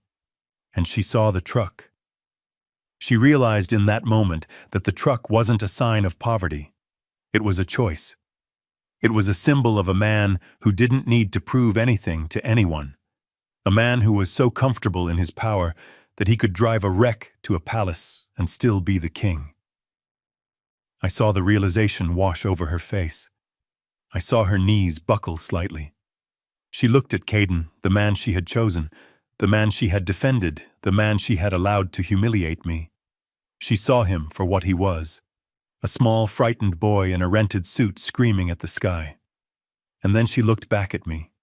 And she saw the truck. She realized in that moment that the truck wasn't a sign of poverty. It was a choice. It was a symbol of a man who didn't need to prove anything to anyone. A man who was so comfortable in his power that he could drive a wreck to a palace and still be the king. I saw the realization wash over her face. I saw her knees buckle slightly. She looked at Caden, the man she had chosen, the man she had defended, the man she had allowed to humiliate me. She saw him for what he was, a small, frightened boy in a rented suit screaming at the sky. And then she looked back at me.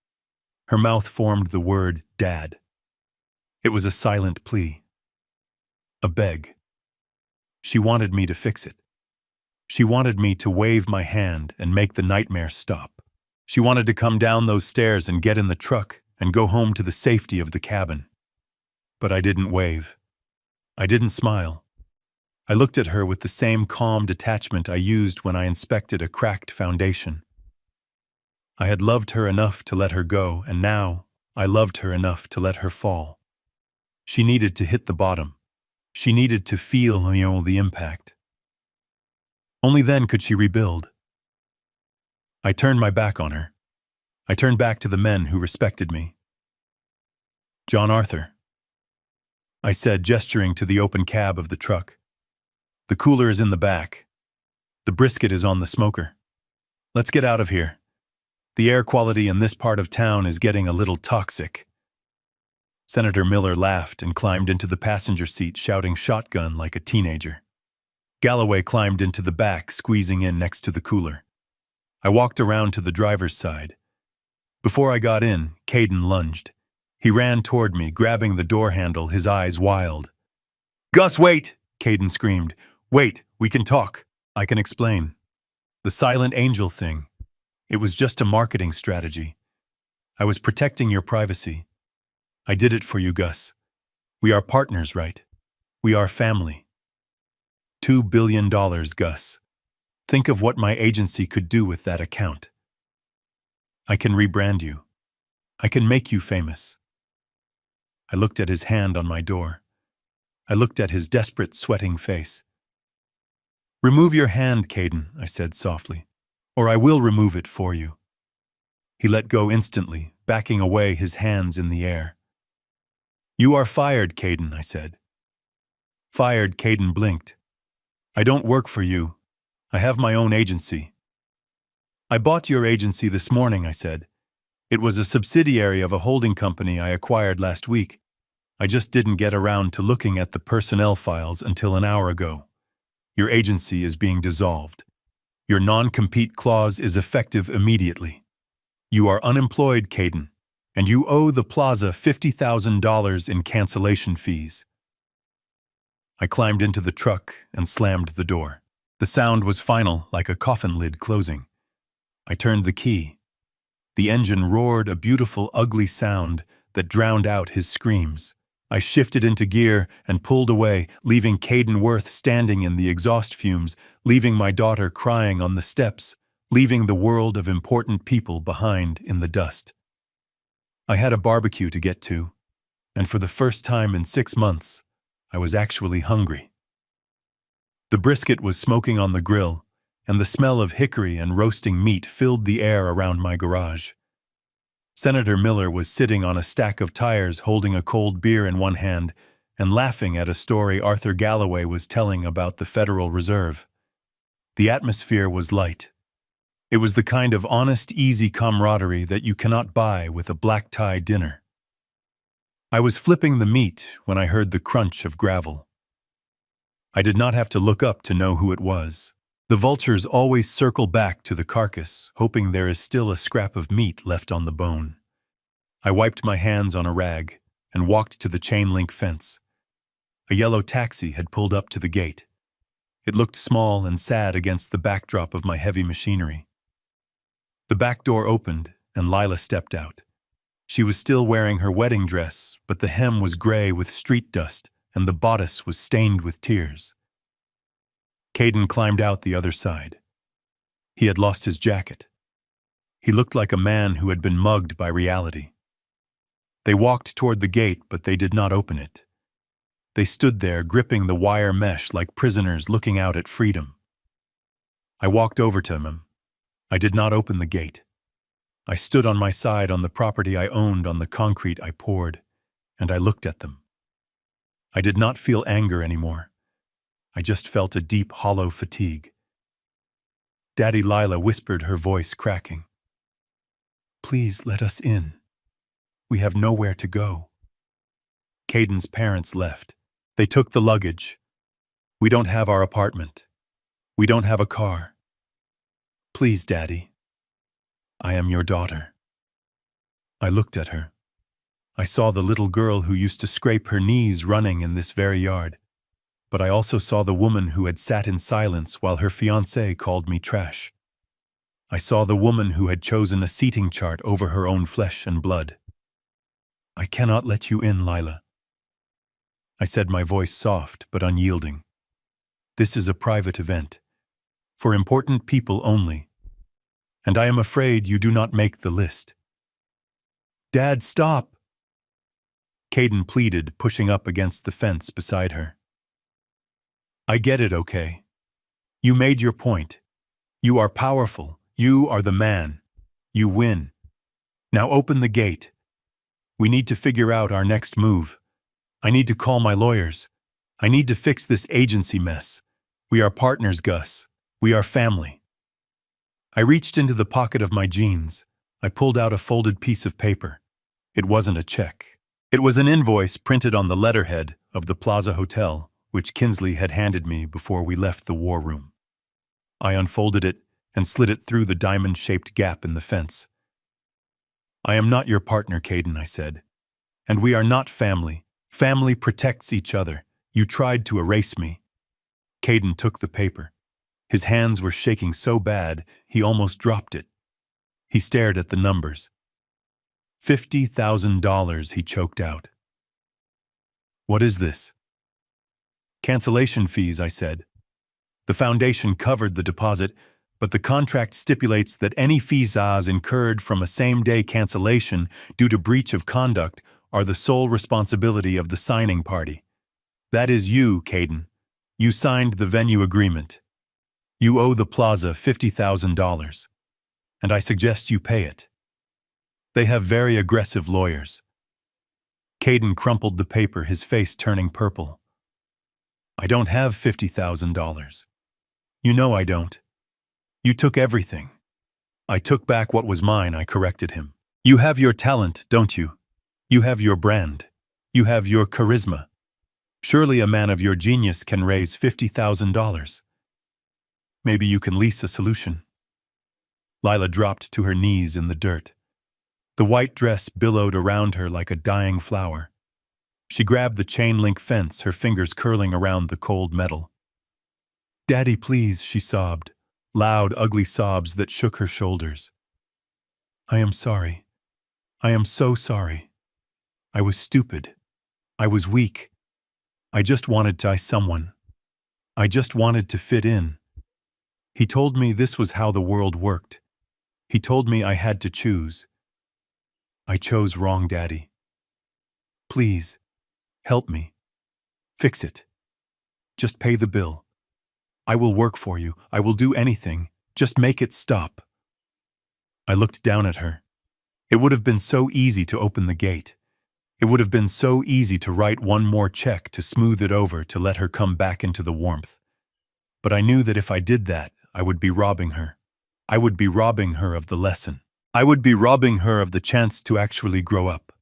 Her mouth formed the word, Dad. It was a silent plea. A beg. She wanted me to fix it. She wanted me to wave my hand and make the nightmare stop. She wanted to come down those stairs and get in the truck and go home to the safety of the cabin. But I didn't wave. I didn't smile. I looked at her with the same calm detachment I used when I inspected a cracked foundation. I had loved her enough to let her go, and now I loved her enough to let her fall. She needed to hit the bottom. She needed to feel the impact. Only then could she rebuild. I turned my back on her. I turned back to the men who respected me. John Arthur, I said, gesturing to the open cab of the truck. The cooler is in the back. The brisket is on the smoker. Let's get out of here. The air quality in this part of town is getting a little toxic. Senator Miller laughed and climbed into the passenger seat, shouting shotgun like a teenager. Galloway climbed into the back, squeezing in next to the cooler. I walked around to the driver's side. Before I got in, Caden lunged. He ran toward me, grabbing the door handle, his eyes wild. "Gus, wait!" Caden screamed. "Wait, we can talk. I can explain." The silent angel thing. It was just a marketing strategy. I was protecting your privacy. I did it for you, Gus. We are partners, right? We are family. $2 billion, Gus. Think of what my agency could do with that account. I can rebrand you. I can make you famous. I looked at his hand on my door. I looked at his desperate, sweating face. "Remove your hand, Caden," I said softly, "or I will remove it for you." He let go instantly, backing away, his hands in the air. "You are fired, Caden," I said. Fired, Caden blinked. "I don't work for you. I have my own agency." "I bought your agency this morning," I said. "It was a subsidiary of a holding company I acquired last week. I just didn't get around to looking at the personnel files until an hour ago. Your agency is being dissolved. Your non-compete clause is effective immediately. You are unemployed, Caden, and you owe the plaza $50,000 in cancellation fees." I climbed into the truck and slammed the door. The sound was final, like a coffin lid closing. I turned the key. The engine roared, a beautiful, ugly sound that drowned out his screams. I shifted into gear and pulled away, leaving Caden Worth standing in the exhaust fumes, leaving my daughter crying on the steps, leaving the world of important people behind in the dust. I had a barbecue to get to, and for the first time in 6 months, I was actually hungry. The brisket was smoking on the grill, and the smell of hickory and roasting meat filled the air around my garage. Senator Miller was sitting on a stack of tires, holding a cold beer in one hand and laughing at a story Arthur Galloway was telling about the Federal Reserve. The atmosphere was light. It was the kind of honest, easy camaraderie that you cannot buy with a black-tie dinner. I was flipping the meat when I heard the crunch of gravel. I did not have to look up to know who it was. The vultures always circle back to the carcass, hoping there is still a scrap of meat left on the bone. I wiped my hands on a rag and walked to the chain-link fence. A yellow taxi had pulled up to the gate. It looked small and sad against the backdrop of my heavy machinery. The back door opened and Lila stepped out. She was still wearing her wedding dress, but the hem was gray with street dust and the bodice was stained with tears. Caden climbed out the other side. He had lost his jacket. He looked like a man who had been mugged by reality. They walked toward the gate, but they did not open it. They stood there, gripping the wire mesh like prisoners looking out at freedom. I walked over to him. I did not open the gate. I stood on my side on the property I owned on the concrete I poured, and I looked at them. I did not feel anger anymore. I just felt a deep, hollow fatigue. Daddy Lila whispered, her voice cracking. "Please let us in. We have nowhere to go." Caden's parents left. They took the luggage. "We don't have our apartment. We don't have a car. Please, Daddy. I am your daughter." I looked at her. I saw the little girl who used to scrape her knees running in this very yard. But I also saw the woman who had sat in silence while her fiancé called me trash. I saw the woman who had chosen a seating chart over her own flesh and blood. "I cannot let you in, Lila." I said, my voice soft but unyielding. "This is a private event, for important people only, and I am afraid you do not make the list." "Dad, stop!" Caden pleaded, pushing up against the fence beside her. "I get it, okay? You made your point. You are powerful. You are the man. You win. Now open the gate. We need to figure out our next move. I need to call my lawyers. I need to fix this agency mess. We are partners, Gus. We are family." I reached into the pocket of my jeans. I pulled out a folded piece of paper. It wasn't a check. It was an invoice printed on the letterhead of the Plaza Hotel, which Kinsley had handed me before we left the war room. I unfolded it and slid it through the diamond-shaped gap in the fence. "I am not your partner, Caden," I said. "And we are not family. Family protects each other. You tried to erase me." Caden took the paper. His hands were shaking so bad, he almost dropped it. He stared at the numbers. $50,000, he choked out. "What is this?" "Cancellation fees," I said. "The foundation covered the deposit, but the contract stipulates that any fees incurred from a same-day cancellation due to breach of conduct are the sole responsibility of the signing party. That is you, Caden. You signed the venue agreement. You owe the plaza $50,000, and I suggest you pay it. They have very aggressive lawyers." Caden crumpled the paper, his face turning purple. "I don't have $50,000. You know I don't. You took everything." "I took back what was mine," I corrected him. "You have your talent, don't you? You have your brand. You have your charisma. Surely a man of your genius can raise $50,000. Maybe you can lease a solution." Lila dropped to her knees in the dirt. The white dress billowed around her like a dying flower. She grabbed the chain-link fence, her fingers curling around the cold metal. "Daddy, please," she sobbed, loud, ugly sobs that shook her shoulders. "I am sorry. I am so sorry. I was stupid. I was weak. I just wanted to someone. I just wanted to fit in. He told me this was how the world worked. He told me I had to choose. I chose wrong, Daddy. Please, help me. Fix it. Just pay the bill. I will work for you. I will do anything. Just make it stop." I looked down at her. It would have been so easy to open the gate. It would have been so easy to write one more check to smooth it over to let her come back into the warmth. But I knew that if I did that, I would be robbing her. I would be robbing her of the lesson. I would be robbing her of the chance to actually grow up.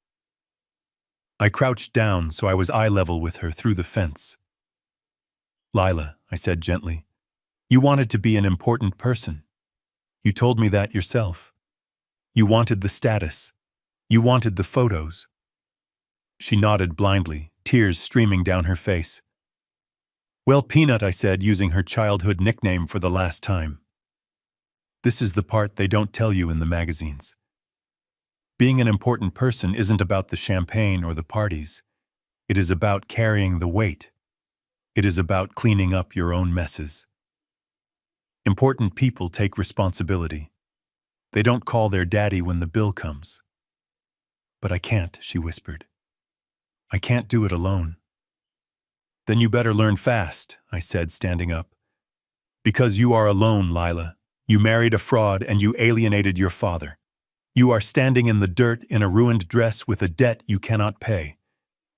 I crouched down so I was eye level with her through the fence. "Lila," I said gently, "you wanted to be an important person. You told me that yourself. You wanted the status. You wanted the photos." She nodded blindly, tears streaming down her face. "Well, Peanut," I said, using her childhood nickname for the last time. "This is the part they don't tell you in the magazines. Being an important person isn't about the champagne or the parties. It is about carrying the weight. It is about cleaning up your own messes." Important people take responsibility. They don't call their daddy when the bill comes. But I can't, she whispered. I can't do it alone. Then you better learn fast, I said, standing up. Because you are alone, Lila. You married a fraud and you alienated your father. You are standing in the dirt in a ruined dress with a debt you cannot pay.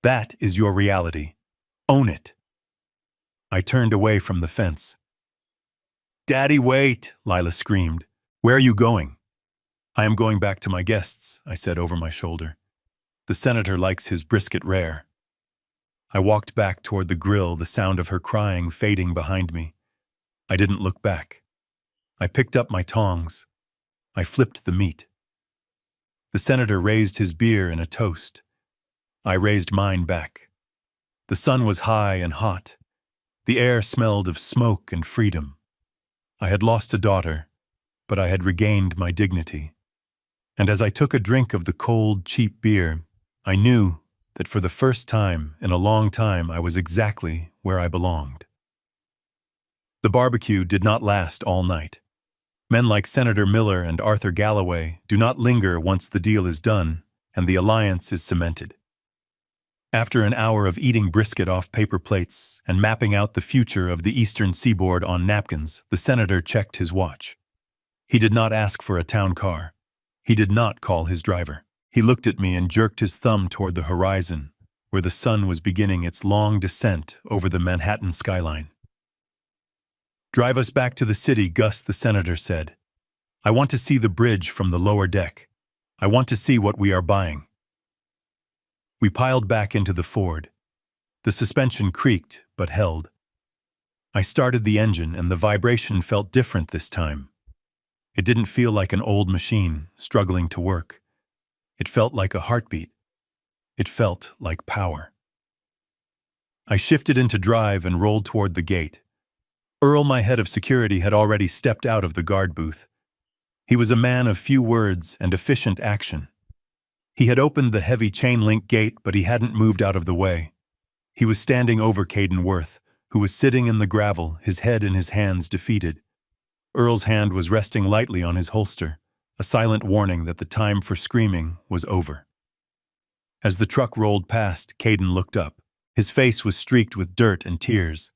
That is your reality. Own it. I turned away from the fence. Daddy, wait, Lila screamed. Where are you going? I am going back to my guests, I said over my shoulder. The senator likes his brisket rare. I walked back toward the grill, the sound of her crying fading behind me. I didn't look back. I picked up my tongs. I flipped the meat. The senator raised his beer in a toast. I raised mine back. The sun was high and hot. The air smelled of smoke and freedom. I had lost a daughter, but I had regained my dignity. And as I took a drink of the cold, cheap beer, I knew that for the first time in a long time I was exactly where I belonged. The barbecue did not last all night. Men like Senator Miller and Arthur Galloway do not linger once the deal is done and the alliance is cemented. After an hour of eating brisket off paper plates and mapping out the future of the eastern seaboard on napkins, the senator checked his watch. He did not ask for a town car. He did not call his driver. He looked at me and jerked his thumb toward the horizon, where the sun was beginning its long descent over the Manhattan skyline. Drive us back to the city, Gus, the senator said. I want to see the bridge from the lower deck. I want to see what we are buying. We piled back into the Ford. The suspension creaked, but held. I started the engine, and the vibration felt different this time. It didn't feel like an old machine struggling to work. It felt like a heartbeat. It felt like power. I shifted into drive and rolled toward the gate. Earl, my head of security, had already stepped out of the guard booth. He was a man of few words and efficient action. He had opened the heavy chain-link gate, but he hadn't moved out of the way. He was standing over Caden Worth, who was sitting in the gravel, his head in his hands, defeated. Earl's hand was resting lightly on his holster, a silent warning that the time for screaming was over. As the truck rolled past, Caden looked up. His face was streaked with dirt and tears.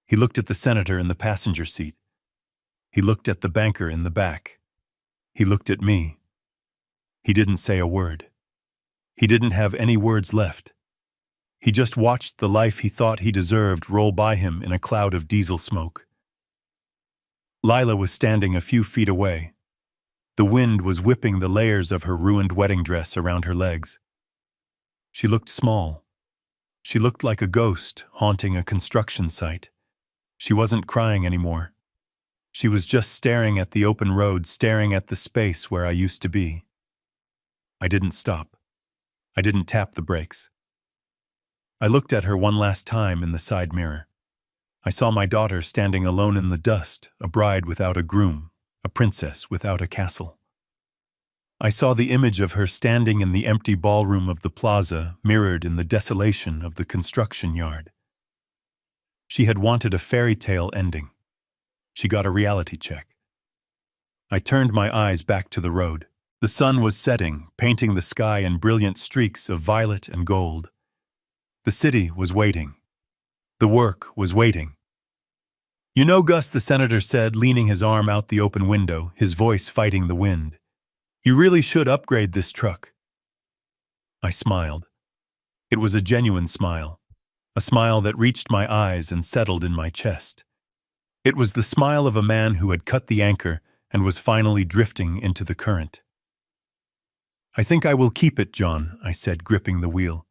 He looked at the senator in the passenger seat. He looked at the banker in the back. He looked at me. He didn't say a word. He didn't have any words left. He just watched the life he thought he deserved roll by him in a cloud of diesel smoke. Lila was standing a few feet away. The wind was whipping the layers of her ruined wedding dress around her legs. She looked small. She looked like a ghost haunting a construction site. She wasn't crying anymore. She was just staring at the open road, staring at the space where I used to be. I didn't stop. I didn't tap the brakes. I looked at her one last time in the side mirror. I saw my daughter standing alone in the dust, a bride without a groom, a princess without a castle. I saw the image of her standing in the empty ballroom of the plaza, mirrored in the desolation of the construction yard. She had wanted a fairy tale ending. She got a reality check. I turned my eyes back to the road. The sun was setting, painting the sky in brilliant streaks of violet and gold. The city was waiting. The work was waiting. You know, Gus, the senator said, leaning his arm out the open window, his voice fighting the wind. You really should upgrade this truck. I smiled. It was a genuine smile, a smile that reached my eyes and settled in my chest. It was the smile of a man who had cut the anchor and was finally drifting into the current. I think I will keep it, John, I said, gripping the wheel.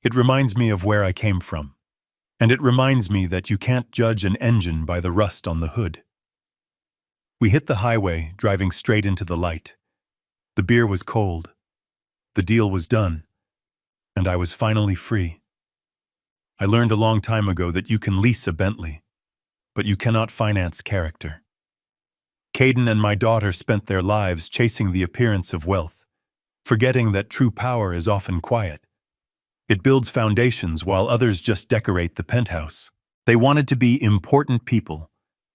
It reminds me of where I came from. And it reminds me that you can't judge an engine by the rust on the hood. We hit the highway, driving straight into the light. The beer was cold. The deal was done. And I was finally free. I learned a long time ago that you can lease a Bentley, but you cannot finance character. Caden and my daughter spent their lives chasing the appearance of wealth, forgetting that true power is often quiet. It builds foundations while others just decorate the penthouse. They wanted to be important people,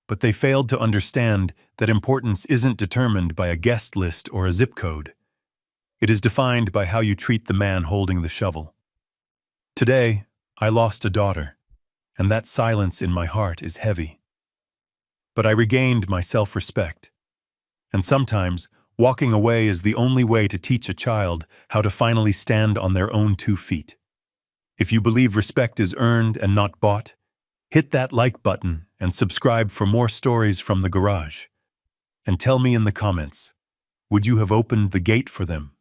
But they failed to understand that importance isn't determined by a guest list or a zip code. It is defined by how you treat the man holding the shovel. Today, I lost a daughter, and that silence in my heart is heavy. But I regained my self-respect. And sometimes, walking away is the only way to teach a child how to finally stand on their own 2 feet. If you believe respect is earned and not bought, hit that like button and subscribe for more stories from the garage. And tell me in the comments, would you have opened the gate for them